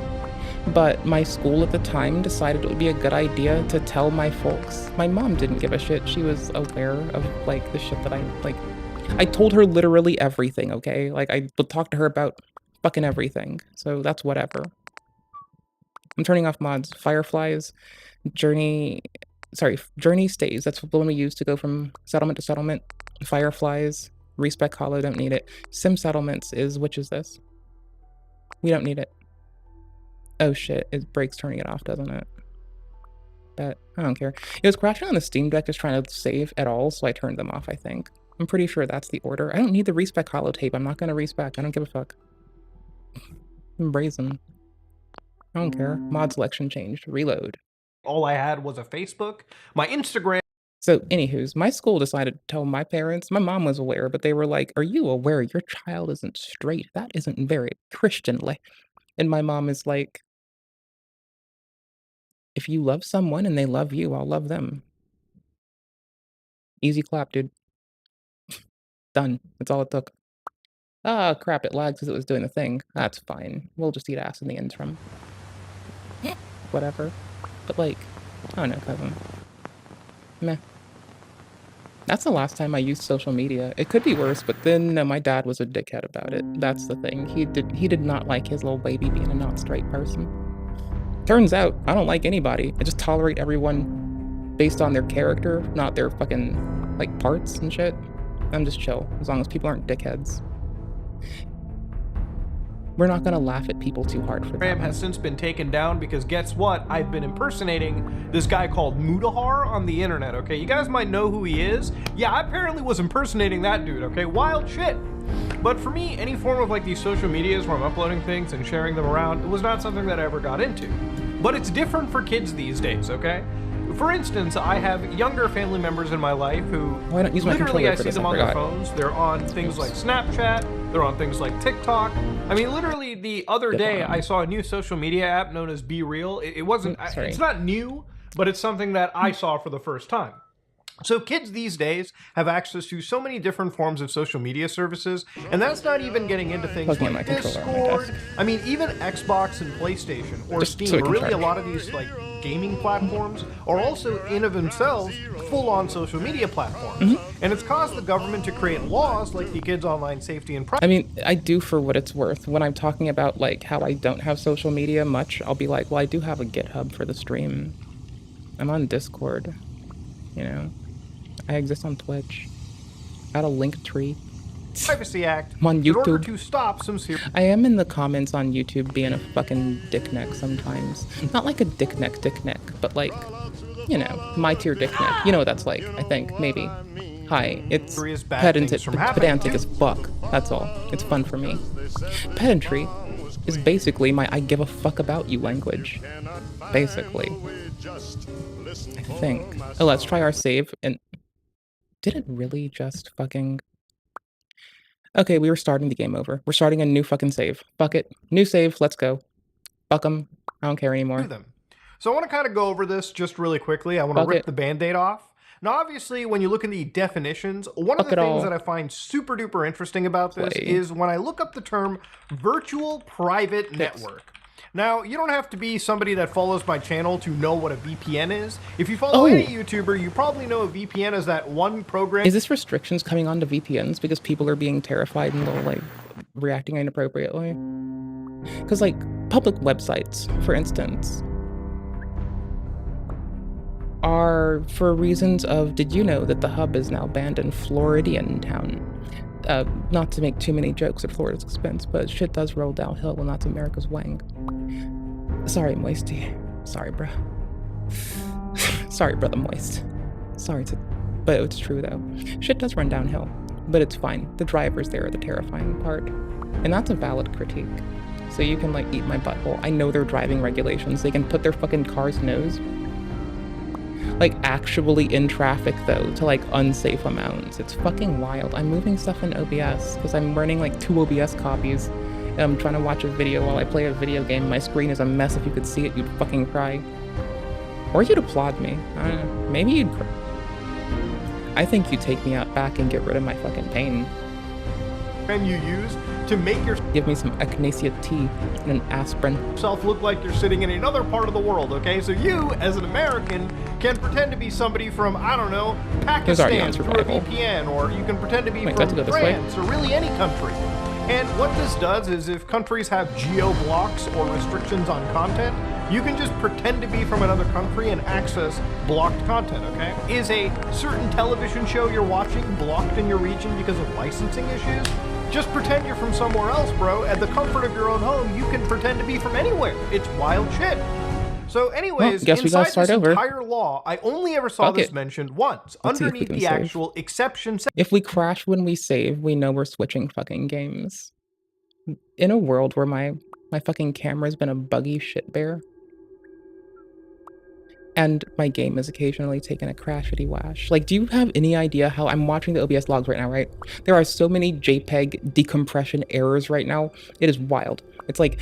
but my school at the time decided it would be a good idea to tell my folks. My mom didn't give a shit. She was aware of, like, the shit that I told her literally everything, okay? Like, I would talk to her about fucking everything, so that's whatever. I'm turning off mods. Fireflies, Journey stays. That's the one we use to go from settlement to settlement. Fireflies, Respec Hollow, don't need it. Sim Settlements is, which is this? We don't need it. Oh shit, it breaks turning it off, doesn't it? But I don't care. It was crashing on the Steam Deck just trying to save at all, so I turned them off, I think. I'm pretty sure that's the order. I don't need the Respec Hollow tape. I'm not gonna respec. I don't give a fuck. I'm brazen. I don't care. Mod selection changed. Reload. all I had was a Facebook, my Instagram. So, anywho's, my school decided to tell my parents. My mom was aware, but they were like, "Are you aware your child isn't straight? That isn't very Christianly." And my mom is like, "If you love someone and they love you, I'll love them." Easy clap, dude. Done. That's all it took. Ah, crap, it lagged because it was doing the thing. That's fine. We'll just eat ass in the interim. Whatever. But like, I don't know, cousin. Meh. That's the last time I used social media. It could be worse, but then no, my dad was a dickhead about it. That's the thing. He did not like his little baby being a not straight person. Turns out, I don't like anybody. I just tolerate everyone based on their character, not their fucking, like, parts and shit, I'm just chill, as long as people aren't dickheads. We're not gonna laugh at people too hard for that. Has since been taken down because guess what? I've been impersonating this guy called Mutahar on the internet, okay? You guys might know who he is. Yeah, I apparently was impersonating that dude, okay? Wild shit. But for me, any form of like these social medias where I'm uploading things and sharing them around, it was not something that I ever got into. But it's different for kids these days, okay? For instance, I have younger family members in my life who Why don't use my literally controller I for see this? them I on their forgot. phones. They're on things like Snapchat. They're on things like TikTok. I mean, literally the other day I saw a new social media app known as Be Real. It wasn't. It's not new, but it's something that I saw for the first time. So kids these days have access to so many different forms of social media services, and that's not even getting into things Plugging in like my controller on my Discord. desk. I mean, even Xbox and PlayStation or Just Steam, so it or can really a charge. lot of these like gaming platforms are also in of themselves full-on social media platforms. And it's caused the government to create laws like the Kids Online Safety and Privacy. I mean, I do for what it's worth. When I'm talking about like how I don't have social media much, I'll be like, well, I do have a GitHub for the stream. I'm on Discord, you know. I exist on Twitch. Got a Linktree. Privacy Act I'm on in order YouTube. to stop some serious. I am in the comments on YouTube being a fucking dickneck sometimes. Not like a dickneck, but like, you know, my tier dickneck. You know what that's like, I think, maybe. Hi, it's bad things from happening. pedantic as fuck. That's all. It's fun for me. Pedantry is basically my I give a fuck about you language. Basically. I think. Oh, let's try our save. And did it really just fucking... Okay, we were starting the game over. We're starting a new fucking save. Fuck it. New save, let's go. Fuck 'em. I don't care anymore. So I want to kind of go over this just really quickly. I want to Fuck rip it. the Band-Aid off. Now, obviously, when you look in the definitions, one of Fuck the it things all. that I find super duper interesting about this Play. is when I look up the term virtual private network. Now, you don't have to be somebody that follows my channel to know what a VPN is. If you follow any YouTuber, you probably know a VPN is that one program. Is this restrictions coming onto VPNs because people are being terrified and they're like reacting inappropriately? Because like public websites, for instance, are for reasons of, did you know that the hub is now banned in Floridian town? Not to make too many jokes at Florida's expense, but shit does roll downhill when that's America's wang. Sorry, Moisty. Sorry, bruh. Sorry, brother Moist. Sorry to... But it's true, though. Shit does run downhill. But it's fine. The drivers there are the terrifying part. And that's a valid critique. So you can, like, eat my butthole. I know their driving regulations. They can put their fucking car's nose, like, actually in traffic, though, to, like, unsafe amounts. It's fucking wild. I'm moving stuff in OBS, because I'm running, like, 2 OBS copies, and I'm trying to watch a video while I play a video game. My screen is a mess. If you could see it, you'd fucking cry. Or you'd applaud me. I don't know. Maybe you'd cry. I think you'd take me out back and get rid of my fucking pain. You use to make Give me some echinacea tea and an aspirin. yourself look like you're sitting in another part of the world, okay? So you, as an American, can pretend to be somebody from, I don't know, He's already on Pakistan through a survival. VPN, or you can pretend to be Wait, do I have from to go this way? France, or really any country. And what this does is if countries have geo-blocks or restrictions on content, you can just pretend to be from another country and access blocked content, okay? Is a certain television show you're watching blocked in your region because of licensing issues? Just pretend you're from somewhere else, bro. At the comfort of your own home, you can pretend to be from anywhere. It's wild shit. So anyways, guess we gotta inside start this over. entire law, I only ever saw Fuck this it. mentioned once, Let's see if we underneath can the save. actual exception If we crash when we save, we know we're switching fucking games. In a world where my fucking camera's been a buggy shit bear, and my game is occasionally taking a crashity wash. Like, do you have any idea how I'm watching the OBS logs right now, right? There are so many JPEG decompression errors right now. It is wild. It's like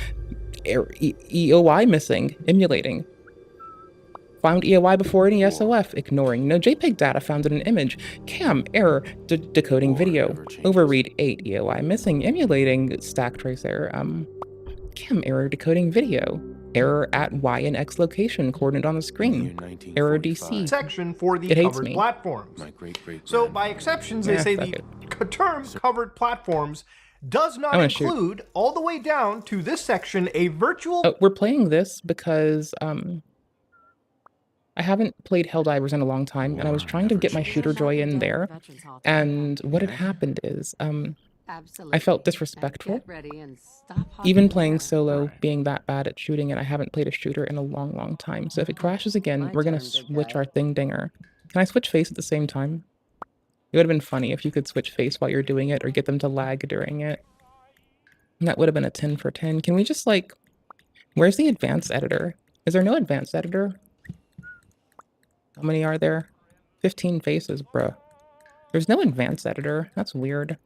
EOI missing, emulating. Found EOI before any SOF, ignoring. No JPEG data found in an image. Cam, error, decoding video. Overread 8, EOI missing, emulating, stack trace error. Cam, error, decoding video. Error at Y and X location, coordinate on the screen. Error DC. section for the It hates covered me. platforms. So by exceptions, they Yeah, say fuck the term covered platforms does not I wanna shoot. include all the way down to this section a virtual We're playing this because I haven't played Helldivers in a long time, and I was trying to get my shooter joy in there. And what had happened is, I felt disrespectful. Even playing solo, being that bad at shooting, and I haven't played a shooter in a long, long time. So if it crashes again, we're gonna switch our thing dinger. Can I switch face at the same time? It would have been funny if you could switch face while you're doing it, or get them to lag during it. And that would have been a 10 for 10. Can we just like, where's the advanced editor? Is there no advanced editor? How many are there? 15 faces, bruh. There's no advanced editor. That's weird.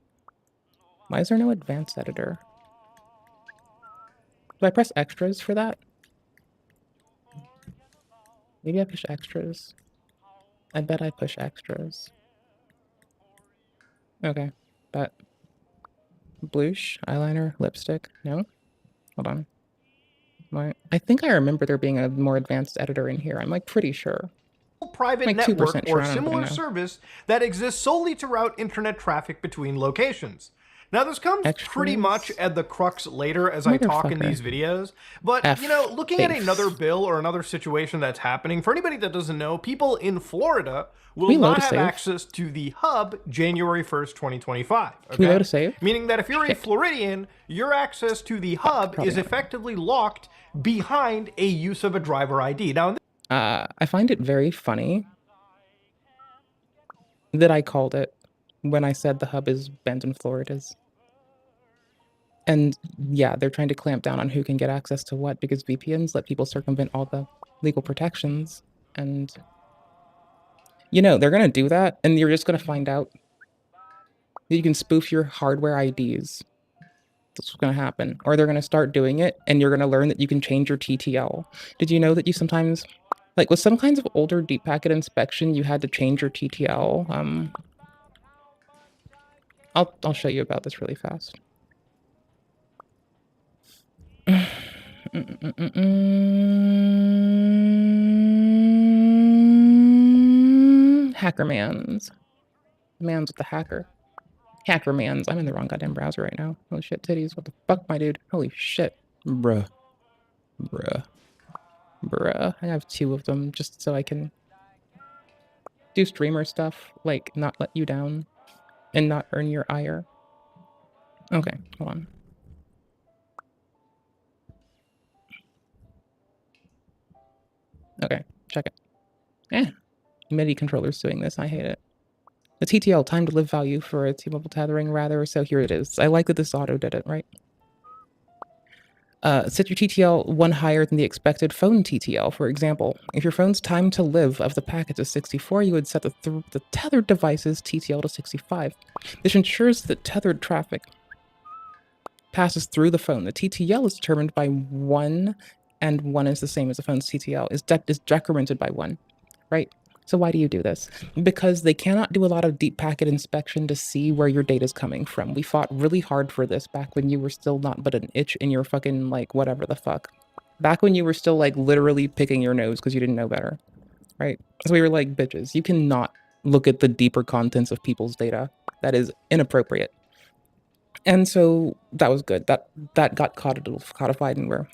Why is there no advanced editor? Do I press extras for that? Maybe I push extras. I bet I push extras. Okay, but blush, eyeliner, lipstick. No? Hold on. I think I remember there being a more advanced editor in here. I'm like pretty sure. Private like network sure, or similar service that exists solely to route internet traffic between locations. Now, this comes pretty much at the crux later as I talk in these videos, but, you know, looking at another bill or another situation that's happening, for anybody that doesn't know, people in Florida will not have access to the hub January 1st, 2025. Okay? Can we load a save? Meaning that if you're a Floridian, your access to the hub is effectively locked behind a use of a driver ID. Now, I find it very funny that I called it when I said the hub is banned in Florida's. And yeah, they're trying to clamp down on who can get access to what, because VPNs let people circumvent all the legal protections. And, you know, they're going to do that, and you're just going to find out that you can spoof your hardware IDs. That's what's going to happen. Or they're going to start doing it, and you're going to learn that you can change your TTL. Did you know that you sometimes, like with some kinds of older deep packet inspection, you had to change your TTL? I'll show you about this really fast. Hackermans. Man's with the hacker. Hackermans. I'm in the wrong goddamn browser right now. Holy shit, titties. What the fuck, my dude? Holy shit. Bruh. I have 2 of them just so I can do streamer stuff, like not let you down and not earn your ire. Okay, hold on. Okay, check it. MIDI controller's doing this. I hate it. The TTL, time to live value for a T-Mobile tethering, rather. So here it is. I like that this auto did it, right? Set your TTL 1 higher than the expected phone TTL. For example, if your phone's time to live of the packets is 64, you would set the tethered device's TTL to 65. This ensures that tethered traffic passes through the phone. The TTL is determined by 1, and 1 is the same as the phone's TTL. Is decremented by 1, right? So why do you do this? Because they cannot do a lot of deep packet inspection to see where your data is coming from. We fought really hard for this back when you were still not but an itch in your fucking, like, whatever the fuck. Back when you were still, like, literally picking your nose because you didn't know better, right? So we were like, bitches, you cannot look at the deeper contents of people's data. That is inappropriate. And so that was good. That got codified and we're...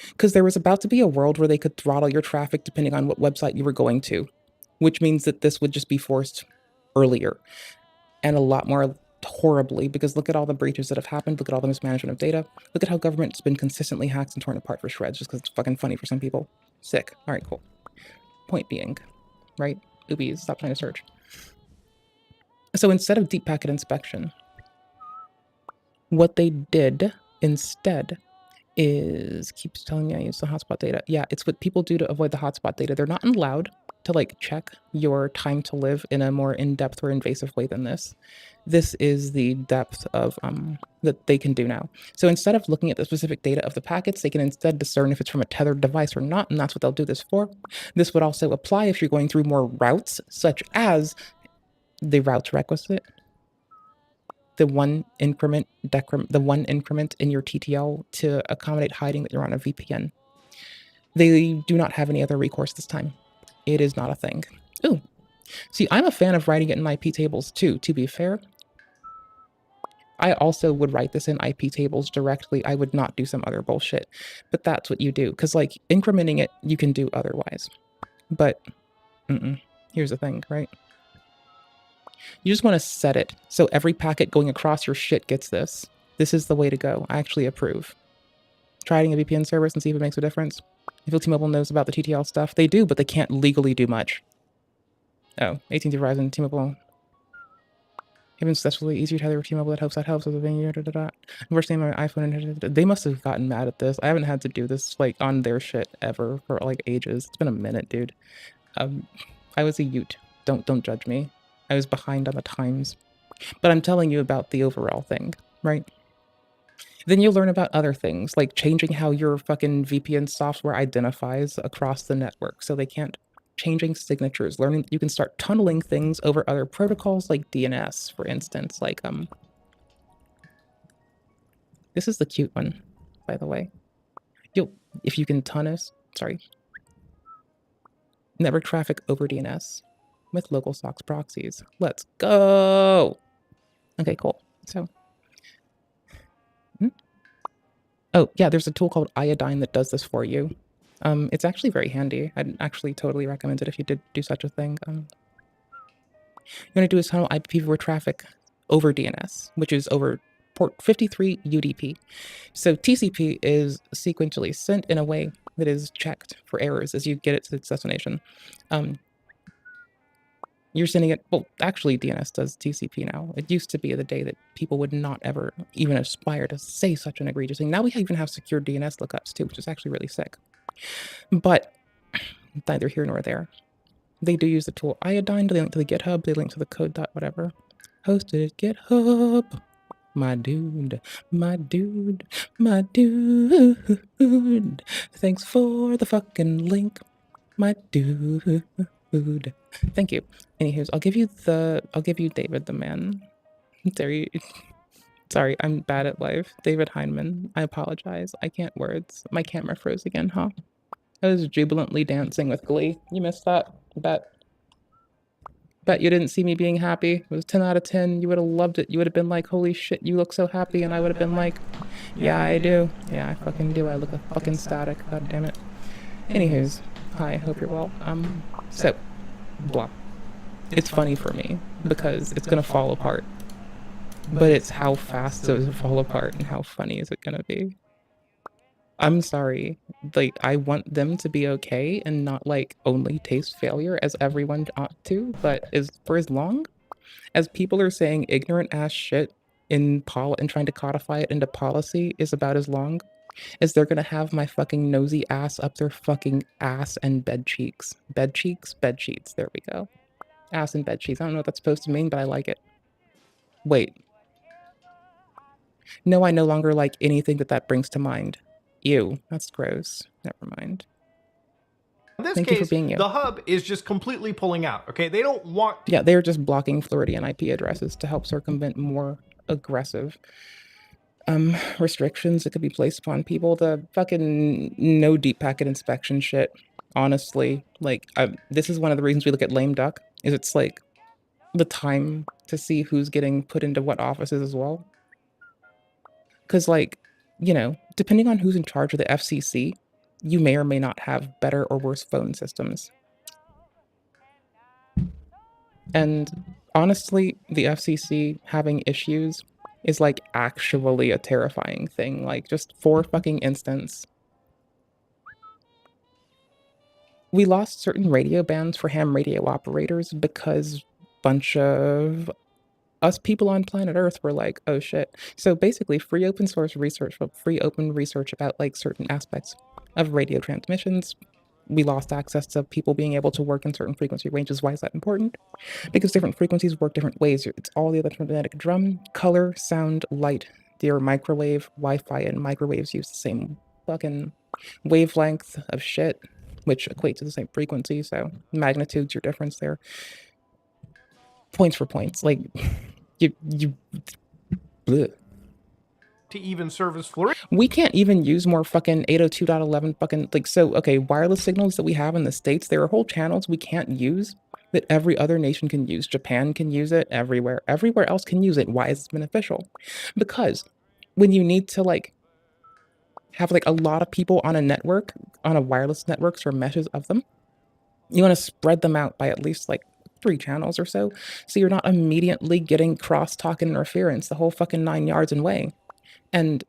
Because there was about to be a world where they could throttle your traffic depending on what website you were going to, which means that this would just be forced earlier and a lot more horribly, because look at all the breaches that have happened. Look at all the mismanagement of data. Look at how government's been consistently hacked and torn apart for shreds just because it's fucking funny for some people. Sick. All right, cool. Point being, right? Oobies, stop trying to search. So instead of deep packet inspection, what they did instead is keeps telling me I use the hotspot data. Yeah, it's what people do to avoid the hotspot data. They're not allowed to like check your time to live in a more in-depth or invasive way than this. This is the depth of that they can do now. So instead of looking at the specific data of the packets, they can instead discern if it's from a tethered device or not, and that's what they'll do this for. This would also apply if you're going through more routes, such as the routes requisite, the one increment in your TTL to accommodate hiding that you're on a VPN. They do not have any other recourse this time. It is not a thing. Ooh. See, I'm a fan of writing it in IP tables too, to be fair. I also would write this in IP tables directly. I would not do some other bullshit. But that's what you do. Because, like, incrementing it, you can do otherwise. But, here's the thing, right? You just want to set it so every packet going across your shit gets this. This is the way to go. I actually approve. Try adding a VPN service and see if it makes a difference. I feel T-Mobile knows about the TTL stuff. They do, but they can't legally do much. Oh, AT&T, Verizon, T-Mobile. Even successfully easier to have T-Mobile. That helps with the venue. Unfortunately, my iPhone. They must have gotten mad at this. I haven't had to do this like on their shit ever for like ages. It's been a minute, dude. I was a Ute. Don't judge me. I was behind on the times. But I'm telling you about the overall thing, right? Then you'll learn about other things, like changing how your fucking VPN software identifies across the network so they can't. Changing signatures, learning you can start tunneling things over other protocols like DNS, for instance. Like, this is the cute one, by the way. If you can network traffic over DNS with local SOCKS proxies. Let's go. Okay, cool. So, oh yeah, there's a tool called Iodine that does this for you. It's actually very handy. I'd actually totally recommend it if you did do such a thing. You want to do is tunnel IPv4 traffic over DNS, which is over port 53 UDP. So TCP is sequentially sent in a way that is checked for errors as you get it to its destination. You're sending it, well, actually DNS does TCP now. It used to be the day that people would not ever even aspire to say such an egregious thing. Now we even have secure DNS lookups too, which is actually really sick. But neither here nor there. They do use the tool Iodine. They link to the GitHub. They link to the code dot whatever. Hosted at GitHub. My dude. Thanks for the fucking link. My dude. Thank you. Anywho, I'll give you David the man. Sorry, I'm bad at life. David Heineman. I apologize. I can't words. My camera froze again, huh? I was jubilantly dancing with glee. You missed that? Bet you didn't see me being happy. It was 10 out of 10. You would have loved it. You would have been like, holy shit, you look so happy. And I would have been like, yeah, I do. Yeah, I fucking do. I look fucking static. God damn it. Anywho's, hi, hope you're well. So, blah. It's funny for me because it's gonna fall apart. But it's how fast does it fall apart and how funny is it gonna be? I'm sorry. Like, I want them to be okay and not like only taste failure as everyone ought to, but for as long as people are saying ignorant ass shit and trying to codify it into policy is about as long as they're gonna have my fucking nosy ass up their fucking ass and bed cheeks. Bed cheeks? Bed sheets. There we go. Ass and bed cheeks. I don't know what that's supposed to mean, but I like it. Wait. No, I no longer like anything that brings to mind. Ew, that's gross. Never mind. In this Thank case, you for being you. the hub is just completely pulling out, okay? They don't want... Yeah, they're just blocking Floridian IP addresses to help circumvent more aggressive restrictions that could be placed upon people. The fucking no deep packet inspection shit, honestly. Like, this is one of the reasons we look at lame duck, is it's like the time to see who's getting put into what offices as well. Because, like, you know, depending on who's in charge of the FCC, you may or may not have better or worse phone systems. And honestly, the FCC having issues is like actually a terrifying thing. Like, just for fucking instance, we lost certain radio bands for ham radio operators because bunch of us people on planet Earth were like, oh shit. So basically free open source research, free open research about like certain aspects of radio transmissions. We lost access to people being able to work in certain frequency ranges. Why is that important? Because different frequencies work different ways. It's all the electromagnetic drum, color, sound, light. Your microwave, Wi-Fi, and microwaves use the same fucking wavelength of shit, which equates to the same frequency. So magnitude's your difference there. Points for points. Like, you bleh. To even service Florida. We can't even use more fucking 802.11 fucking, like, so, okay, wireless signals that we have in the States, there are whole channels we can't use that every other nation can use. Japan can use it everywhere. Everywhere else can use it. Why is it beneficial? Because when you need to like have like a lot of people on a network, on a wireless networks or meshes of them, you want to spread them out by at least like 3 channels or so you're not immediately getting crosstalk and interference the whole fucking 9 yards and way. And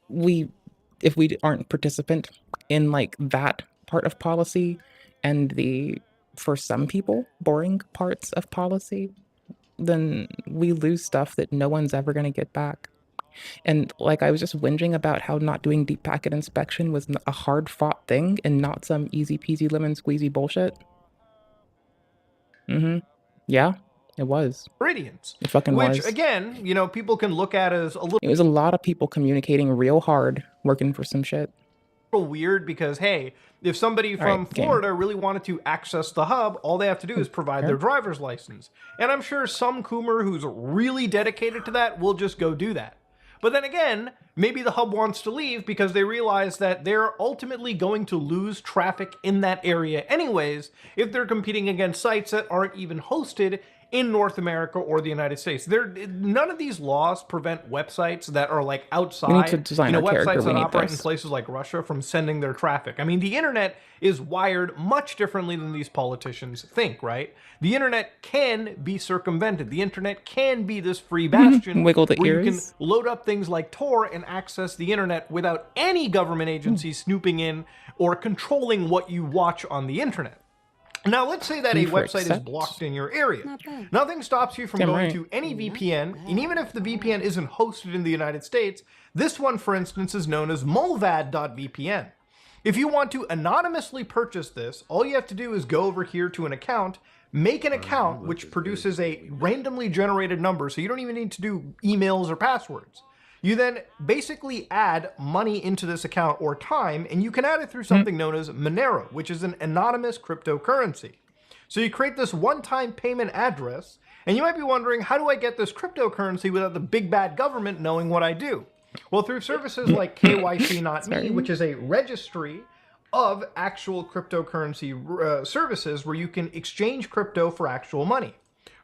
if we aren't participant in like that part of policy and the, for some people, boring parts of policy, then we lose stuff that no one's ever going to get back. And like I was just whinging about how not doing deep packet inspection was a hard fought thing and not some easy peasy lemon squeezy bullshit. Yeah, it was. Meridians. It fucking which, was. Which again, you know, people can look at as a little. It was a lot of people communicating real hard, working for some shit. Weird because, hey, if somebody from Florida really wanted to access the hub, all they have to do is provide their driver's license. And I'm sure some Coomer who's really dedicated to that will just go do that. But then again, maybe the hub wants to leave because they realize that they're ultimately going to lose traffic in that area anyways if they're competing against sites that aren't even hosted in North America or the United States. None of these laws prevent websites that are like outside, we need to design our websites that operate this. in places like Russia from sending their traffic. I mean, the internet is wired much differently than these politicians think, right? The internet can be circumvented. The internet can be this free bastion Wiggle the where ears. you can load up things like Tor and access the internet without any government agency snooping in or controlling what you watch on the internet. Now, let's say that a website is blocked in your area. Nothing stops you from going to any VPN, and even if the VPN isn't hosted in the United States, this one, for instance, is known as Mullvad.vpn. If you want to anonymously purchase this, all you have to do is go over here to an account, make an account which produces a randomly generated number, so you don't even need to do emails or passwords. You then basically add money into this account or time, and you can add it through something known as Monero, which is an anonymous cryptocurrency. So you create this one-time payment address, and you might be wondering, how do I get this cryptocurrency without the big bad government knowing what I do? Well, through services like KYC.me, which is a registry of actual cryptocurrency services where you can exchange crypto for actual money.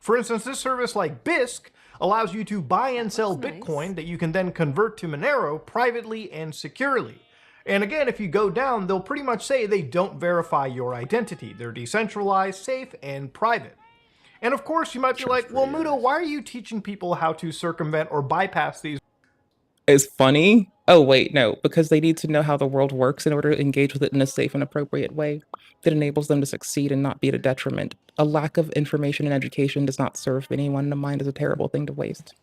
For instance, this service like Bisq allows you to buy and sell Bitcoin that you can then convert to Monero privately and securely. And again, if you go down, they'll pretty much say they don't verify your identity. They're decentralized, safe, and private. And of course, you might be like, well, Mudo, why are you teaching people how to circumvent or bypass these? It's funny. Oh, wait, no, because they need to know how the world works in order to engage with it in a safe and appropriate way that enables them to succeed and not be at a detriment. A lack of information and education does not serve anyone, and a mind is a terrible thing to waste.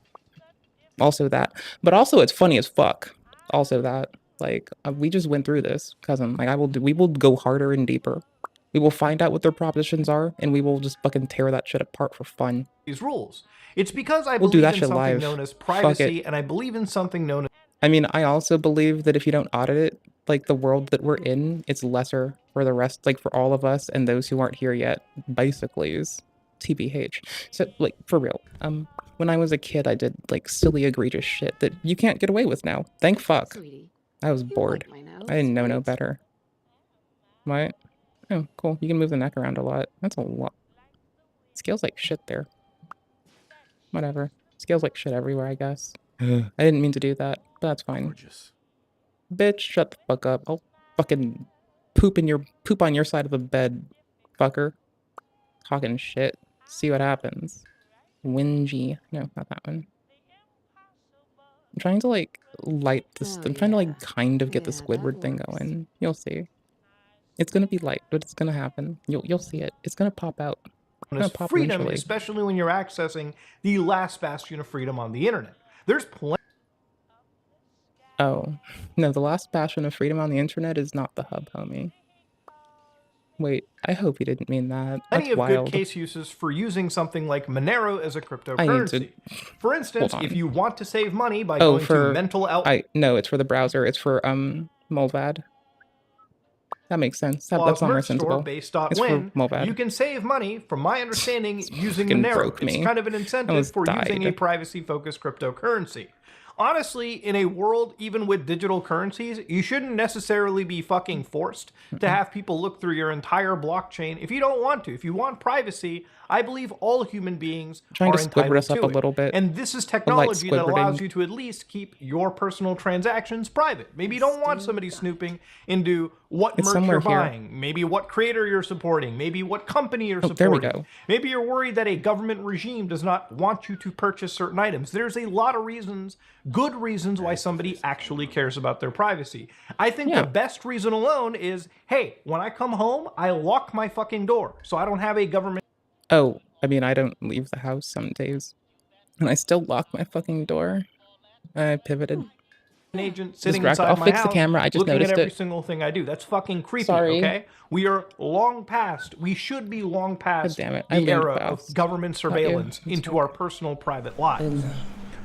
Also that. But also it's funny as fuck. Also that. Like, we just went through this, cousin. Like, we will go harder and deeper. We will find out what their propositions are, and we will just fucking tear that shit apart for fun. These rules. It's because I We'll do believe that in shit something live. known as Fuck privacy, it. and I believe in something known as... I mean, I also believe that if you don't audit it, like the world that we're in, it's lesser for the rest, like for all of us and those who aren't here yet, basically is TBH. So like for real, when I was a kid, I did like silly, egregious shit that you can't get away with now. Thank fuck. I was bored. I didn't know no better. What? Oh, cool. You can move the neck around a lot. That's a lot. Scales like shit there. Whatever. Scales like shit everywhere, I guess. I didn't mean to do that, but that's fine. Gorgeous. Bitch, shut the fuck up. I'll fucking poop on your side of the bed, fucker. Talking shit. See what happens. Whingy. No, not that one. I'm trying to like light this. I'm trying to like kind of get the Squidward thing going. You'll see. It's gonna be light, but it's gonna happen. You'll see it. It's gonna pop out. It's gonna pop freedom, eventually. especially when you're accessing the last bastion of freedom on the internet. There's plenty. Oh, no, the last bastion of freedom on the internet is not the hub, homie. Wait, I hope you didn't mean that. That's Plenty of wild. good case uses for using something like Monero as a I need cryptocurrency. For instance, hold on. if you want to save money by Oh, going for to mental out no, it's for the browser. It's for Mullvad. That makes sense. That's not more merch store sensible. based It's for win, Mullvad. you can save money, from my understanding, using fucking Monero. broke It's me. kind of an I incentive almost for using a died. privacy-focused cryptocurrency. honestly, in a world even with digital currencies, you shouldn't necessarily be fucking forced to have people look through your entire blockchain if you don't want to. If you want privacy, I believe all human beings Trying are to Squidward entitled us up to a it. little bit. And this is I like technology that allows Squidwarding. you to at least keep your personal transactions private. Maybe you don't want somebody snooping into what It's merch somewhere you're here. buying, maybe what creator you're supporting, maybe what company you're Oh, there we supporting. go. Maybe you're worried that a government regime does not want you to purchase certain items. There's a lot of reasons, good reasons, why somebody actually cares about their privacy. I think the best reason alone is, hey, when I come home, I lock my fucking door so I don't have a government. Oh, I mean, I don't leave the house some days. And I still lock my fucking door. I pivoted. Agent sitting Distracted. inside I'll my fix the house camera. I just looking at noticed every it. single thing I do. That's fucking creepy, Sorry. okay? We are long past, we should be long past damn it. I the leaned era fast. of government Not you. surveillance It's into our personal private lives.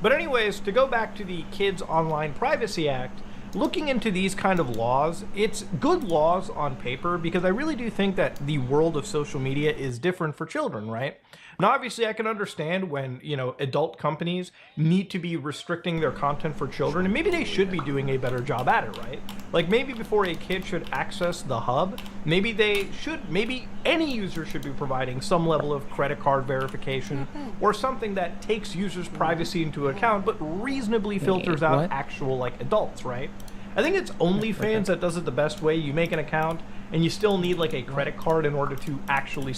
But anyways, to go back to the Kids Online Privacy Act, looking into these kind of laws, it's good laws on paper because I really do think that the world of social media is different for children, right? Now, obviously, I can understand when, you know, adult companies need to be restricting their content for children, and maybe they should be doing a better job at it, right? Like, maybe before a kid should access the hub, maybe any user should be providing some level of credit card verification or something that takes users' privacy into account, but reasonably filters out what? actual, like, adults, right? I think it's OnlyFans that does it the best way. You make an account, and you still need, like, a credit card in order to actually...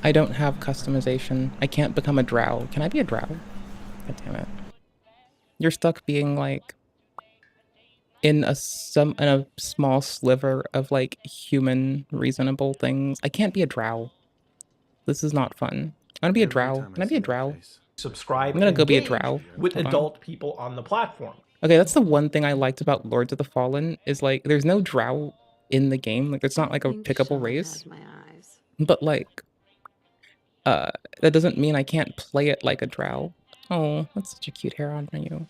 I don't have customization. I can't become a drow. Can I be a drow? God damn it. You're stuck being like in a small sliver of like human reasonable things. I can't be a drow. This is not fun. I wanna be a drow. Can I be a drow? Subscribe I'm gonna and go be a engage drow. with Hold on. adult people on the platform. Okay, that's the one thing I liked about Lords of the Fallen is like there's no drow in the game. Like it's not like a pickable race. But like that doesn't mean I can't play it like a drow. Oh, that's such a cute hair on you.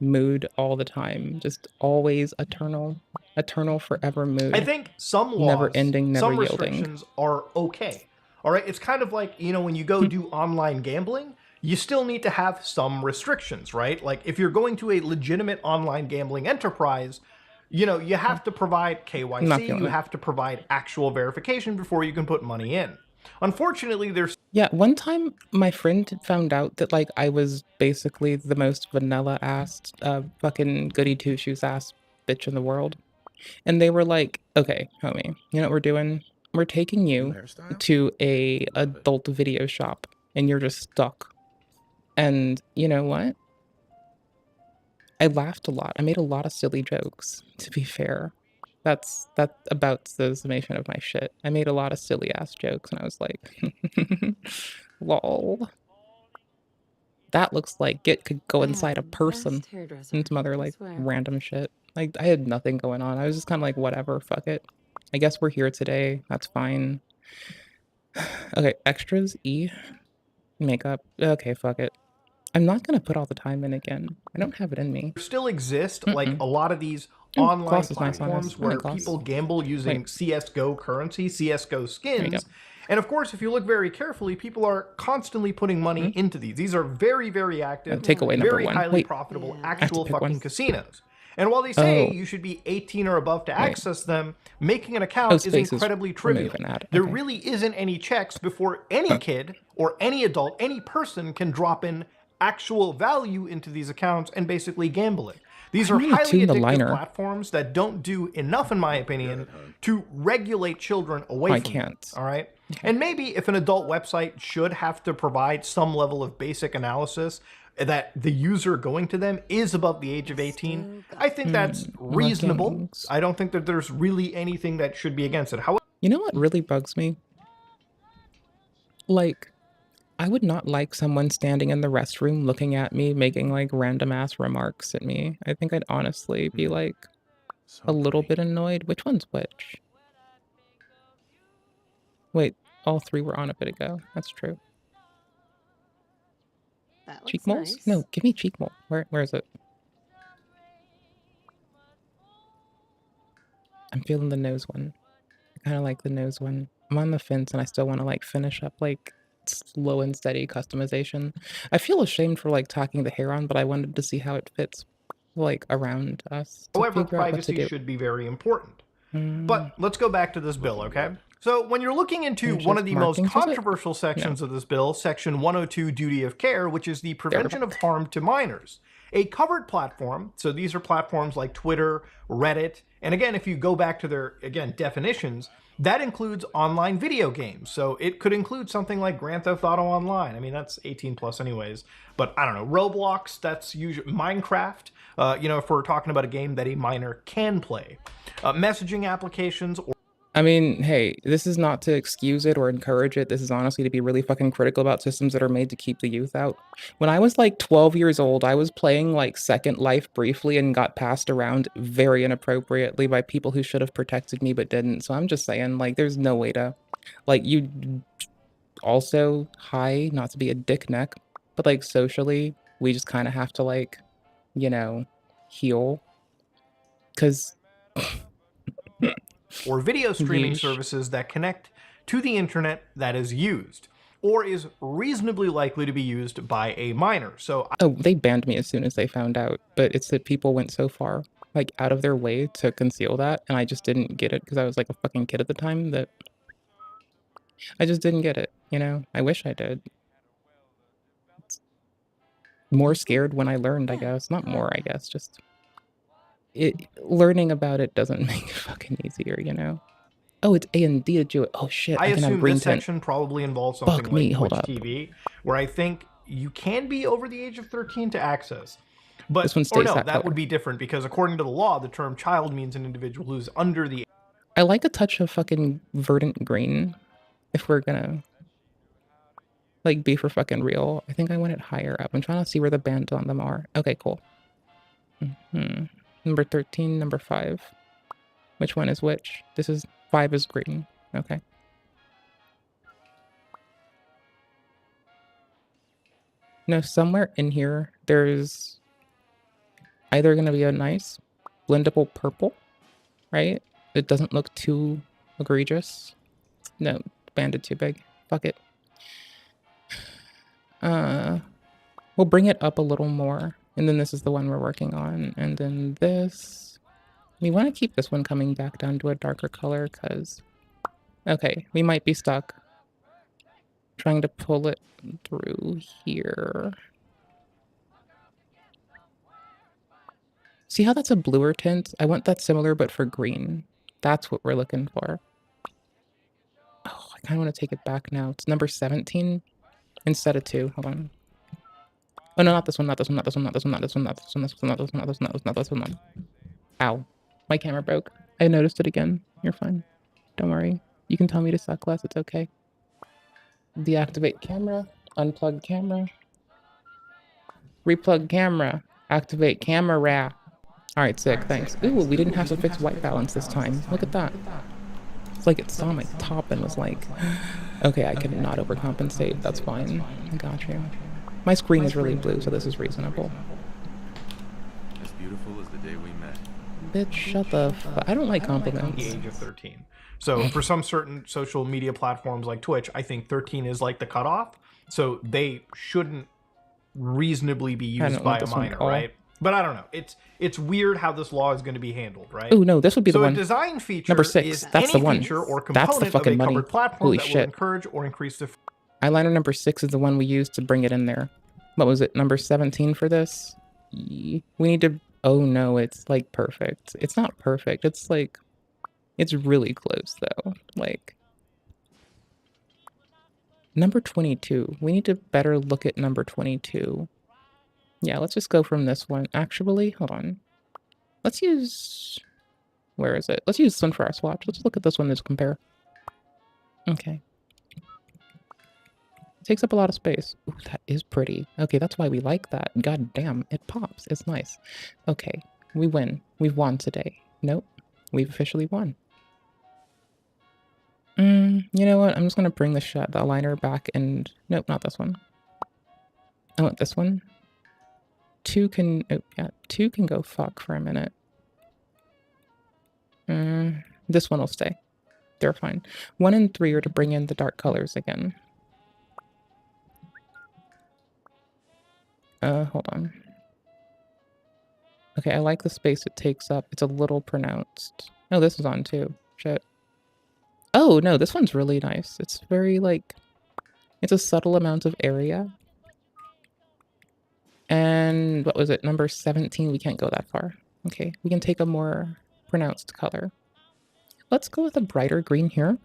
Mood all the time. Just always eternal forever mood. I think some laws, never ending, never some yielding. restrictions are okay. All right, it's kind of like, you know, when you go do online gambling, you still need to have some restrictions, right? Like if you're going to a legitimate online gambling enterprise, you know, you have to provide Not KYC, feeling you it. have to provide actual verification before you can put money in. Unfortunately, there's Yeah, one time my friend found out that like I was basically the most vanilla ass fucking goody two shoes ass bitch in the world. And they were like, okay, homie, you know what we're doing? We're taking you to a adult video shop and you're just stuck. And you know what? I laughed a lot. I made a lot of silly jokes, to be fair. That's about the summation of my shit. I made a lot of silly ass jokes and I was like, lol. That looks like it could go inside a person. And some other like random shit. Like I had nothing going on. I was just kind of like, whatever, fuck it. I guess we're here today. That's fine. Okay, extras, E. Makeup. Okay, fuck it. I'm not gonna put all the time in again. I don't have it in me. still exist like a lot of these Mm, online gloss is nice on platforms us. I like where gloss. people gamble using Wait. CSGO currency, CSGO you skins. go. And of course, if you look very carefully, people are constantly putting money into these. These are very, very active, takeaway number very one. highly Wait. profitable, I have to actual pick fucking one. casinos. And while they say Oh. you should be 18 or above to Wait. access them, making an Oh, account is spaces. incredibly Remove trivial. and add. There Okay. really isn't any checks before any kid or any adult, any person can drop in actual value into these accounts and basically gamble it. These I'm are gonna highly tune the addictive liner. platforms that don't do enough, in my opinion, to regulate children away I from can't. them. All right. And maybe if an adult website should have to provide some level of basic analysis that the user going to them is above the age of 18, I think that's reasonable. gangs. I don't think that there's really anything that should be against it. However, You know what really bugs me? Like, I would not like someone standing in the restroom looking at me, making like random ass remarks at me. I think I'd honestly be like a little bit annoyed. Which one's which? Wait, all three were on a bit ago. That's true. That Cheek looks moles? nice. No, give me cheek mole. Where is it? I'm feeling the nose one. I kind of like the nose one. I'm on the fence and I still want to like finish up like slow and steady customization. I feel ashamed for like tacking the hair on, but I wanted to see how it fits like around us. To However, figure out what to privacy do. should be very important. But let's go back to this bill, okay? So when you're looking into There's one just of the most markings, is it? controversial sections of this bill, Section 102, Duty of Care, which is the prevention of harm to minors. A covered platform, so these are platforms like Twitter, Reddit, and again, if you go back to their, again, definitions, that includes online video games. So it could include something like Grand Theft Auto Online. I mean, that's 18 plus anyways. But I don't know, Roblox, that's usually Minecraft, you know, if we're talking about a game that a minor can play. Messaging applications or I mean, hey, this is not to excuse it or encourage it. This is honestly to be really fucking critical about systems that are made to keep the youth out. When I was like 12 years old, I was playing like Second Life briefly and got passed around very inappropriately by people who should have protected me but didn't. So I'm just saying, like, there's no way to, like, you also, hi, not to be a dick neck, but like socially, we just kind of have to like, you know, heal. Because... or video streaming Yeesh. services that connect to the internet that is used or is reasonably likely to be used by a minor. So Oh, they banned me as soon as they found out, but it's that people went so far, like, out of their way to conceal that, and I just didn't get it because I was like a fucking kid at the time that I just didn't get it, you know? I wish I did. More scared when I learned, I guess. Not more, I guess, just learning about it doesn't make it fucking easier, you know? Oh, it's A&D to do it. Oh shit, I can have assume green this tint. section probably involves something Fuck me, like hold Twitch up. TV, where I think you can be over the age of 13 to access. But This one or stays no, that that color. would be different because according to the law, the term child means an individual who's under the I like a touch of fucking verdant green, if we're gonna, like, be for fucking real. I think I want it higher up. I'm trying to see where the bands on them are. Okay, cool. Number 13, number 5. Which one is which? This is 5 is green. Okay. No, somewhere in here, there's either going to be a nice blendable purple, right? It doesn't look too egregious. No, banded too big. Fuck it. We'll bring it up a little more. And then this is the one we're working on. And then this. We want to keep this one coming back down to a darker color because... Okay, we might be stuck. Trying to pull it through here. See how that's a bluer tint? I want that similar, but for green. That's what we're looking for. Oh, I kind of want to take it back now. It's number 17 instead of 2. Hold on. Oh, no, not this one, not this one, not this one, not this one, not this one, not this one, not this one, not this one, not this one, not this one, not this one. Ow. My camera broke. I noticed it again. You're fine. Don't worry. You can tell me to suck less. It's okay. Deactivate camera. Unplug camera. Replug camera. Activate camera. Alright, sick. Thanks. Ooh, we didn't have to fix white balance this time. Look at that. It's like it saw my top and was like, okay, I can not overcompensate. That's fine. I got you. My screen is really blue, so this is reasonable. As beautiful as the day we met. Bitch, shut the fuck. I don't like compliments. the age of 13. So for some certain social media platforms like Twitch, I think 13 is like the cutoff. So they shouldn't reasonably be used by a minor, right? But I don't know. It's weird how this law is going to be handled, right? Oh no, this would be the so one. a design feature Number 6. is That's any the one. feature or That's component the fucking of a money. covered platform Holy that will shit. encourage or increase the Eyeliner number 6 is the one we used to bring it in there. What was it? Number 17 for this? We need to... Oh no, it's like perfect. It's not perfect. It's like... It's really close though. Like... Number 22. We need to better look at number 22. Yeah, let's just go from this one. Actually, hold on. Let's use... Where is it? Let's use this one for our swatch. Let's look at this one to compare. Okay. Takes up a lot of space. Ooh, that is pretty. Okay, that's why we like that. God damn, it pops. It's nice. Okay, we win. We've won today. Nope, we've officially won. You know what? I'm just gonna bring the liner back and... Nope, not this one. I want this one. 2 can... Oh, yeah, 2 can go fuck for a minute. This one will stay. They're fine. 1 and 3 are to bring in the dark colors again. Hold on. Okay, I like the space it takes up. It's a little pronounced. Oh, this is on too. Shit. Oh, no, this one's really nice. It's very, like, it's a subtle amount of area. And what was it? Number 17, we can't go that far. Okay, we can take a more pronounced color. Let's go with a brighter green here.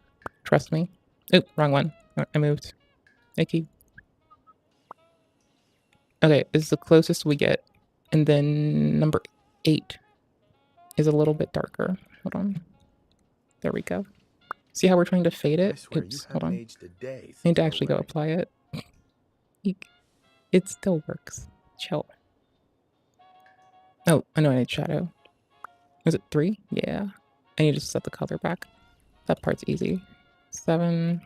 Trust me. Oop, wrong one. I moved. Icky. Okay, this is the closest we get. And then number 8 is a little bit darker. Hold on. There we go. See how we're trying to fade it? Oops, hold on. I need to actually go apply it. Eek. It still works. Chill. Oh, I know I need shadow. Is it 3? Yeah. I need to set the color back. That part's easy. 7,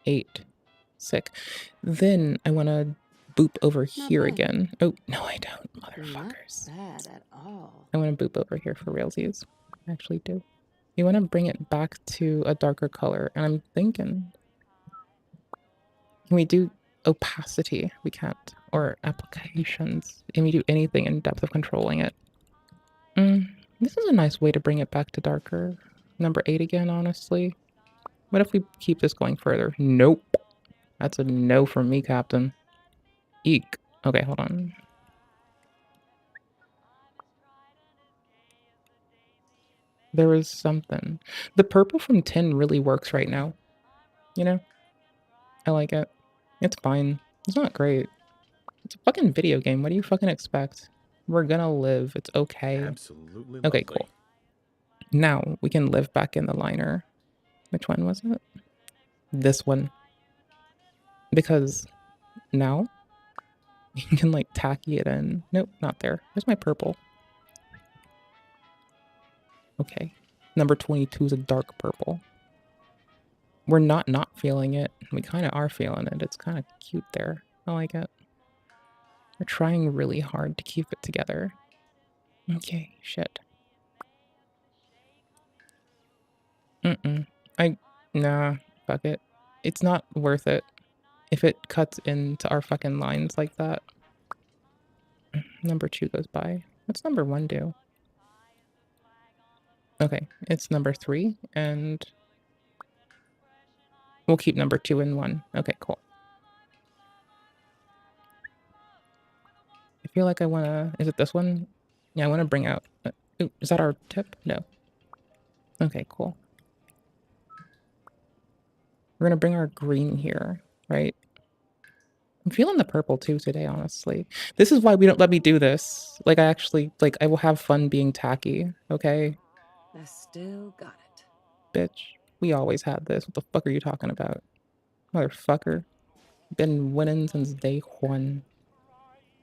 8, 6. Then I want to boop over here again. Oh, no I don't, motherfuckers. Not bad at all. I want to boop over here for realsies. I actually do. You want to bring it back to a darker color, and I'm thinking, can we do opacity? We can't. Or applications. Can we do anything in depth of controlling it? This is a nice way to bring it back to darker. Number 8 again, honestly. What if we keep this going further? Nope. That's a no from me, Captain. Eek. Okay, hold on. There was something. The purple from 10 really works right now. You know? I like it. It's fine. It's not great. It's a fucking video game. What do you fucking expect? We're gonna live. It's okay. Absolutely. Okay, cool. Now we can live back in the liner. Which one was it? This one. Because now you can like tacky it in. Nope, not there. Where's my purple? Okay. Number 22 is a dark purple. We're not feeling it. We kind of are feeling it. It's kind of cute there. I like it. We're trying really hard to keep it together. Okay, shit. Nah, fuck it. It's not worth it if it cuts into our fucking lines like that. Number 2 goes by. What's number 1 do? Okay, it's number 3, and we'll keep number 2 and 1. Okay, cool. I feel like I want to... Is it this one? Yeah, I want to bring out... Ooh, is that our tip? No. Okay, cool. We're going to bring our green here, right? I'm feeling the purple too today, honestly. This is why we don't let me do this. Like, I actually... Like, I will have fun being tacky, okay? I still got it. Bitch, we always had this. What the fuck are you talking about? Motherfucker. Been winning since day 1.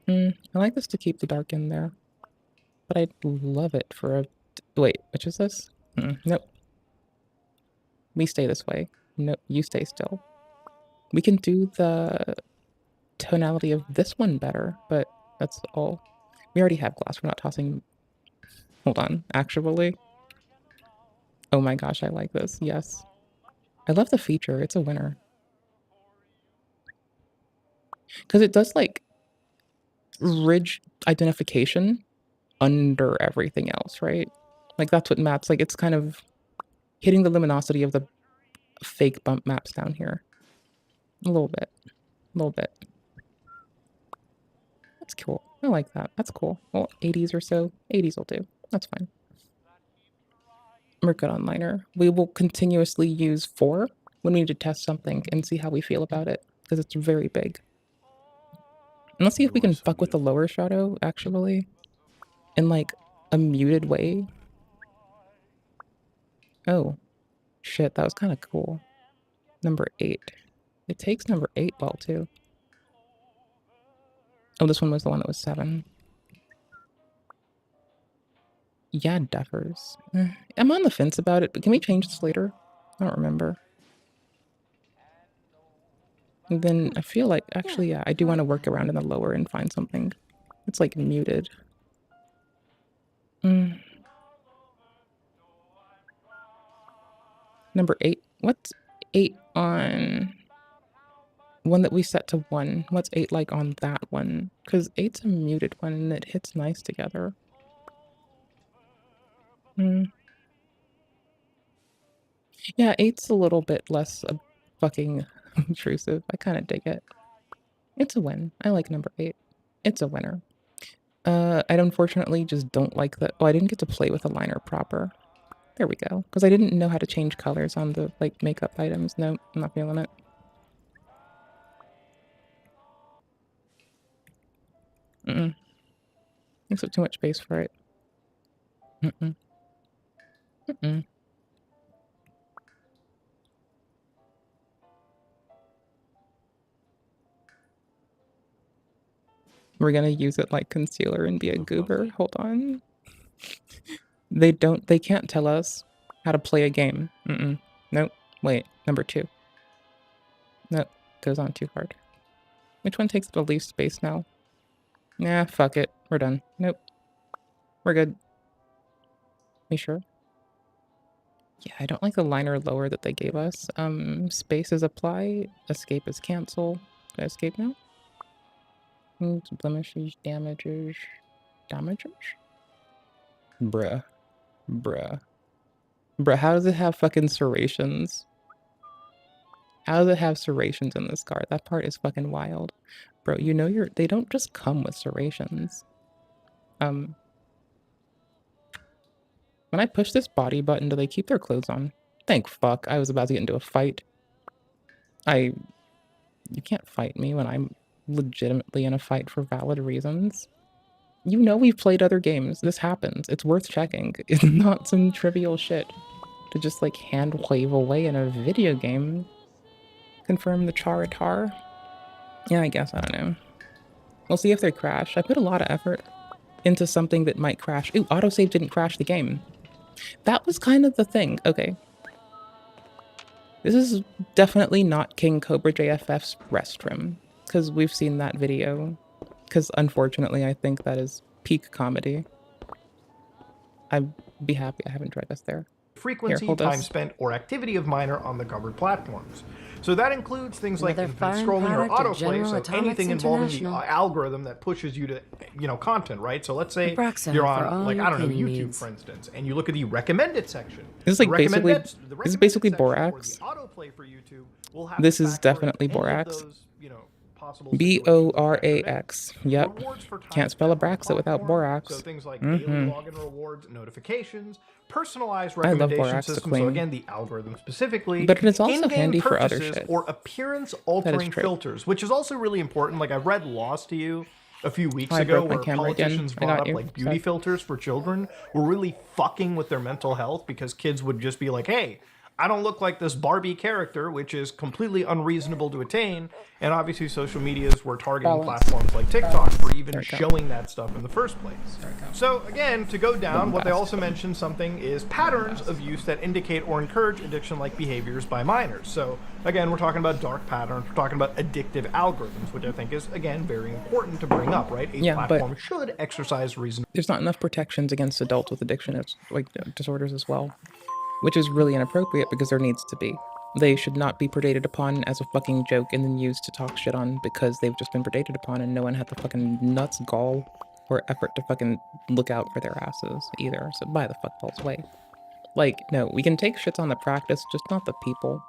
I like this to keep the dark in there. But I'd love it for a... Wait, which is this? Nope. We stay this way. Nope, you stay still. We can do the tonality of this one better, but that's all. We already have glass. We're not tossing... Hold on. Actually... Oh my gosh, I like this. Yes. I love the feature. It's a winner. Because it does, like, ridge identification under everything else, right? Like, that's what maps... Like, it's kind of hitting the luminosity of the fake bump maps down here. A little bit. A little bit. That's cool. I like that. That's cool. Well, 80s or so. 80s will do. That's fine. We're good on liner. We will continuously use 4 when we need to test something and see how we feel about it, because it's very big. And let's see if we can fuck with the lower shadow, actually, in like a muted way. Oh, shit, that was kind of cool. Number 8. It takes number 8 well, too. Oh, this one was the one that was 7. Yeah, duffers. I'm on the fence about it, but can we change this later? I don't remember. And then I feel like, actually, yeah, I do want to work around in the lower and find something. It's like muted. Number 8. What's 8 on... One that we set to 1. What's 8 like on that one? Because 8's a muted one and it hits nice together. Yeah, 8's a little bit less fucking intrusive. I kind of dig it. It's a win. I like number 8. It's a winner. I unfortunately just don't like the... Oh, I didn't get to play with a liner proper. There we go. Because I didn't know how to change colors on the, like, makeup items. No, I'm not feeling it. Takes up too much space for it. We're gonna use it like concealer and be a goober. Hold on. They can't tell us how to play a game. Nope. Wait, number 2. Nope, goes on too hard. Which one takes the least space now? Nah, fuck it. We're done. Nope. We're good. You sure? Yeah, I don't like the liner lower that they gave us. Space is apply, escape is cancel. Do I escape now? Blemishes, damages. Bruh. Bruh, how does it have fucking serrations? How does it have serrations in this card? That part is fucking wild. Bro, you know they don't just come with serrations. When I push this body button, do they keep their clothes on? Thank fuck, I was about to get into a fight. You can't fight me when I'm legitimately in a fight for valid reasons. You know we've played other games. This happens. It's worth checking. It's not some trivial shit to just like hand wave away in a video game. Confirm the Charatar. Yeah, I guess. I don't know. We'll see if they crash. I put a lot of effort into something that might crash. Ooh, autosave didn't crash the game. That was kind of the thing. Okay. This is definitely not King Cobra JFF's restroom. Because we've seen that video. Because unfortunately, I think that is peak comedy. I'd be happy I haven't dragged us there. Frequency, time spent, or activity of miner on the covered platforms. So that includes things like infinite scrolling or autoplay, so anything involving the algorithm that pushes you to, content, right? So let's say you're on, like, I don't know, YouTube, for instance, and you look at the recommended section. This is like basically Borax. This is definitely Borax. B-O-R-A-X. Yep. Can't spell Abraxas without Borax. So things like daily login rewards, notifications, personalized recommendation systems. So again, the algorithm specifically. But it's also handy for other shit. Or appearance-altering filters, which is also really important. Like I read Lost to You a few weeks ago, where politicians brought up like beauty filters for children were really fucking with their mental health because kids would just be like, hey, I don't look like this Barbie character, which is completely unreasonable to attain. And obviously social medias were targeting platforms like TikTok for even showing that stuff in the first place. So again, to go down, what they also mentioned something is patterns of use that indicate or encourage addiction-like behaviors by minors. So again, we're talking about dark patterns, we're talking about addictive algorithms, which I think is, again, very important to bring up, right? A platform should exercise reason. There's not enough protections against adults with addiction disorders as well. Which is really inappropriate because there needs to be. They should not be predated upon as a fucking joke and then used to talk shit on because they've just been predated upon and no one had the fucking nuts, gall, or effort to fucking look out for their asses either. So buy the fuck balls away. Like, no, we can take shits on the practice, just not the people.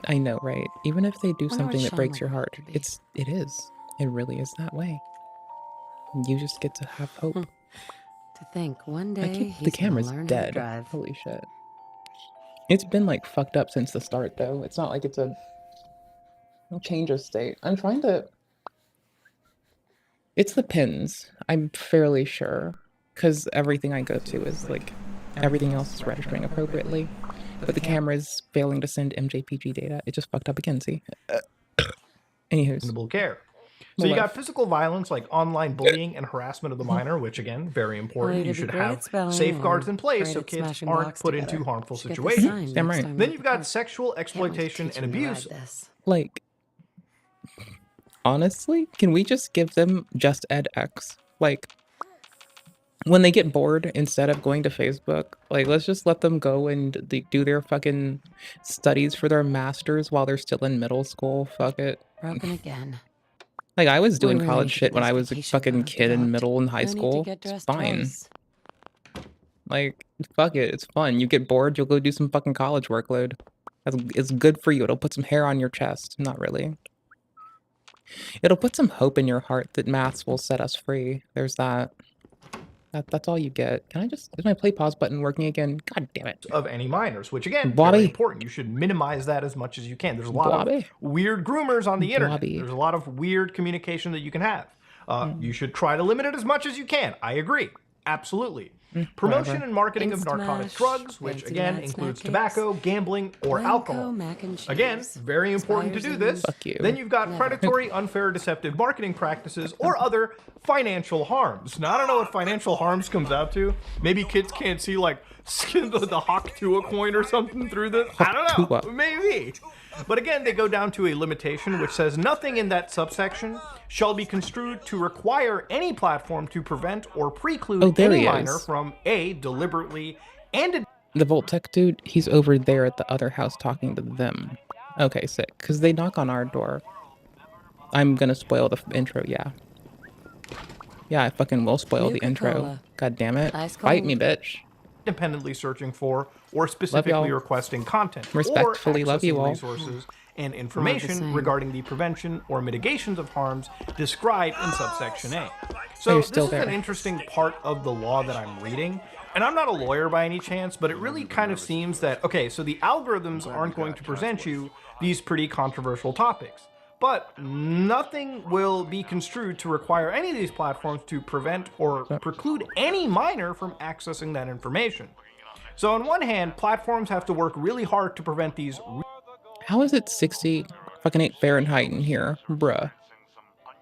I know, right? Even if they do something that breaks your heart, it is. It really is that way. You just get to have hope. To think one day the camera's dead. Holy shit. It's been like fucked up since the start though. It's not like it's a change of state. I'm trying to... It's the pins, I'm fairly sure. Because everything I go to is like, everything else is registering appropriately. But the camera is failing to send MJPG data. It just fucked up again, see? Anywho's. Care. So you got physical violence like online bullying and harassment of the minor, which again, very important. You should have safeguards in place so kids aren't put into harmful situations. Damn right. Then you've got sexual exploitation and abuse. Like, honestly, can we just give them just edX? Like, when they get bored, instead of going to Facebook, like, let's just let them go and do their fucking studies for their masters while they're still in middle school. Fuck it. Broken again. Like, I was doing We're ready college to shit get when this I was a vacation fucking product kid in developed. middle and high No need to school. get It's dressed fine. twice. Like, fuck it. It's fun. You get bored, you'll go do some fucking college workload. It's good for you. It'll put some hair on your chest. Not really. It'll put some hope in your heart that maths will set us free. There's that. That's all you get. Can I just... Is my play pause button working again? God damn it. Of any minors, which again, Blobby. very important. You should minimize that as much as you can. There's a lot Blobby. of weird groomers on the internet. Blobby. There's a lot of weird communication that you can have. You should try to limit it as much as you can. I agree. Absolutely. Promotion whatever. and marketing of narcotic drugs, which again includes tobacco, gambling, or alcohol. Again, very important to do this. Fuck you. Then you've got predatory, unfair, deceptive marketing practices or other financial harms. Now, I don't know what financial harms comes out to. Maybe kids can't see like the Hawk Tua coin or something through this. I don't know. Maybe. But again, they go down to a limitation which says nothing in that subsection shall be construed to require any platform to prevent or preclude there any he minor is. from A, deliberately and The Voltec dude, he's over there at the other house talking to them. Okay, sick. Because they knock on our door. I'm gonna spoil the intro, yeah. Yeah, I fucking will spoil the intro. Nuka-Cola. God damn it. Ice Fight cold. me, bitch. independently searching for or specifically requesting content Respectfully or love you accessing all. resources and Not the information same. regarding the prevention or mitigations of harms described in subsection A. Oh, So you're this still is an there. interesting part of the law that I'm reading. And I'm not a lawyer by any chance, but it really kind of seems that, okay, so the algorithms aren't going to present you these pretty controversial topics. But nothing will be construed to require any of these platforms to prevent or preclude any minor from accessing that information. So on one hand, platforms have to work really hard to prevent these. How is it 60 fucking 8 Fahrenheit in here? Bruh.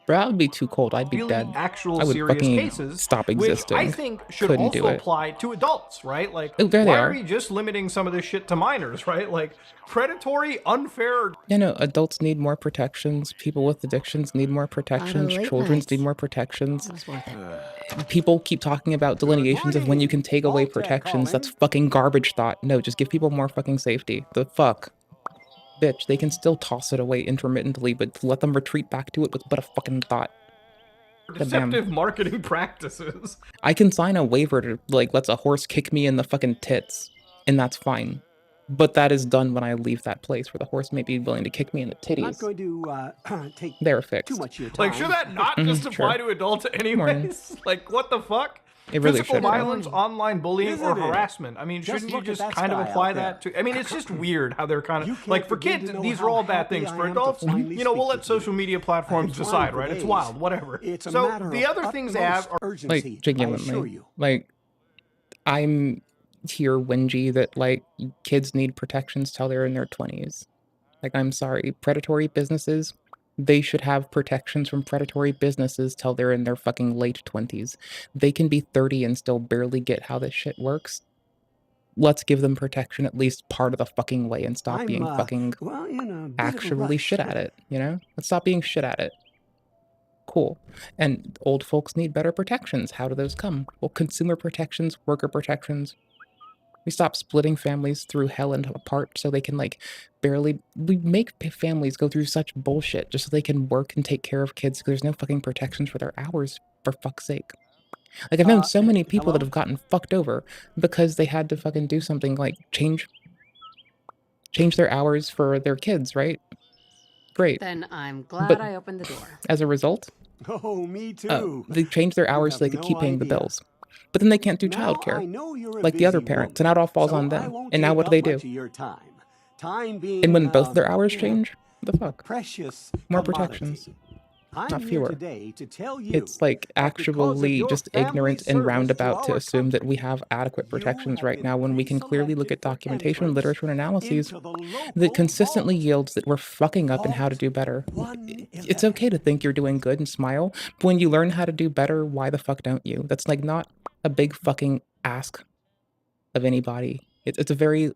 Bruh, I would be too cold. I'd be really dead. actual I would serious fucking cases, stop existing. which I think should Couldn't also do it. apply to adults, right? Like, Oh, there they why are. are we just limiting some of this shit to minors, right? Like, predatory, unfair. You know, adults need more protections. People with addictions need more protections. late Children nights. need more protections. It was worth it. People keep talking about delineations of when you can take away protections. That's fucking garbage thought. No, just give people more fucking safety. The fuck? Bitch, they can still toss it away intermittently, but let them retreat back to it with but a fucking thought. Goddamn. Deceptive marketing practices. I can sign a waiver to, like, lets a horse kick me in the fucking tits, and that's fine. But that is done when I leave that place where the horse may be willing to kick me in the I'm not titties. going to take They're fixed. too much of your time. Like, should that not just apply to adults anyways? Like, what the fuck? It really Physical should, though. violence, online bullying, Isn't or it? harassment. I mean, Just shouldn't you look at just that kind of sky apply out that to? I mean, it's just weird how they're kind of like for can't kids. begin to know These are how all bad happy things. I For am to adults, finally you know, we'll speak let with you. social media platforms I've been decide, trying right? for It's days. wild, whatever. It's a So matter the of other things they have are urgency, Like, genuinely. I assure you. Like, I'm here whingy that, like, kids need protections till they're in their 20s. Like, I'm sorry. Predatory businesses, they should have protections from predatory businesses till they're in their fucking late 20s. They can be 30 and still barely get how this shit works. Let's give them protection at least part of the fucking way and stop I'm, being fucking well, in a bit of a actually rush. shit at it, you know? Let's stop being shit at it. Cool. And old folks need better protections. How do those come? Well, consumer protections, worker protections. We stop splitting families through hell and apart so they can, like, barely... We make families go through such bullshit just so they can work and take care of kids because there's no fucking protections for their hours, for fuck's sake. Like, I've known so many people that have gotten fucked over because they had to fucking do something like change their hours for their kids, right? Great. Then I'm glad But I opened the door. as a result, Oh, me too. they changed their hours so they have could keep no paying the idea. bills. But then they can't do Now I childcare, know you're a like the other busy parents, woman, and now it all falls so on I them. won't And now take what do up they do? much of your time. Time being, And when both their hours you know, change, what the fuck? precious More commodity. protections, I'm not here fewer. today to tell you It's like that because of actually your just family ignorant and service roundabout to our assume that we have adequate protections right now when we can clearly look at documentation, literature, and analyses that consistently yields that we're fucking up in how to do better. It's okay to think you're doing good and smile, but when you learn how to do better, why the fuck don't you? That's like not a big fucking ask of anybody. It's a very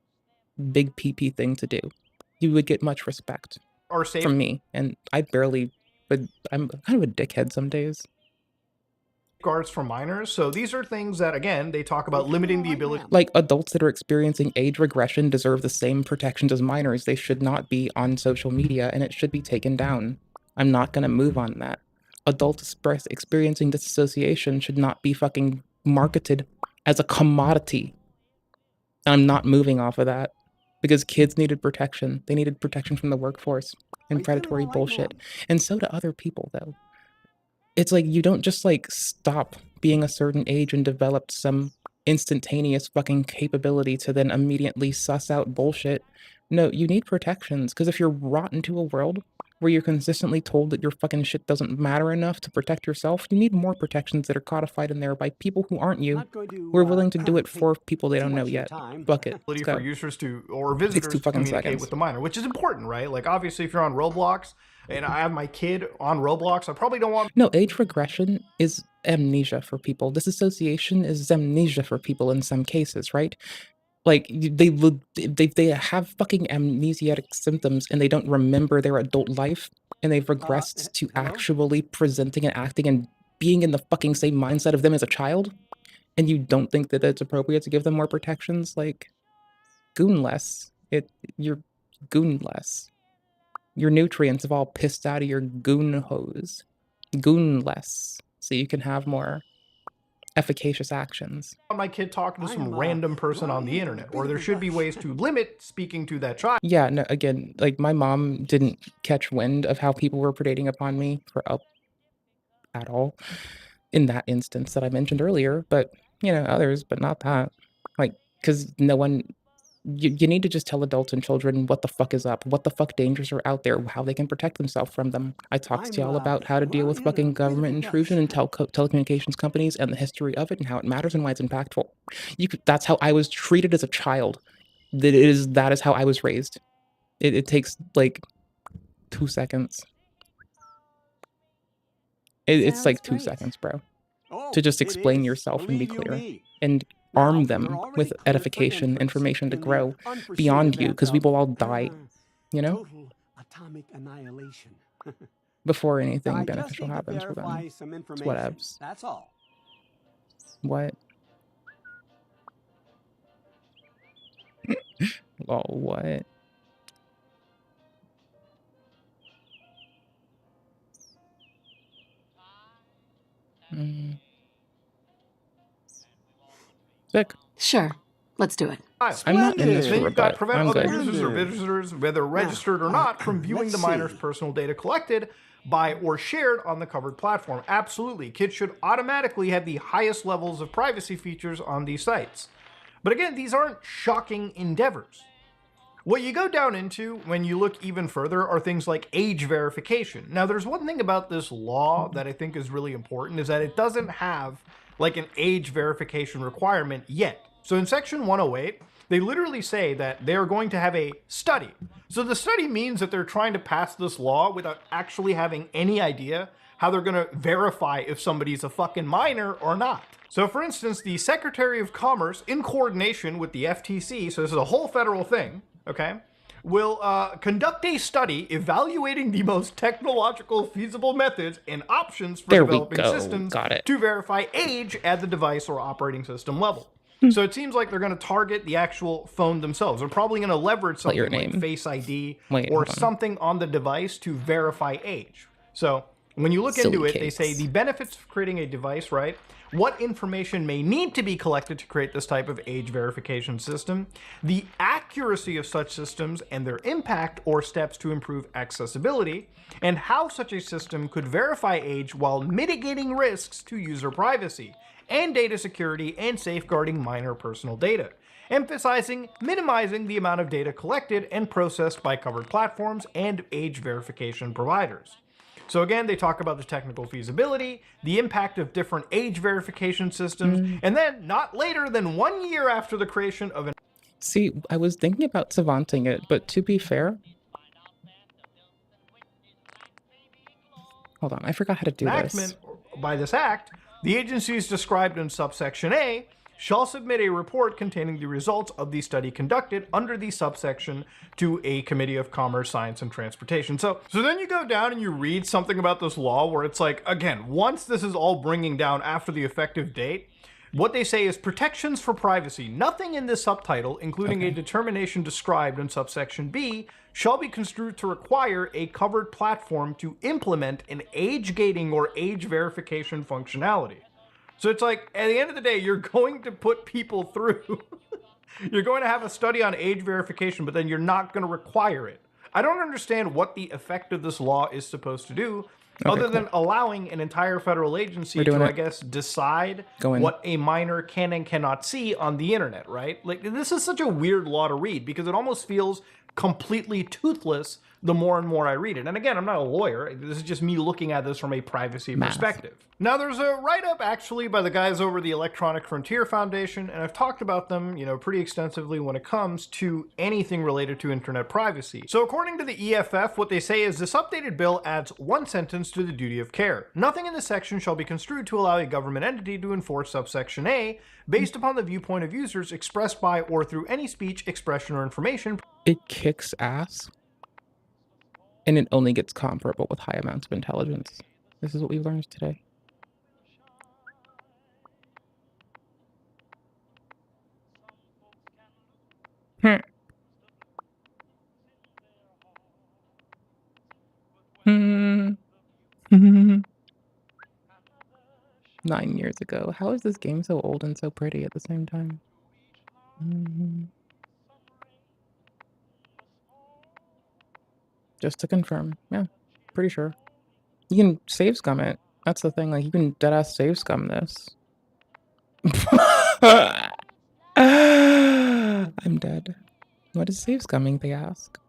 big PP thing to do. You would get much respect Are safe. from me, and I barely, but I'm kind of a dickhead some days. Guards for minors. So these are things that, again, they talk about limiting the ability. Like, adults that are experiencing age regression deserve the same protections as minors. They should not be on social media, and it should be taken down. I'm not gonna move on that. Adults experiencing disassociation should not be fucking marketed as a commodity. I'm not moving off of that. Because kids needed protection. They needed protection from the workforce and predatory bullshit. And so do other people, though. It's like, you don't just, like, stop being a certain age and develop some instantaneous fucking capability to then immediately suss out bullshit. No, you need protections, because if you're brought into a world where you're consistently told that your fucking shit doesn't matter enough to protect yourself, you need more protections that are codified in there by people who aren't you, who are willing to do it for people they don't know yet. Fuck it. Let's go. For users to, or visitors to communicate with the minor, which is important, right? Like, obviously, if you're on Roblox, and I have my kid on Roblox, I probably don't want... No, age regression is amnesia for people. Disassociation is amnesia for people in some cases, right? Like, they have fucking amnesiac symptoms and they don't remember their adult life, and they've regressed to actually presenting and acting and being in the fucking same mindset of them as a child, and you don't think that it's appropriate to give them more protections? Like, goon-less. You're goon-less. Your nutrients have all pissed out of your goon hose. Goon-less. So you can have more efficacious actions. My kid talking to some random person on the internet, or there should be ways to limit speaking to that child. Yeah, no, again, like, my mom didn't catch wind of how people were predating upon me at all in that instance that I mentioned earlier, but, you know, others, but not that. Like, because no one... You need to just tell adults and children what the fuck is up, what the fuck dangers are out there, how they can protect themselves from them. I talked to y'all about how to deal with fucking government intrusion and telecommunications companies and the history of it and how it matters and why it's impactful. That's how I was treated as a child. That is how I was raised. It takes like 2 seconds. It's like 2 seconds, bro. To just explain yourself and be clear. And arm them with edification, information to grow beyond you, because we will all die, you know? Atomic annihilation. Before anything beneficial happens for them. It's whatevs. That's all. What? Oh, what? Sick. Sure. Let's do it. I'm not in this Then for you've got rebut. prevent I'm other good. users or visitors, whether registered or not, from viewing the minor's personal data collected by or shared on the covered platform. Absolutely. Kids should automatically have the highest levels of privacy features on these sites. But again, these aren't shocking endeavors. What you go down into when you look even further are things like age verification. Now, there's one thing about this law that I think is really important, is that it doesn't have like an age verification requirement yet. So in section 108, they literally say that they are going to have a study. So the study means that they're trying to pass this law without actually having any idea how they're going to verify if somebody's a fucking minor or not. So for instance, the Secretary of Commerce, in coordination with the FTC, so this is a whole federal thing, okay, will conduct a study evaluating the most technological feasible methods and options for developing systems to verify age at the device or operating system level. So it seems like they're going to target the actual phone themselves. They're probably going to leverage something like Face ID or something on the device to verify age. So when you look into it, they say the benefits of creating a device, right? What information may need to be collected to create this type of age verification system, the accuracy of such systems and their impact or steps to improve accessibility, and how such a system could verify age while mitigating risks to user privacy and data security and safeguarding minor personal data, emphasizing minimizing the amount of data collected and processed by covered platforms and age verification providers. So again, they talk about the technical feasibility, the impact of different age verification systems, and then not later than 1 year after the creation of an... See, I was thinking about savanting it, but to be fair... Hold on, I forgot how to do this. By this act, the agencies described in subsection A shall submit a report containing the results of the study conducted under the subsection to a Committee of Commerce, Science, and Transportation. So then you go down and you read something about this law where it's like, again, once this is all bringing down after the effective date, what they say is protections for privacy. Nothing in this subtitle, including a determination described in subsection B, shall be construed to require a covered platform to implement an age gating or age verification functionality. So it's like, at the end of the day, you're going to put people through. You're going to have a study on age verification, but then you're not going to require it. I don't understand what the effect of this law is supposed to do, other than allowing an entire federal agency to, I guess, decide what a minor can and cannot see on the internet, right? Like, this is such a weird law to read because it almost feels completely toothless the more and more I read it. And again, I'm not a lawyer. This is just me looking at this from a privacy perspective. Now, there's a write-up actually by the guys over the Electronic Frontier Foundation, and I've talked about them, pretty extensively when it comes to anything related to internet privacy. So according to the EFF, what they say is this updated bill adds one sentence to the duty of care. Nothing in this section shall be construed to allow a government entity to enforce subsection A based upon the viewpoint of users expressed by or through any speech, expression, or information. It kicks ass. And it only gets comparable with high amounts of intelligence. This is what we learned today. Hmm. 9 years ago. How is this game so old and so pretty at the same time? Just to confirm. Yeah, pretty sure. You can save scum it. That's the thing. Like, you can deadass save scum this. I'm dead. What is save scumming, they ask?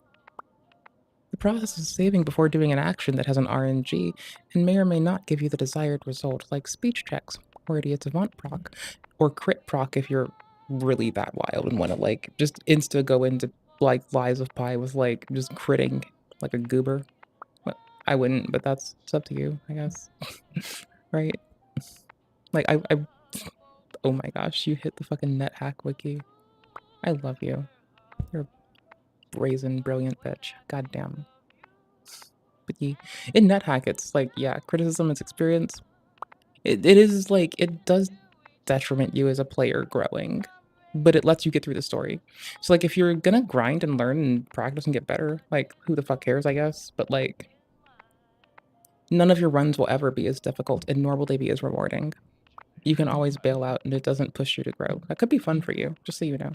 The process of saving before doing an action that has an RNG and may or may not give you the desired result, like speech checks, or Idiot's Avant proc, or crit proc if you're really that wild and want to, like, just insta go into, like, Lies of Pi with, like, just critting like a goober. Well, I wouldn't, but it's up to you, I guess. Right? Like, I oh my gosh, you hit the fucking NetHack wiki. I love you. You're a brazen, brilliant bitch. Goddamn. But in NetHack, it's like, yeah, criticism is experience. It is like, it does detriment you as a player growing, but it lets you get through the story. So, like, if you're gonna grind and learn and practice and get better, like, who the fuck cares, I guess? But, like, none of your runs will ever be as difficult, and nor will they be as rewarding. You can always bail out, and it doesn't push you to grow. That could be fun for you, just so you know.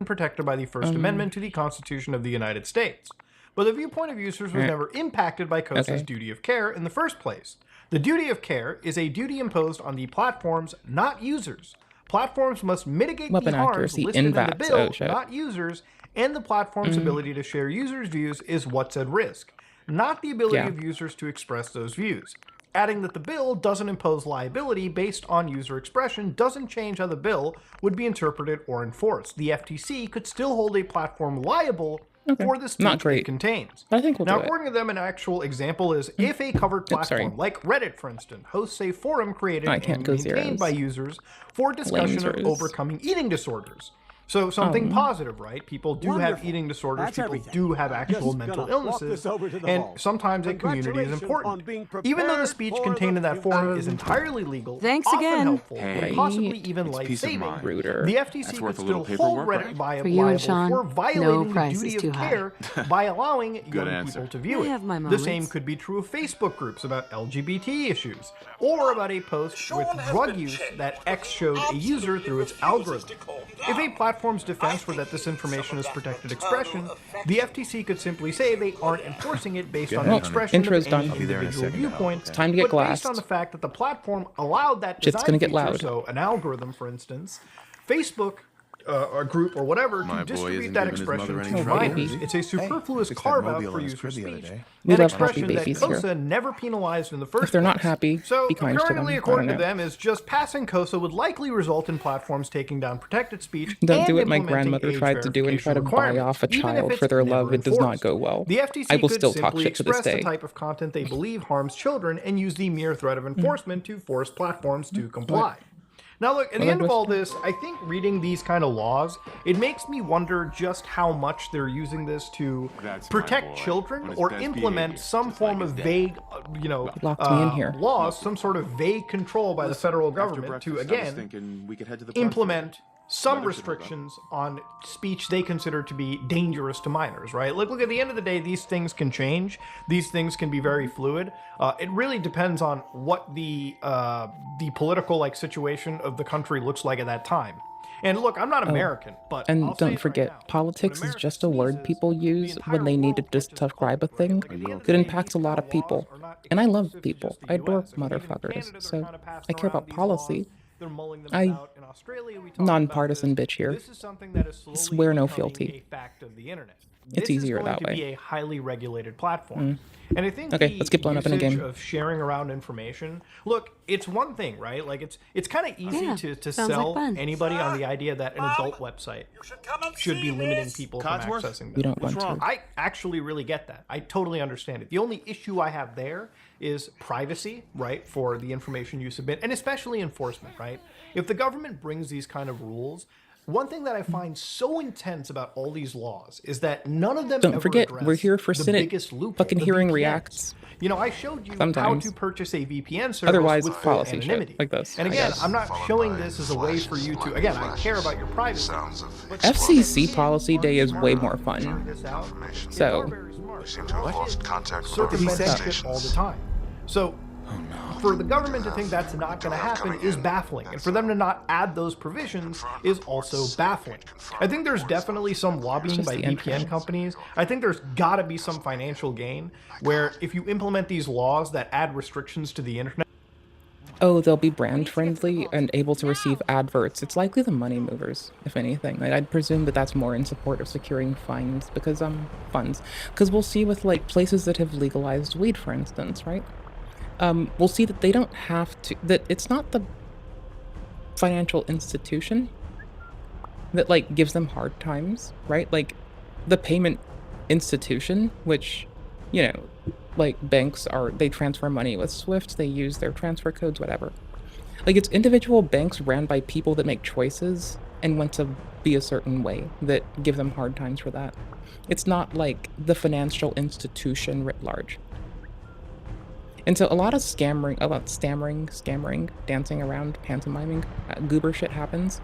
Protected by the First Amendment to the Constitution of the United States. But the viewpoint of users was never impacted by COSA's duty of care in the first place. The duty of care is a duty imposed on the platforms, not users. Platforms must mitigate the harms listed in the bill, not users, and the platform's ability to share users' views is what's at risk, not the ability of users to express those views. Adding that the bill doesn't impose liability based on user expression doesn't change how the bill would be interpreted or enforced. The FTC could still hold a platform liable for the speech it contains. I think we'll now, according to them, an actual example is if a covered platform, like Reddit, for instance, hosts a forum created and maintained by users for discussion of overcoming eating disorders. So something positive, right? People do have eating disorders, people do have actual mental illnesses, and sometimes a community is important. Even though the speech contained in that forum is entirely legal, often helpful, and possibly even life-saving, the FTC could still hold Reddit liable for violating the duty of care by allowing young people to view it. The same could be true of Facebook groups about LGBT issues, or about a post with drug use that X showed a user through its algorithm. If a platform's defense were that this information is protected expression, the FTC could simply say they aren't enforcing it based on the expression of any individual viewpoint, time to get based on the fact that the platform allowed that design feature, so an algorithm, for instance, Facebook a group or whatever to distribute that expression to minors. It's a superfluous carve-out for user speech, an expression that COSA never penalized in the first place. If they're not happy, so be kind to them. apparently, according to them, is just passing COSA would likely result in platforms taking down protected speech. Don't do what my grandmother tried to do and try to buy off a child for their love. It does not go well. The FTC I will could still talk simply shit to this express day. the type of content they believe harms children and use the mere threat of enforcement to force platforms to comply. Now look, at the end of all this, I think reading these kind of laws, it makes me wonder just how much they're using this to protect children or implement some form of vague, laws, some sort of vague control by the federal government to, again, implement some restrictions on speech they consider to be dangerous to minors, right? Look, at the end of the day, these things can change. These things can be very fluid. It really depends on what the political situation of the country looks like at that time. And look, I'm not American, but and don't forget, politics is just a word people use when they need to describe a thing that impacts a lot of people. And I love people. I adore motherfuckers. So I care about policy. Nonpartisan bitch here. Swear no fealty. It's easier that way. Be a highly regulated platform. And I think let's get blown up in a game. Of sharing around information. Look, it's one thing, right? Like it's kind of easy to sell anybody on the idea that an adult website should be limiting people from accessing them. We don't want to. I actually really get that. I totally understand it. The only issue I have there is privacy, right, for the information you submit, and especially enforcement, right? If the government brings these kind of rules, one thing that I find so intense about all these laws is that none of them don't forget, we're here for Senate fucking hearing reacts. I showed you how to purchase a VPN service otherwise with policy anonymity. Shit like this. And again, I'm not showing this as a way for you to, again, I care about your privacy. FCC policy day is way more fun. So, circumvent all the time. So, for the government to think that's not going to happen is baffling, and for them to not add those provisions is also baffling. I think there's definitely some lobbying by VPN companies. I think there's got to be some financial gain where if you implement these laws that add restrictions to the internet. Oh, they'll be brand friendly and able to receive adverts. It's likely the money movers, if anything. I'd presume that that's more in support of securing funds because we'll see with places that have legalized weed, for instance, right? We'll see that they don't have to, that it's not the financial institution that gives them hard times, right? The payment institution, which, banks they transfer money with SWIFT, they use their transfer codes, whatever. It's individual banks ran by people that make choices and want to be a certain way that give them hard times for that. It's not like the financial institution writ large. And so a lot of stammering, dancing around, pantomiming, goober shit happens,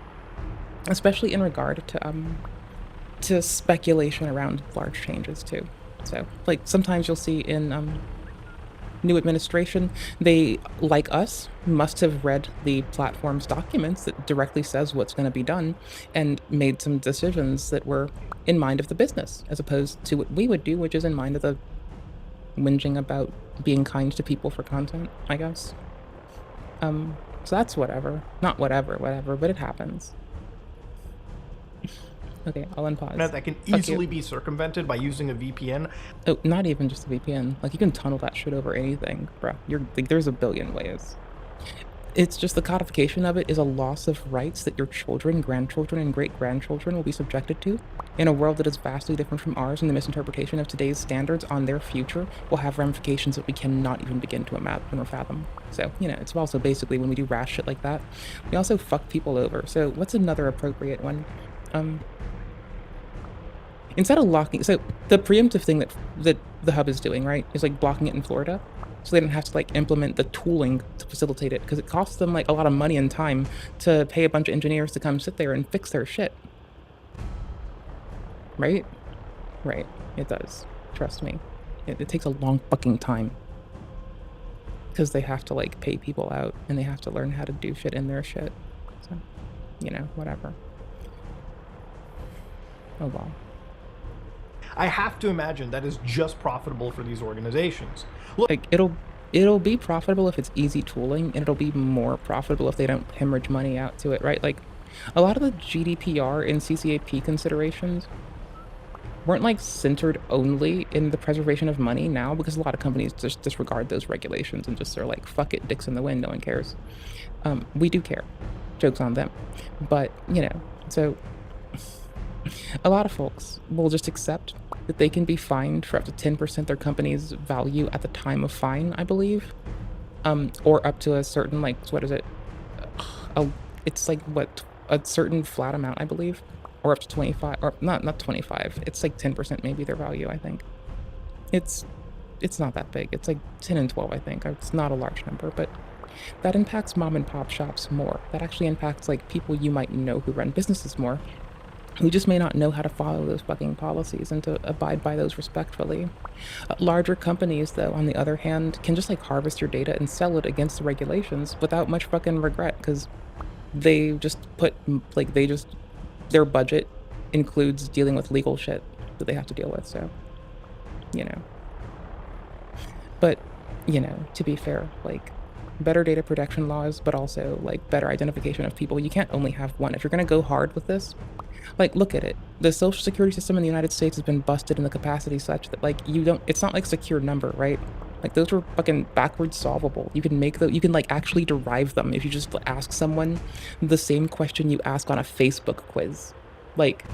especially in regard to speculation around large changes too. So sometimes you'll see in new administration, they, like us, must have read the platform's documents that directly says what's going to be done and made some decisions that were in mind of the business, as opposed to what we would do, which is in mind of the whinging about being kind to people for content, I guess. So that's whatever. Not whatever, but it happens. Okay, I'll unpause. That can easily be circumvented by using a VPN. Oh, not even just a VPN. You can tunnel that shit over anything, bro. There's a billion ways. It's just the codification of it is a loss of rights that your children, grandchildren, and great-grandchildren will be subjected to in a world that is vastly different from ours, and the misinterpretation of today's standards on their future will have ramifications that we cannot even begin to imagine or fathom. So, it's also basically when we do rash shit like that, we also fuck people over. So what's another appropriate one? Instead of locking, so the preemptive thing that the hub is doing, right, is blocking it in Florida. So they don't have to implement the tooling to facilitate it, because it costs them a lot of money and time to pay a bunch of engineers to come sit there and fix their shit. Right? Right. It does. Trust me. It takes a long fucking time. Because they have to pay people out and they have to learn how to do shit in their shit. So, whatever. Oh well. I have to imagine that is just profitable for these organizations. Look, it'll be profitable if it's easy tooling, and it'll be more profitable if they don't hemorrhage money out to it, right? A lot of the GDPR and CCAP considerations weren't centered only in the preservation of money now, because a lot of companies just disregard those regulations and just are fuck it, dicks in the wind, no one cares. We do care. Joke's on them. But, so a lot of folks will just accept that they can be fined for up to 10% their company's value at the time of fine, I believe, or up to a certain, what is it, It's like what, a certain flat amount, I believe, or up to 25, or not 25. It's like 10% maybe their value, I think. It's not that big. It's like 10 and 12, I think. It's not a large number, but that impacts mom and pop shops more. That actually impacts like people you might know who run businesses more, who just may not know how to follow those fucking policies and to abide by those respectfully. Larger companies, though, on the other hand, can just like harvest your data and sell it against the regulations without much fucking regret, because they just put, like, their budget includes dealing with legal shit that they have to deal with, so, you know. But, you know, to be fair, like, better data protection laws, but also, like, better identification of people. You can't only have one. If you're gonna go hard with this, like, look at it. The social security system in the United States has been busted in the capacity such that, like, it's not like secure number, right? Like, those were fucking backwards solvable. You can make you can, like, actually derive them if you just ask someone the same question you ask on a Facebook quiz. Like,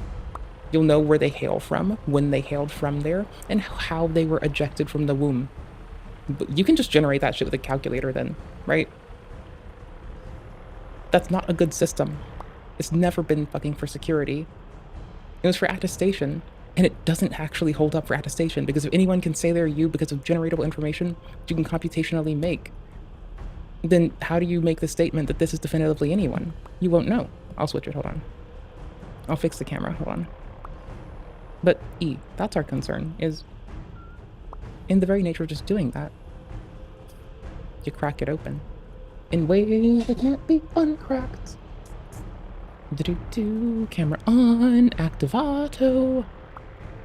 you'll know where they hail from, when they hailed from there, and how they were ejected from the womb. But you can just generate that shit with a calculator then, right? That's not a good system. It's never been fucking for security. It was for attestation, and it doesn't actually hold up for attestation, because if anyone can say they're you because of generatable information you can computationally make, then how do you make the statement that this is definitively anyone? You won't know. I'll switch it, hold on. I'll fix the camera, hold on. But that's our concern, is in the very nature of just doing that, you crack it open in ways that can't be uncracked. Camera on, active auto.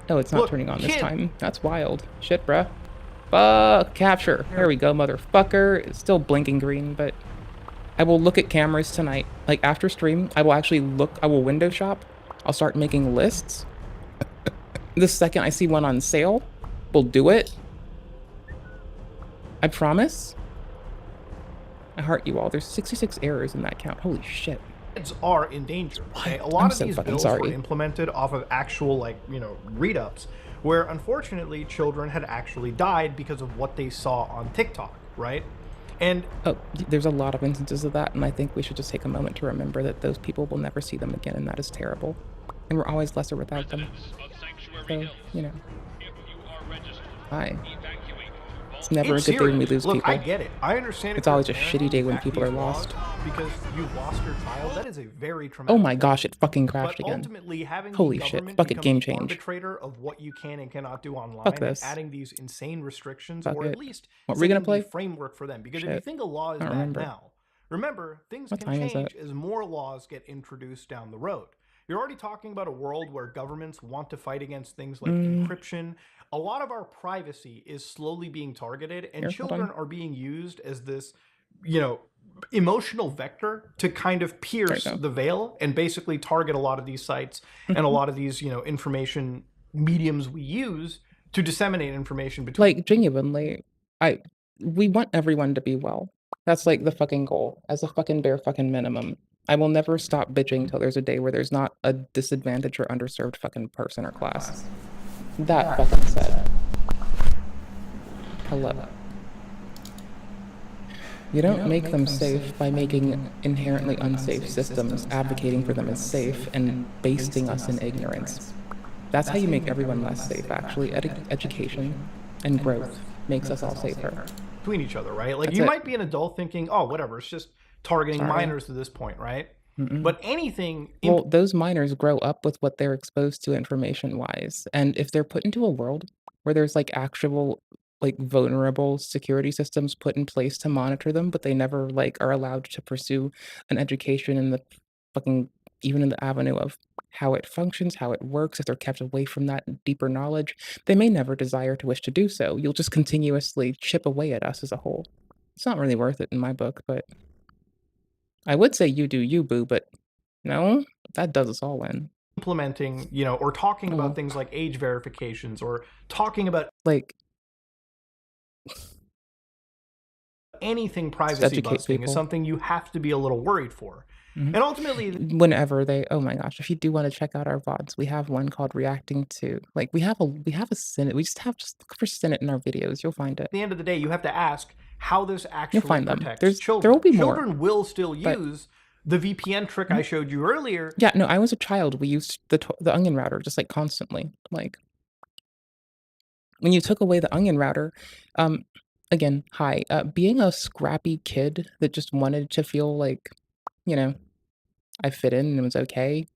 Oh, it's not Look, turning on this kid. time. That's wild. Shit, bruh. Fuck, capture. There we go, motherfucker. It's still blinking green, but I will look at cameras tonight. Like, after stream, I will actually look, I will window shop. I'll start making lists. The second I see one on sale, we'll do it. I promise. I heart you all. There's 66 errors in that count. Holy shit. Kids are in danger. Okay? A I'm lot of so these fucking bills sorry. were implemented off of actual, like, you know, read-ups, where unfortunately children had actually died because of what they saw on TikTok, right? And oh, there's a lot of instances of that, and I think we should just take a moment to remember that those people will never see them again, and that is terrible. And we're always lesser without them. So, you know. Hi. It's never a good day when we lose Look, people. I get it. I understand. It's always a shitty day when people are lost. Because you lost your child. That is a very traumatic. Oh my gosh, it fucking crashed But again. ultimately, having Holy the shit, government fuck it, become game the change. arbitrator of what you can and cannot do online, Fuck and this. adding these insane restrictions, Fuck or it. at least What were we gonna setting the play? framework for them. Because if Shit. you think a law is I don't bad remember. now, remember things What can time is change it? as more laws get introduced down the road. You're already talking about a world where governments want to fight against things like encryption. A lot of our privacy is slowly being targeted, and Here, hold children on. are being used as this, you know, emotional vector to kind of pierce go. the veil and basically target a lot of these sites and a lot of these, you know, information mediums we use to disseminate information between. Like, genuinely, we want everyone to be well. That's like the fucking goal, as a fucking bare fucking minimum. I will never stop bitching till there's a day where there's not a disadvantaged or underserved fucking person or class. That fucking said. Hello. You don't make them safe by making inherently unsafe systems, advocating for them as safe, and basting us in ignorance. That's how you make everyone less safe, actually. Education and growth makes us all safer. Between each other, right? Like, That's you it. might be an adult thinking, oh, whatever, it's just targeting Sorry. minors to this point, right? But anything Well, those minors grow up with what they're exposed to information-wise, and if they're put into a world where there's, like, actual, like, vulnerable security systems put in place to monitor them, but they never, like, are allowed to pursue an education in the fucking even in the avenue of how it functions, how it works, if they're kept away from that deeper knowledge, they may never desire to wish to do so. You'll just continuously chip away at us as a whole. It's not really worth it in my book, but I would say you do you, boo, but no, that does us all in. implementing, you know, or talking about things like age verifications, or talking about Like anything privacy educate busting people. is something you have to be a little worried for. Mhm. And ultimately, Whenever they, oh my gosh, if you do want to check out our VODs, we have one called Reacting to. Like, we have a Senate. We just look for Senate in our videos. You'll find it. at the end of the day, you have to ask how this actually find them. protects There children. will be more, Children will still but- use the VPN trick I showed you earlier. Yeah, no, I was a child. We used the onion router just like constantly. Like when you took away the onion router, again, hi, being a scrappy kid that just wanted to feel like, you know, I fit in and it was okay.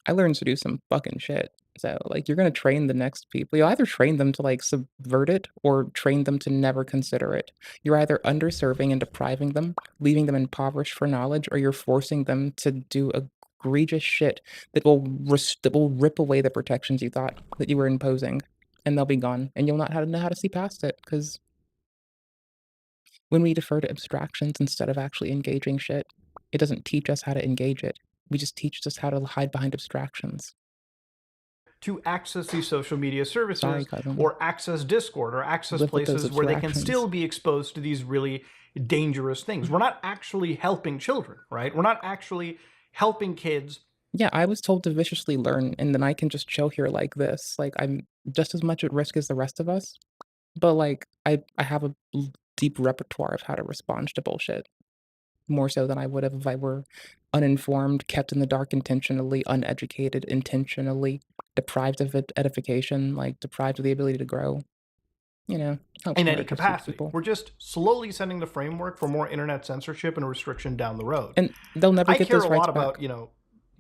I learned to do some fucking shit. So, like, you're gonna train the next people. You either train them to, like, subvert it or train them to never consider it. You're either underserving and depriving them, leaving them impoverished for knowledge, or you're forcing them to do egregious shit that will rip away the protections you thought that you were imposing, and they'll be gone, and you'll not know how to see past it. Because when we defer to abstractions instead of actually engaging shit, it doesn't teach us how to engage it. We just teach us how to hide behind abstractions. To access these social media services Sorry, cousin. or access Discord or access Live with those places where they can abstractions. still be exposed to these really dangerous things. We're not actually helping children, right? We're not actually helping kids. Yeah, I was told to viciously learn, and then I can just chill here like this. Like, I'm just as much at risk as the rest of us, but, like, I have a deep repertoire of how to respond to bullshit. More so than I would have if I were uninformed, kept in the dark intentionally, uneducated intentionally, deprived of edification, like, deprived of the ability to grow. You know, helps In more any to see capacity. people. We're just slowly setting the framework for more internet censorship and restriction down the road. And they'll never I get care those a rights lot about, back. you know,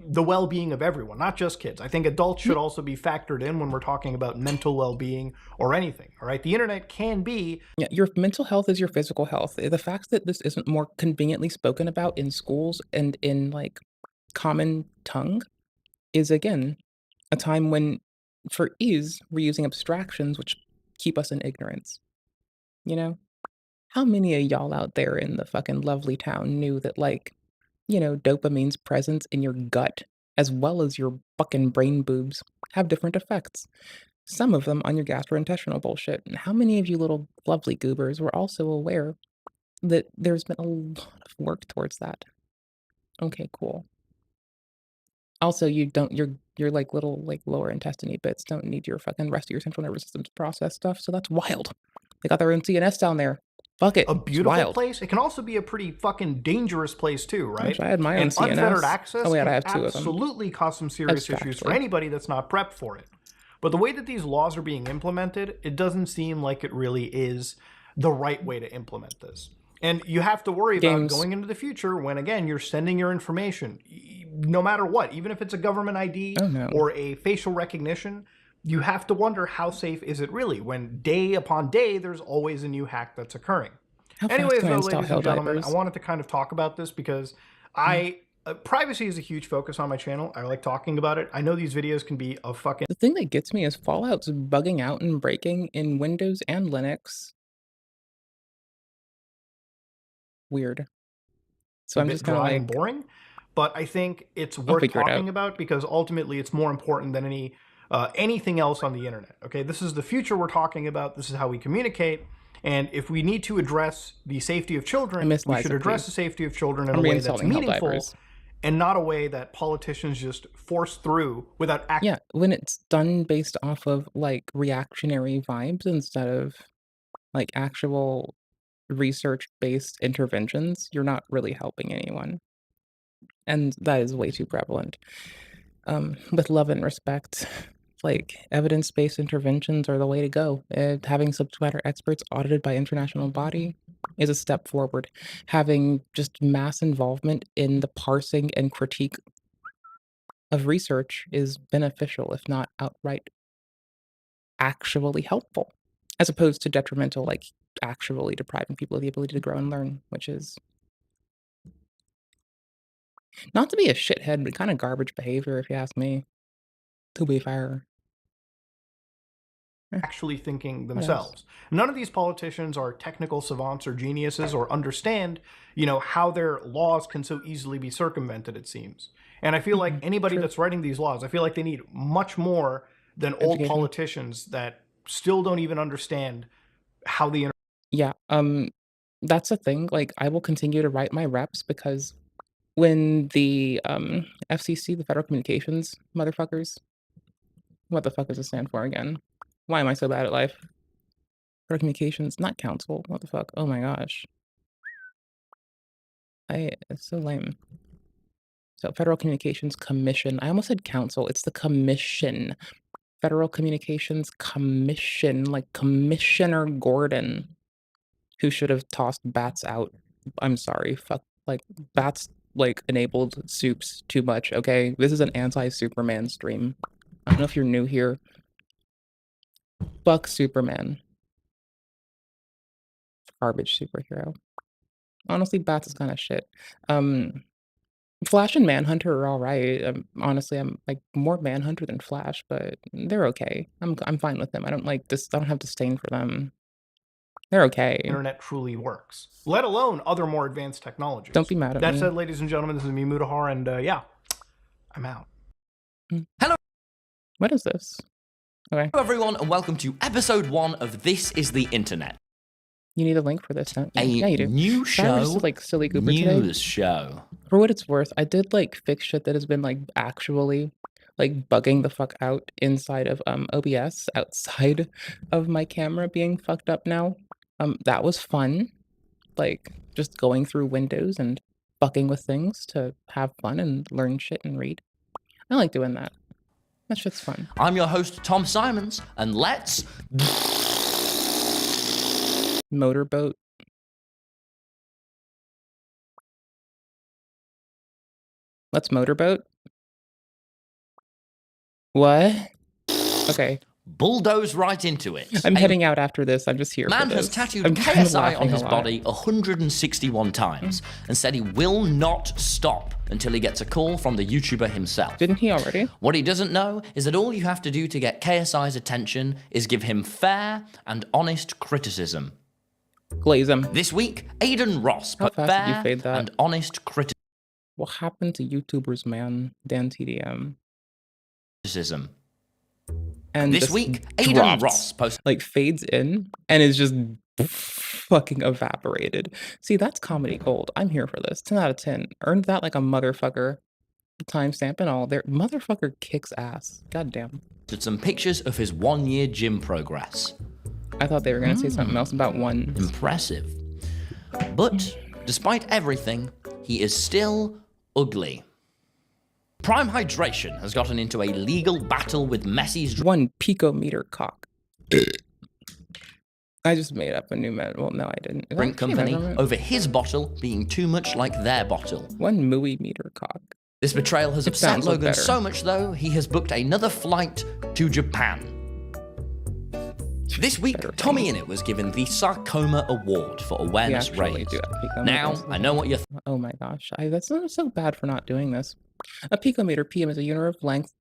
the well-being of everyone, not just kids. I think adults should also be factored in when we're talking about mental well-being or anything, all right? The internet can be... Yeah, your mental health is your physical health. The fact that this isn't more conveniently spoken about in schools and in, like, common tongue is, again, a time when, for ease, we're using abstractions which keep us in ignorance. You know? How many of y'all out there in the fucking lovely town knew that, like, you know, dopamine's presence in your gut, as well as your fucking brain boobs, have different effects? Some of them on your gastrointestinal bullshit. And how many of you little lovely goobers were also aware that there's been a lot of work towards that? Okay, cool. Also, your like little like lower intestine bits don't need your fucking rest of your central nervous system to process stuff, so that's wild. They got their own CNS down there. Fuck it. A It's beautiful wild. place. It can also be a pretty fucking dangerous place too, right? Wish I had my own and CNS. unfettered access Oh, yeah, I can have two of them. absolutely cause some serious issues for Abstractly. anybody that's not prepped for it. But the way that these laws are being implemented, it doesn't seem like it really is the right way to implement this. And you have to worry about Games. going into the future when, again, you're sending your information, no matter what, even if it's a government ID Oh, no. or a facial recognition, you have to wonder how safe is it really when day upon day there's always a new hack that's occurring. How fast Anyways, can I though, install ladies and gentlemen, Helldivers? I wanted to kind of talk about this because privacy is a huge focus on my channel. I like talking about it. I know these videos can be a fucking... The thing that gets me is Fallout's bugging out and breaking in Windows and Linux. Weird. So a I'm bit just kind of dry like, and boring, but I think it's I'll worth figure it talking out. about because ultimately it's more important than anything else on the internet. Okay, this is the future we're talking about. This is how we communicate. And if we need to address the safety of children, we should address the safety of children in I'm a way that's reinstalling meaningful Helldivers. and not a way that politicians just force through without Yeah, when it's done based off of like reactionary vibes instead of like actual research-based interventions, you're not really helping anyone. And that is way too prevalent. With love and respect, like evidence-based interventions are the way to go. Having subject matter experts audited by international body is a step forward. Having just mass involvement in the parsing and critique of research is beneficial, if not outright actually helpful, as opposed to detrimental, like actually depriving people of the ability to grow and learn, which is not to be a shithead, but kind of garbage behavior, if you ask me. To be fair. actually thinking What else? themselves. None of these politicians are technical savants or geniuses or understand, you know, how their laws can so easily be circumvented, it seems. And I feel like anybody that's writing these laws, I feel like they need much more than old Education. politicians that still don't even understand how the Yeah, that's the thing. Like, I will continue to write my reps because when the FCC, the Federal Communications motherfuckers, what the fuck does it stand for again? Why am I so bad at life? Federal Communications, not council. What the fuck? Oh my gosh. It's so lame. So Federal Communications Commission. I almost said council. It's the commission. Federal Communications Commission, like Commissioner Gordon, who should have tossed bats out. I'm sorry. Fuck, like bats like enabled soups too much. Okay, this is an anti-Superman stream. I don't know if you're new here. Fuck Superman. Garbage superhero. Honestly, bats is kind of shit. Flash and Manhunter are all right. Honestly, I'm like more Manhunter than Flash, but they're okay. I'm fine with them. I don't like this. I don't have disdain for them. They're okay. Internet truly works, let alone other more advanced technologies. Don't be mad at That me. said, ladies and gentlemen, this is me, Mutahar, and yeah, I'm out. Hello. What is this? Okay. Hello everyone, and welcome to episode 1 of This is the Internet. You need a link for this, don't you? A Yeah, you do. new Sorry, we're show, just, like silly goober news today. show. For what it's worth, I did like fix shit that has been like actually like bugging the fuck out inside of OBS outside of my camera being fucked up now. That was fun. Like just going through windows and fucking with things to have fun and learn shit and read. I like doing that. That shit's fun. I'm your host, Tom Simons, and let's... Motorboat. Let's motorboat. What? Okay. bulldoze right into it. I'm heading out after this. I'm just here. Man for has this. tattooed I'm kind of KSI on laughing his a lot. body 161 times and said he will not stop until he gets a call from the YouTuber himself. Didn't he already? What he doesn't know is that all you have to do to get KSI's attention is give him fair and honest criticism. Glaze him. This week, Aiden Ross How put fast did you fair fade that? and honest criticism. What happened to YouTubers, man? Dan TDM. And This just week, Aiden dropped. Ross posted Like fades in and is just fucking evaporated. See, that's comedy gold. I'm here for this. 10 out of 10. Earned that like a motherfucker. Timestamp and all. Their motherfucker kicks ass. Goddamn. some pictures of his 1-year gym progress. I thought they were gonna say something else about one. Impressive. But despite everything, he is still ugly. Prime Hydration has gotten into a legal battle with Messi's 1 picometer cock. I just made up a new well, no, I didn't. Is that drink a company measurement? over his bottle being too much like their bottle. 1 millimeter cock. This betrayal has It upset sounds like Logan better. so much, though, he has booked another flight to Japan. This week, Tommy Innit was given the Sarcoma Award for awareness actually raised. do have picometers. Now, I know what you're Oh my gosh, that's so bad for not doing this. A picometer PM is a unit of length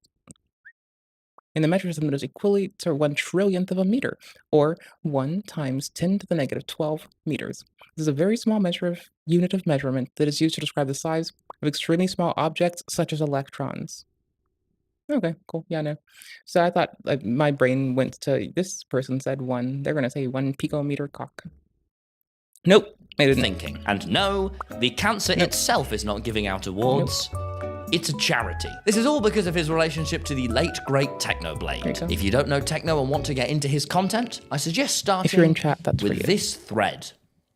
in the metric system that is equivalent to 1/1,000,000th of a meter, or 1 times 10 to the negative 12 meters. This is a very small unit of measurement that is used to describe the size of extremely small objects such as electrons. Okay, cool. Yeah, no. So I thought like my brain went to this person said 1. They're gonna say 1 picometer cock. Nope, I didn't. thinking. And no, the cancer itself is not giving out awards. It's a charity. This is all because of his relationship to the late, great Technoblade. If you don't know Techno and want to get into his content, I suggest starting If you're in chat, that's for with you. this thread.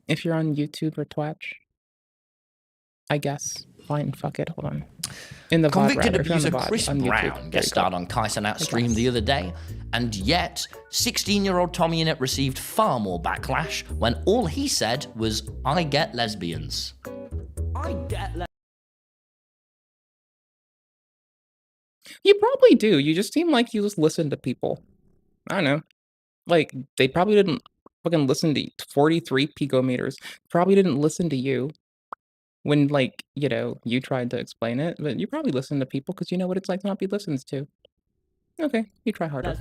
If you're on YouTube or Twitch, I guess. Fine, fuck it. Hold on. In the VOD, Convicted rather. If you're on the abuser VOD Chris on YouTube, Brown there you guest go. starred on Kaisenat's stream the other day, and yet 16-year-old Tommy Innit received far more backlash when all he said was, "I get lesbians." I get lesbians. You probably do. You just seem like you just listen to people. I don't know. Like, they probably didn't fucking listen to 43 picometers. Probably didn't listen to you when, like, you know, you tried to explain it, but you probably listen to people because you know what it's like to not be listened to. Okay, you try harder.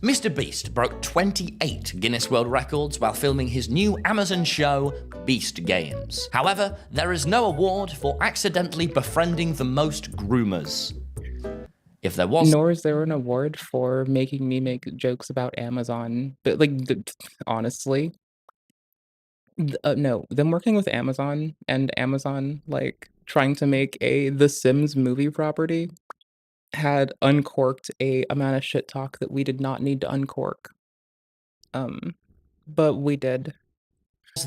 Mr. Beast broke 28 Guinness World Records while filming his new Amazon show, Beast Games. However, there is no award for accidentally befriending the most groomers. If there was... Nor is there an award for making me make jokes about Amazon. But, like, honestly, no. Them working with Amazon and Amazon, like, trying to make a The Sims movie property had uncorked a amount of shit talk that we did not need to uncork. But we did.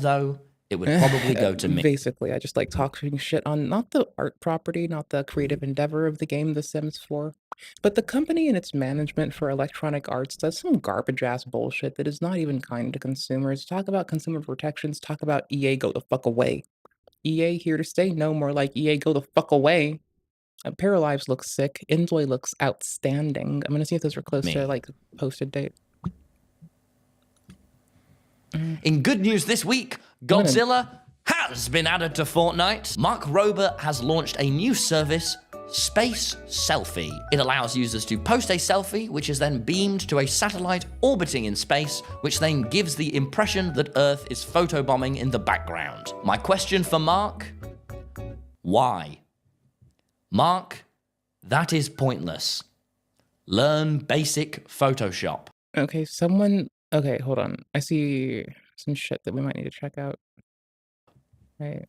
Though, it would probably go to me. Basically, I just like talking shit on not the art property, not the creative endeavor of the game The Sims 4, but the company and its management for Electronic Arts does some garbage ass bullshit that is not even kind to consumers. Talk about consumer protections, talk about EA go the fuck away. EA here to stay? No, more like EA go the fuck away. Paralives looks sick. Enjoy looks outstanding. I'm gonna see if those are close to like posted date. In good news this week, Godzilla has been added to Fortnite. Mark Rober has launched a new service, Space Selfie. It allows users to post a selfie, which is then beamed to a satellite orbiting in space, which then gives the impression that Earth is photobombing in the background. My question for Mark, why? Mark, that is pointless. Learn basic Photoshop. Okay, okay, hold on. I see some shit that we might need to check out. Right.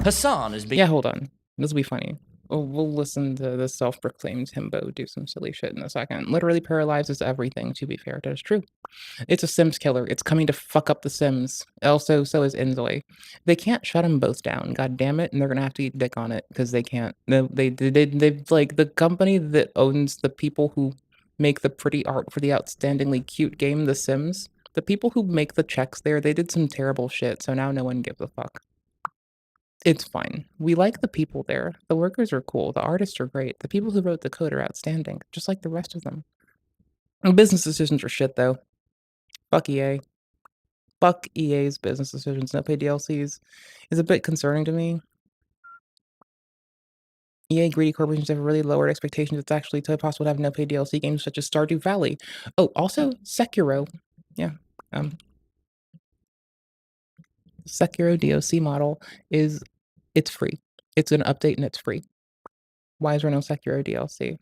Hassan has been... Yeah, hold on. This will be funny. We'll listen to the self-proclaimed himbo do some silly shit in a second. Literally paralyzes everything, to be fair. That is true. It's a Sims killer. It's coming to fuck up the Sims. Also, so is Enzoy. They can't shut them both down. God damn it. And they're going to have to eat dick on it because they can't. They like the company that owns the people who make the pretty art for the outstandingly cute game, The Sims. The people who make the checks there, they did some terrible shit. So now no one gives a fuck. It's fine. We like the people there. The workers are cool. The artists are great. The people who wrote the code are outstanding, just like the rest of them. And business decisions are shit, though. Fuck EA. Fuck EA's business decisions. No pay DLCs is a bit concerning to me. EA greedy corporations have really lowered expectations. It's actually possible to have no pay DLC games such as Stardew Valley. Oh, also Sekiro. Yeah. Sekiro DOC model it's free. It's an update and it's free. Why is there no Sekiro DLC?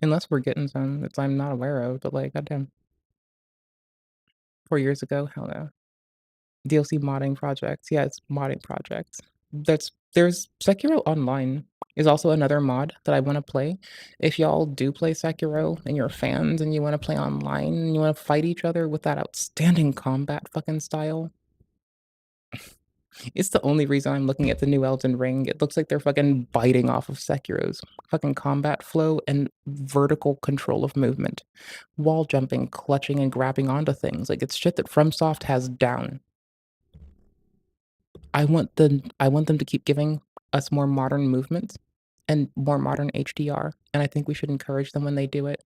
Unless we're getting some that I'm not aware of, but like, goddamn. 4 years ago? Hell no. DLC modding projects. Yeah, it's modding projects. There's Sekiro Online is also another mod that I want to play. If y'all do play Sekiro and you're fans and you want to play online and you want to fight each other with that outstanding combat fucking style, it's the only reason I'm looking at the new Elden Ring. It looks like they're fucking biting off of Sekiro's fucking combat flow and vertical control of movement. Wall jumping, clutching, and grabbing onto things. Like, it's shit that FromSoft has down. I want them to keep giving us more modern movement and more modern HDR, and I think we should encourage them when they do it.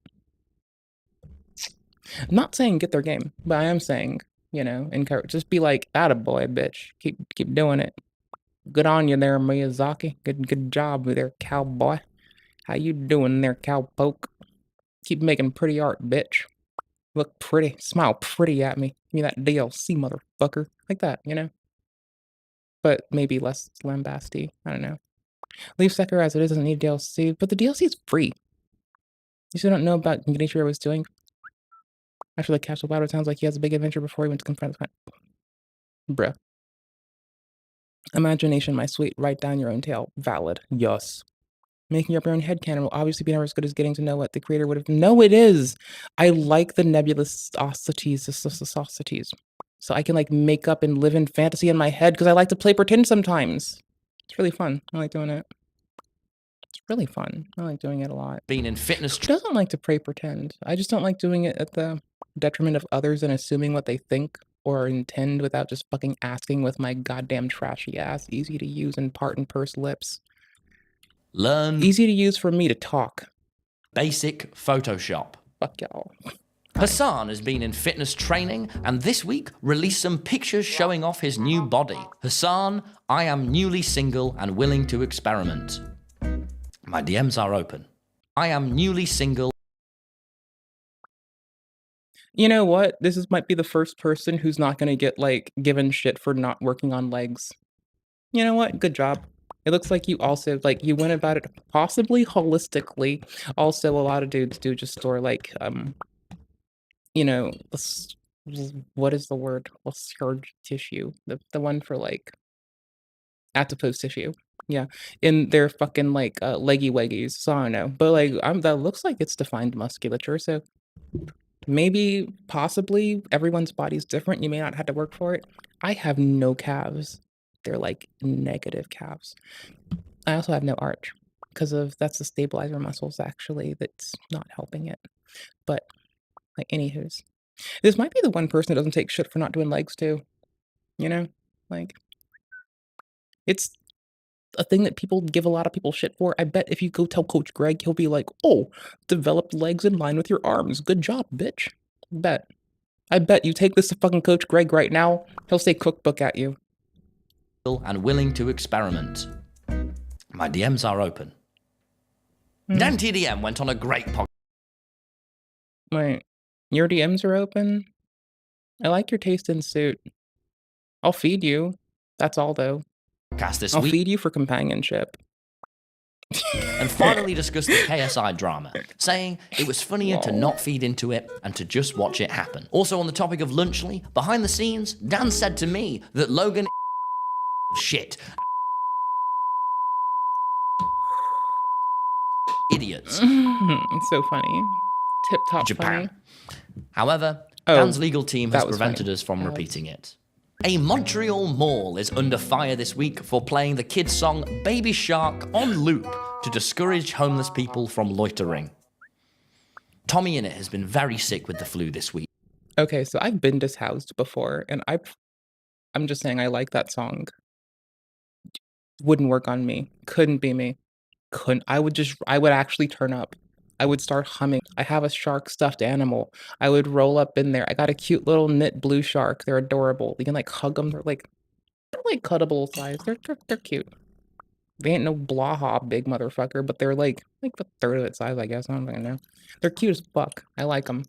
I'm not saying get their game, but I am saying, you know, encourage. Just be like, attaboy, bitch. Keep doing it. Good on you there, Miyazaki. Good job there, cowboy. How you doing there, cowpoke? Keep making pretty art, bitch. Look pretty. Smile pretty at me. Give me that DLC, motherfucker. Like that, you know? But maybe less lambasty. I don't know. Leave Sekiro as it is, doesn't need DLC, but the DLC is free. You still don't know about what Genichiro was doing? After the casual battle, it sounds like he has a big adventure before he went to confront the Bruh. Imagination, my sweet. Write down your own tale. Valid. Yes. Making up your own headcanon will obviously be never as good as getting to know what the creator would have... No, it is! I like the nebulosities, so I can, like, make up and live in fantasy in my head, because I like to play pretend sometimes. It's really fun. I like doing it. It's really fun. I like doing it a lot. Being in fitness... Who doesn't like to play pretend? I just don't like doing it at the detriment of others and assuming what they think or intend without just fucking asking with my goddamn trashy ass, easy to use and part and purse lips. Learn... Easy to use for me to talk. Basic Photoshop. Fuck y'all. Hassan has been in fitness training and this week released some pictures showing off his new body. Hassan, I am newly single and willing to experiment. My DMs are open. I am newly single. You know what? Might be the first person who's not gonna get, like, given shit for not working on legs. You know what? Good job. It looks like you also, like, you went about it possibly holistically. Also, a lot of dudes do just store, like, you know, what is the word? Scourge tissue. The one for, like, adipose tissue. Yeah. In their fucking, like, leggy weggies. So I don't know. But, like, that looks like it's defined musculature, so Maybe, possibly, everyone's body's different. You may not have to work for it. I have no calves. They're like negative calves. I also have no arch because of that's the stabilizer muscles actually that's not helping it. But like anywho's, this might be the one person that doesn't take shit for not doing legs too. You know, like it's a thing that people give a lot of people shit for. I bet if you go tell Coach Greg, he'll be like, "Oh, develop legs in line with your arms. Good job, bitch." Bet. I bet you take this to fucking Coach Greg right now, he'll say cookbook at you. And willing to experiment. My DMs are open. Dan TDM went on a great podcast. Wait, your DMs are open? I like your taste in suit. I'll feed you. That's all though. This I'll week. feed you for companionship. And finally discussed the KSI drama, saying it was funnier to not feed into it and to just watch it happen. Also on the topic of Lunchly, behind the scenes, Dan said to me that Logan shit. Idiots. It's so funny. Tip top Japan. funny. However, Dan's legal team has prevented us from repeating it. A Montreal mall is under fire this week for playing the kids' song Baby Shark on loop to discourage homeless people from loitering. Tommy in it has been very sick with the flu this week. Okay, so I've been dishoused before, and I'm just saying I like that song. Wouldn't work on me. Couldn't be me. I would actually turn up. I would start humming. I have a shark stuffed animal. I would roll up in there. I got a cute little knit blue shark. They're adorable. You can like hug them. They're like cuttable size. They're cute. They ain't no blaha big motherfucker, but they're like a third of its size, I guess. I don't fucking know. They're cute as fuck. I like them.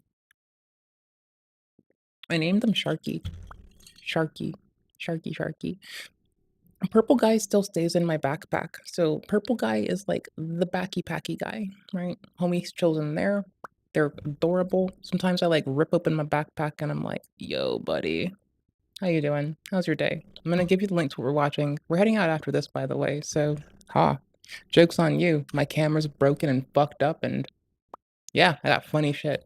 I named them Sharky. Sharky. Purple guy still stays in my backpack. So purple guy is like the backy packy guy, right? Homie's chills in there. They're adorable. Sometimes I like rip open my backpack and I'm like, yo, buddy, how you doing? How's your day? I'm gonna give you the link to what we're watching. We're heading out after this, by the way. So, joke's on you. My camera's broken and fucked up and yeah, I got funny shit.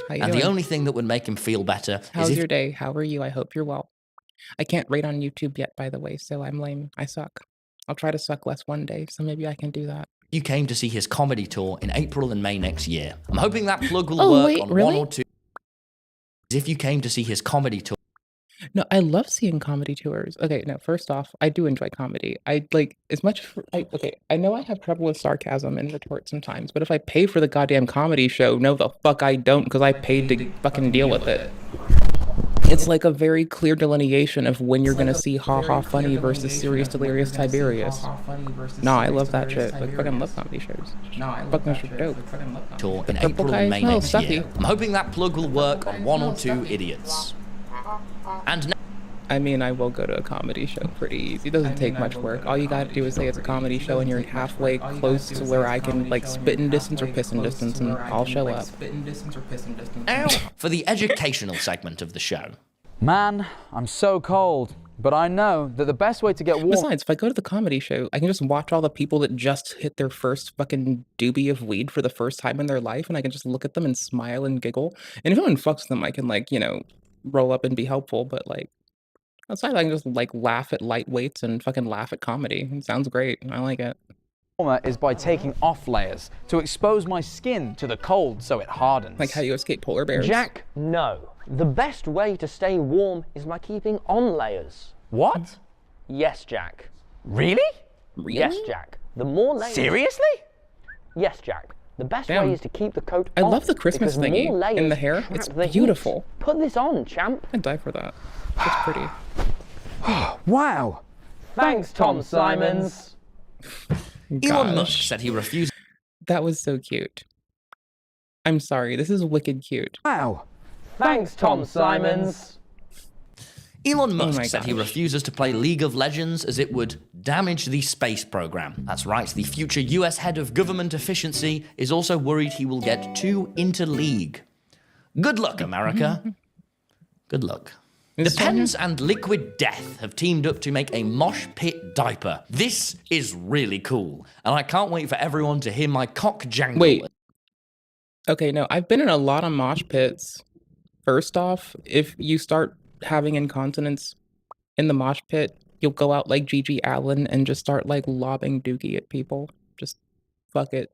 How you And doing? the only thing that would make him feel better How's is your if day? How are you? I hope you're well. I can't rate on YouTube yet, by the way, so I'm lame. I suck. I'll try to suck less one day, so maybe I can do that. you came to see his comedy tour in April and May next year. I'm hoping that plug will Oh, work wait, on really? one or two. If you came to see his comedy tour. No, I love seeing comedy tours. Okay, no, first off, I do enjoy comedy. I like as much. Okay, I know I have trouble with sarcasm and retort sometimes, but if I pay for the goddamn comedy show, no, the fuck I don't, because I paid to fucking deal with it. It's like a very clear delineation of when you're gonna see Ha Ha Funny versus Serious Delirious Tiberius. No, I love that shit. Like, fucking love comedy shows. Fucking shit dope. Tour in The purple April guy and May smells next stuffy. year. I'm hoping that plug will work on one or two idiots. And now I mean, I will go to a comedy show pretty easy. It doesn't take much work. All you gotta do is say it's a comedy show and you're halfway close to where I can, like, spit in distance or piss in distance and I'll show up. now for the educational segment of the show. Man, I'm so cold, but I know that the best way to get warm... Besides, if I go to the comedy show, I can just watch all the people that just hit their first fucking doobie of weed for the first time in their life, and I can just look at them and smile and giggle. And if anyone fucks with them, I can, like, you know, roll up and be helpful, but, like, outside I can just, like, laugh at lightweights and fucking laugh at comedy. It sounds great. I like it. ...is by taking off layers to expose my skin to the cold so it hardens. Like how you escape polar bears. Jack, no. The best way to stay warm is by keeping on layers. What? Yes, Jack. Really? Yes, Jack. The more layers... Seriously? Yes, Jack. The best Damn. way is to keep the coat I on, love the Christmas because thingy more layers in the hair. trap It's the heat. beautiful. Put this on, champ. I'd die for that. It's pretty. Wow. Thanks, Tom Simons. Elon Musk said he refused. That was so cute. I'm sorry, this is wicked cute. Wow. Thanks, Tom Simons. Elon Oh Musk my said he gosh. refuses to play League of Legends as it would damage the space program. That's right, the future US head of government efficiency is also worried he will get too into League. Good luck, America. Good luck. The Pens and Liquid Death have teamed up to make a mosh pit diaper. This is really cool, and I can't wait for everyone to hear my cock jangle. Wait. Okay, no, I've been in a lot of mosh pits. First off, if you start having incontinence in the mosh pit, you'll go out like Gigi Allen and just start like lobbing dookie at people. Just fuck it.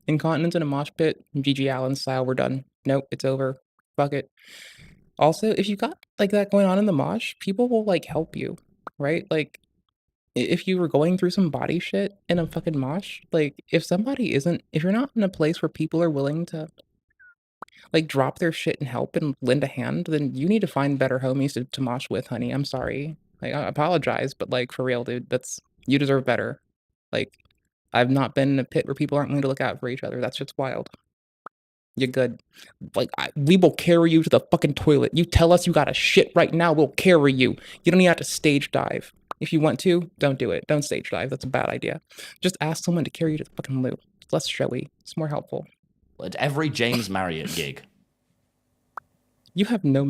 Incontinence in a mosh pit, Gigi Allen style, we're done. Nope, it's over. Fuck it. Also, if you got like that going on in the mosh, people will like help you, right? Like if you were going through some body shit in a fucking mosh, like if you're not in a place where people are willing to like drop their shit and help and lend a hand, then you need to find better homies to mosh with, honey. I'm sorry. Like I apologize, but like for real, dude, you deserve better. Like I've not been in a pit where people aren't willing to look out for each other. That's just wild. You're good. Like we will carry you to the fucking toilet. You tell us you got a shit right now, we'll carry you. You don't even have to stage dive. If you want to, don't do it. Don't stage dive. That's a bad idea. Just ask someone to carry you to the fucking loo. It's less showy. It's more helpful. At every James Marriott gig. You have no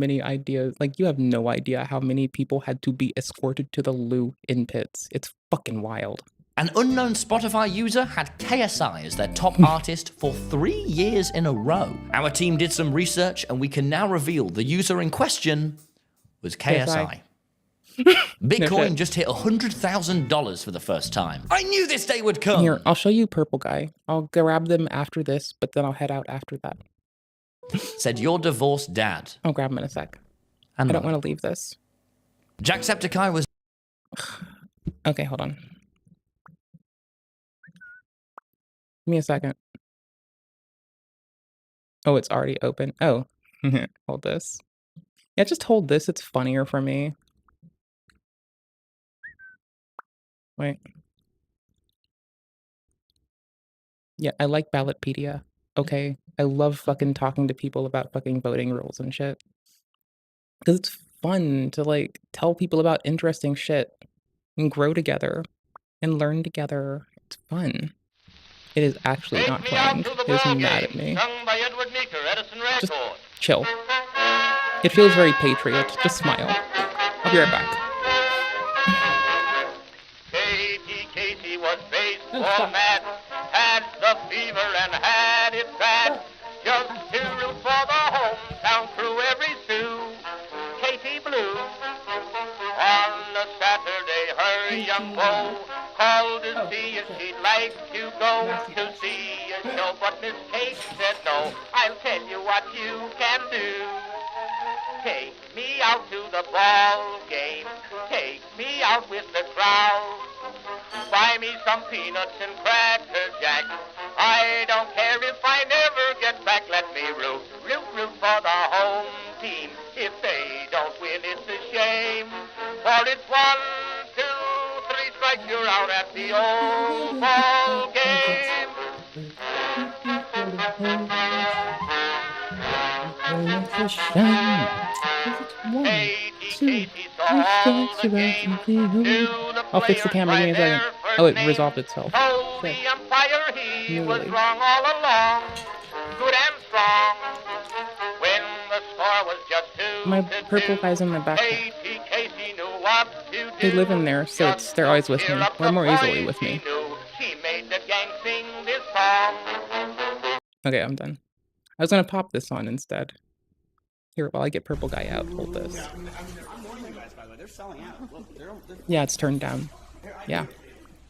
idea how many people had to be escorted to the loo in pits. It's fucking wild. An unknown Spotify user had KSI as their top artist for 3 years in a row. Our team did some research and we can now reveal the user in question was KSI. Bitcoin just hit $100,000 for the first time. I knew this day would come. Here, I'll show you Purple Guy. I'll grab them after this, but then I'll head out after that. Said your divorced dad. I'll grab him in a sec. I don't want to leave this. Jacksepticeye was... Okay, hold on. Give me a second. Oh, it's already open. Oh, hold this. Yeah, just hold this. It's funnier for me. Wait. Yeah, I like Ballotpedia. Okay, I love fucking talking to people about fucking voting rules and shit. Because it's fun to like tell people about interesting shit and grow together and learn together. It's fun. It is actually not playing. It is mad at me. Just chill. It feels very patriot. Just smile. I'll be right back. Casey was baseball mad, had the fever and had it bad. Just to root for the hometown crew every Sioux. Casey Blue. On a Saturday, her young beau called to see if she'd like to go to see a show, but Miss Kate said no. I'll tell you what you can do. Take me out to the ball game. Take me out with the crowd. Buy me some peanuts and Cracker Jack. I don't care if I never get back. Let me root for the home team. If they don't win, it's a shame. For it's 1, 2, 3 strikes, you're out at the old ball game. I'll fix the camera. Give me a second. Oh, it resolved itself. Told the umpire he was wrong all along. Good and strong. When the score was just 2-2. My purple guy's in my backpack. Casey knew what to do. They live in there, so they're always with me. They're more easily with me. She made the gang sing this song. Okay, I'm done. I was gonna pop this on instead. Here, while I get purple guy out, hold this. Yeah, it's turned down. Yeah.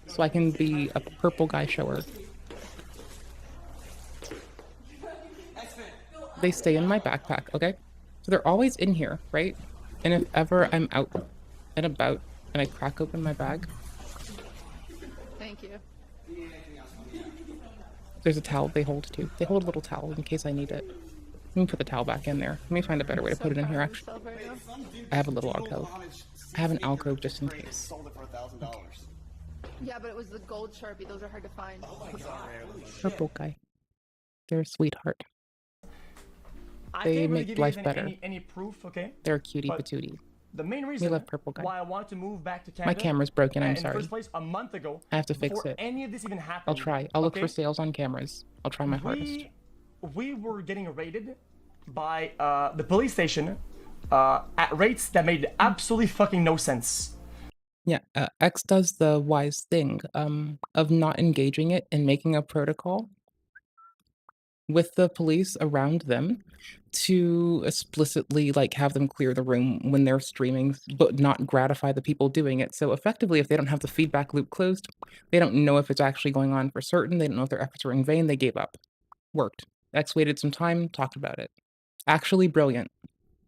So I can be a purple guy shower. They stay in my backpack, okay? So they're always in here, right? And if ever I'm out and about and I crack open my bag, Thank you. there's a towel they hold too. They hold a little towel in case I need it. Let me put the towel back in there. Let me find a better way to put it in here, actually. I have a little alcove. I have an alcove just in case. Okay. Yeah, but it was the gold Sharpie. Those are hard to find. Purple guy. They're a sweetheart. They make life better. Any proof, okay? They're a cutie patootie. The main We reason love purple guy. why I wanted to move back to Canada. My camera's broken, I'm in the sorry. first place, a month ago. I have to fix before it. Any of this even happened. I'll try. I'll look okay? for sales on cameras. I'll try my hardest. We were getting raided by the police station at rates that made absolutely fucking no sense. Yeah, X does the wise thing of not engaging it and making a protocol with the police around them to explicitly like have them clear the room when they're streaming, but not gratify the people doing it. So effectively, if they don't have the feedback loop closed, they don't know if it's actually going on for certain. They don't know if their efforts were in vain. They gave up. Worked. X waited some time, talked about it. Actually brilliant.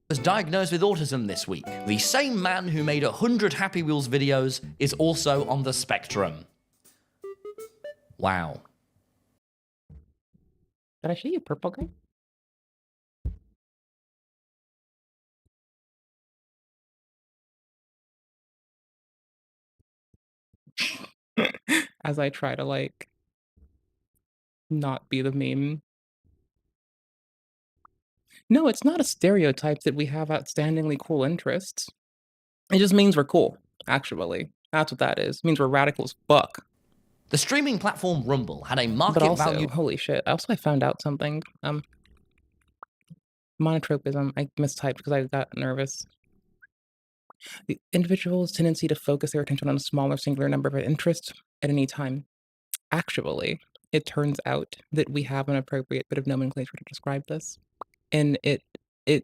Was diagnosed with autism this week. The same man who made 100 Happy Wheels videos is also on the spectrum. Wow. Did I show you purple guy? As I try to like not be the meme. No, it's not a stereotype that we have outstandingly cool interests. It just means we're cool, actually. That's what that is. It means we're radical as fuck. The streaming platform Rumble had a market But also, value. holy shit. Also, I found out something. Monotropism. I mistyped because I got nervous. The individual's tendency to focus their attention on a smaller singular number of interests at any time. Actually, it turns out that we have an appropriate bit of nomenclature to describe this. And it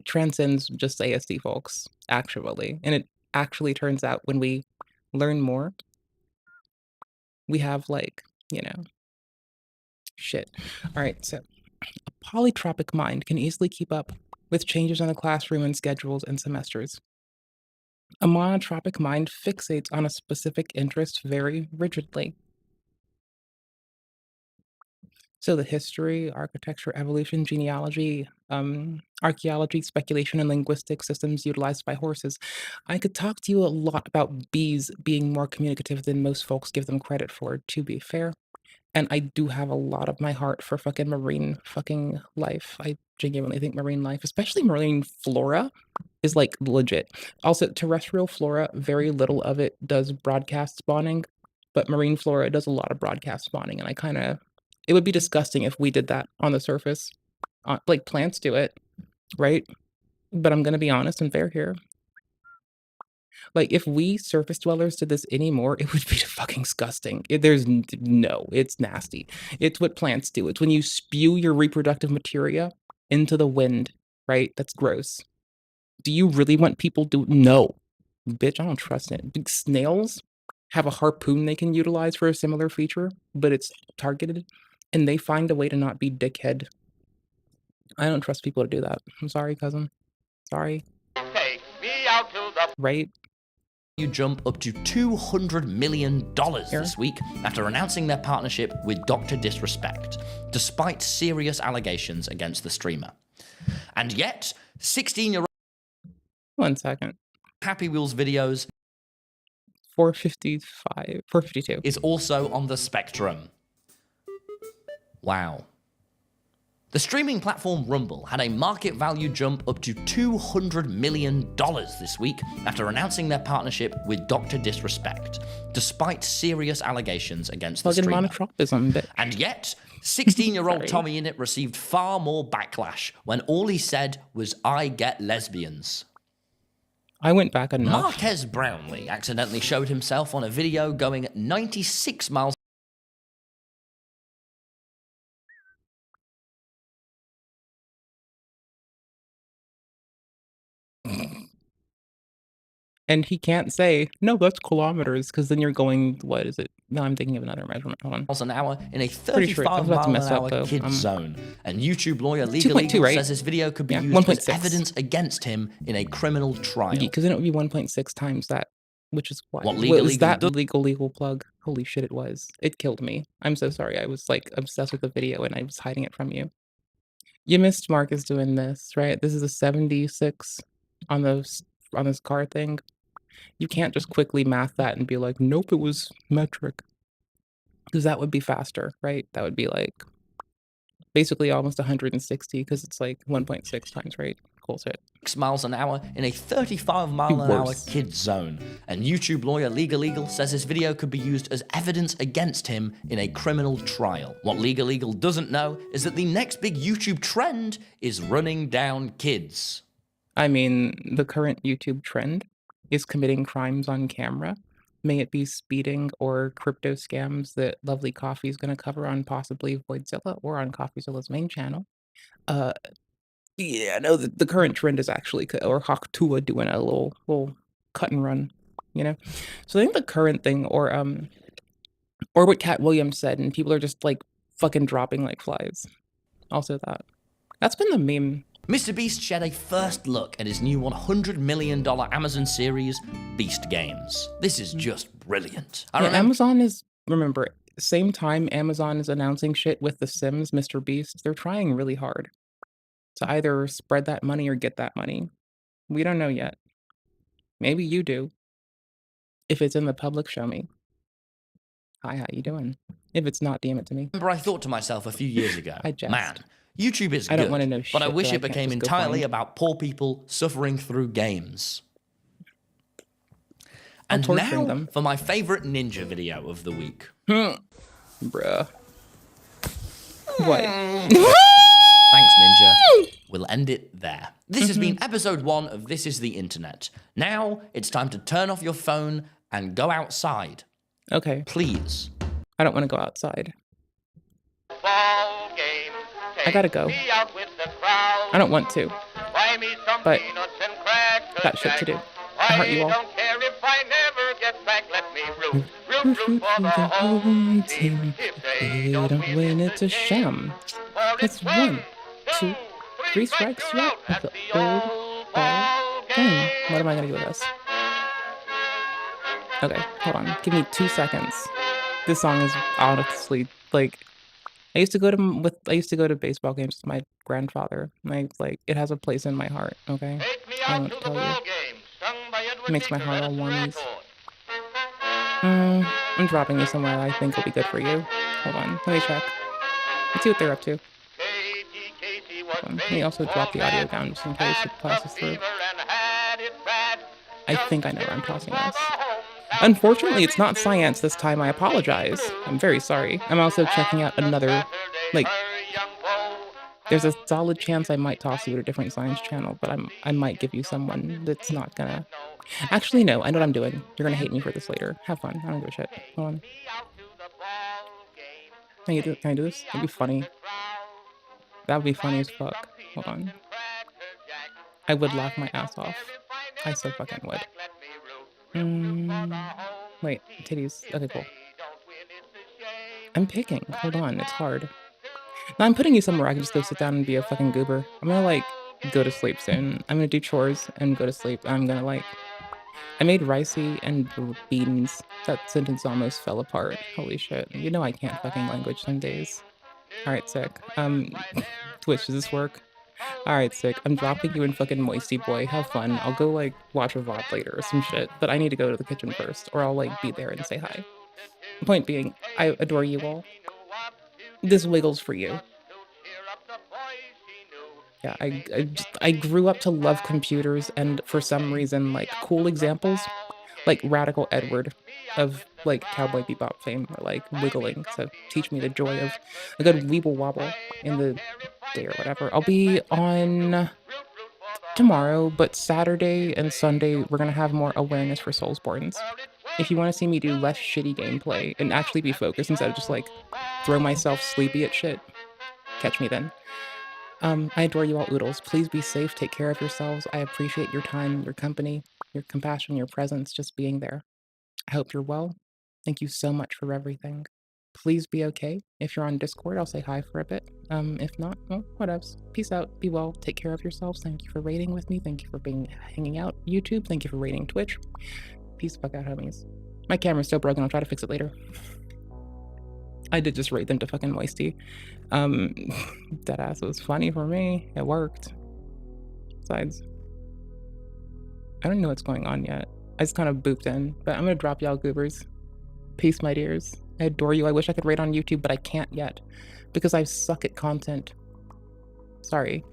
transcends just ASD folks, actually. And it actually turns out when we learn more, we have like, you know, shit. All right, so a polytropic mind can easily keep up with changes in the classroom and schedules and semesters. A monotropic mind fixates on a specific interest very rigidly. So the history, architecture, evolution, genealogy, archaeology, speculation, and linguistic systems utilized by horses. I could talk to you a lot about bees being more communicative than most folks give them credit for, to be fair. And I do have a lot of my heart for fucking marine fucking life. I genuinely think marine life, especially marine flora, is like legit. Also, terrestrial flora, very little of it does broadcast spawning, but marine flora does a lot of broadcast spawning. And I kind of, it would be disgusting if we did that on the surface. Like plants do it, right? But I'm going to be honest and fair here. Like, if we surface dwellers did this anymore, it would be fucking disgusting. It's nasty. It's what plants do. It's when you spew your reproductive materia into the wind, right? That's gross. Do you really want people to? No. Bitch, I don't trust it. Big snails have a harpoon they can utilize for a similar feature, but it's targeted, and they find a way to not be dickhead. I don't trust people to do that. I'm sorry, cousin. Sorry. Take me out to the... Right? You jump up to $200 million this week after announcing their partnership with Dr. Disrespect, despite serious allegations against the streamer. And yet, 16-year-old... 1 second. Happy Wheels videos... 452. Is also on the spectrum. Wow. The streaming platform Rumble had a market value jump up to $200 million this week after announcing their partnership with Dr. Disrespect, despite serious allegations against the streamer. Monotropism, bitch. And yet, 16-year-old Tommy Innit received far more backlash when all he said was, "I get lesbians." I went back enough. Marquez Brownlee accidentally showed himself on a video going at 96 miles. And he can't say, no, that's kilometers, because then you're going, what is it? No, I'm thinking of another measurement. Hold on. Miles an hour in a Pretty sure 35 it's- I was about to mile mess an up, hour though. kids zone. And YouTube lawyer Legal 2.2, Eagle right? says this video could be Yeah, used as 1.6. evidence against him in a criminal trial. Because then it would be 1.6 times that, which is what? What Legal was Eagle that does- legal plug? Holy shit, it was. It killed me. I'm so sorry. I was like obsessed with the video and I was hiding it from you. You missed Marcus doing this, right? This is a 76 on this car thing. You can't just quickly math that and be like, nope, it was metric. Because that would be faster, right? That would be like basically almost 160 because it's like 1.6 times, right? Cool shit. 6 miles an hour in a 35 mile an hour Worse. kids zone. And YouTube lawyer Legal Eagle says this video could be used as evidence against him in a criminal trial. What Legal Eagle doesn't know is that the next big YouTube trend is running down kids. I mean, the current YouTube trend is committing crimes on camera may it be speeding or crypto scams that Lovely Coffee is going to cover on possibly Voidzilla or on CoffeeZilla's main channel. Yeah, no, the current trend is actually or Hawktua doing a little cut and run, you know. So I think the current thing, or what Cat Williams said, and people are just like fucking dropping like flies. Also that's been the meme. Mr. Beast shared a first look at his new $100 million Amazon series, Beast Games. This is just brilliant. Amazon is, remember, same time Amazon is announcing shit with The Sims, Mr. Beast, they're trying really hard to either spread that money or get that money. We don't know yet. Maybe you do. If it's in the public, show me. Hi, how you doing? If it's not, DM it to me. Remember, I thought to myself a few years ago, I jest. man, YouTube is I good, don't wanna know but I shit wish that I it can't became just go entirely find. about poor people suffering through games. And torturing now them. for my favorite ninja video of the week. Bruh. What? Thanks, Ninja. We'll end it there. This has been episode 1 of This Is the Internet. Now it's time to turn off your phone and go outside. Okay. Please. I don't want to go outside. I gotta go. I don't want to. But I got shit to do. I heart you all. They don't win, it's a sham. It's 1, 2, 3 strikes, you're out with the old ball game. What am I gonna do with this? Okay, hold on. Give me 2 seconds. This song is honestly like I used to go to baseball games with my grandfather. It has a place in my heart, okay? I don't tell you. It makes my heart all warmies. I'm dropping you somewhere I think will be good for you. Hold on, let me check. Let's see what they're up to. Let me also drop the audio down just in case it passes through. I think I know where I'm tossing this. Unfortunately, it's not science this time. I apologize. I'm very sorry. I'm also checking out another, there's a solid chance I might toss you to a different science channel, but I might give you someone that's not gonna... Actually, no, I know what I'm doing. You're gonna hate me for this later. Have fun. I don't give a shit. Hold on. Can I do this? That'd be funny. That would be funny as fuck. Hold on. I would laugh my ass off. I so fucking would. Wait, titties. Okay, cool. I'm picking. Hold on, it's hard. Now I'm putting you somewhere I can just go sit down and be a fucking goober. I'm gonna go to sleep soon. I'm gonna do chores and go to sleep. I'm gonna I made ricey and beans. That sentence almost fell apart. Holy shit. You know I can't fucking language some days. Alright, sick. Twitch, does this work? Alright, sick. I'm dropping you in fucking Moisty Boy. Have fun. I'll go watch a VOD later or some shit. But I need to go to the kitchen first, or I'll be there and say hi. Point being, I adore you all. This wiggles for you. Yeah, I grew up to love computers, and for some reason, cool examples, like Radical Edward of Cowboy Bebop fame, or wiggling to teach me the joy of a good weeble wobble in the day or whatever. I'll be on tomorrow, but Saturday and Sunday we're gonna have more awareness for Soulsborns. If you want to see me do less shitty gameplay and actually be focused instead of just throw myself sleepy at shit, catch me then. I adore you all, oodles. Please be safe, take care of yourselves. I appreciate your time, your company, your compassion, your presence, just being there. I hope you're well. Thank you so much for everything. Please be okay. If you're on Discord, I'll say hi for a bit. If not, well, whatevs. Peace out, be well, take care of yourselves. Thank you for raiding with me. Thank you for hanging out, YouTube. Thank you for raiding Twitch. Peace the fuck out, homies. My camera's still broken, I'll try to fix it later. I did just raid them to fucking Moisty. Deadass was funny for me. It worked. Besides, I don't know what's going on yet. I just kind of booped in, but I'm gonna drop y'all goobers. Peace, my dears. I adore you. I wish I could raid on YouTube, but I can't yet because I suck at content. Sorry.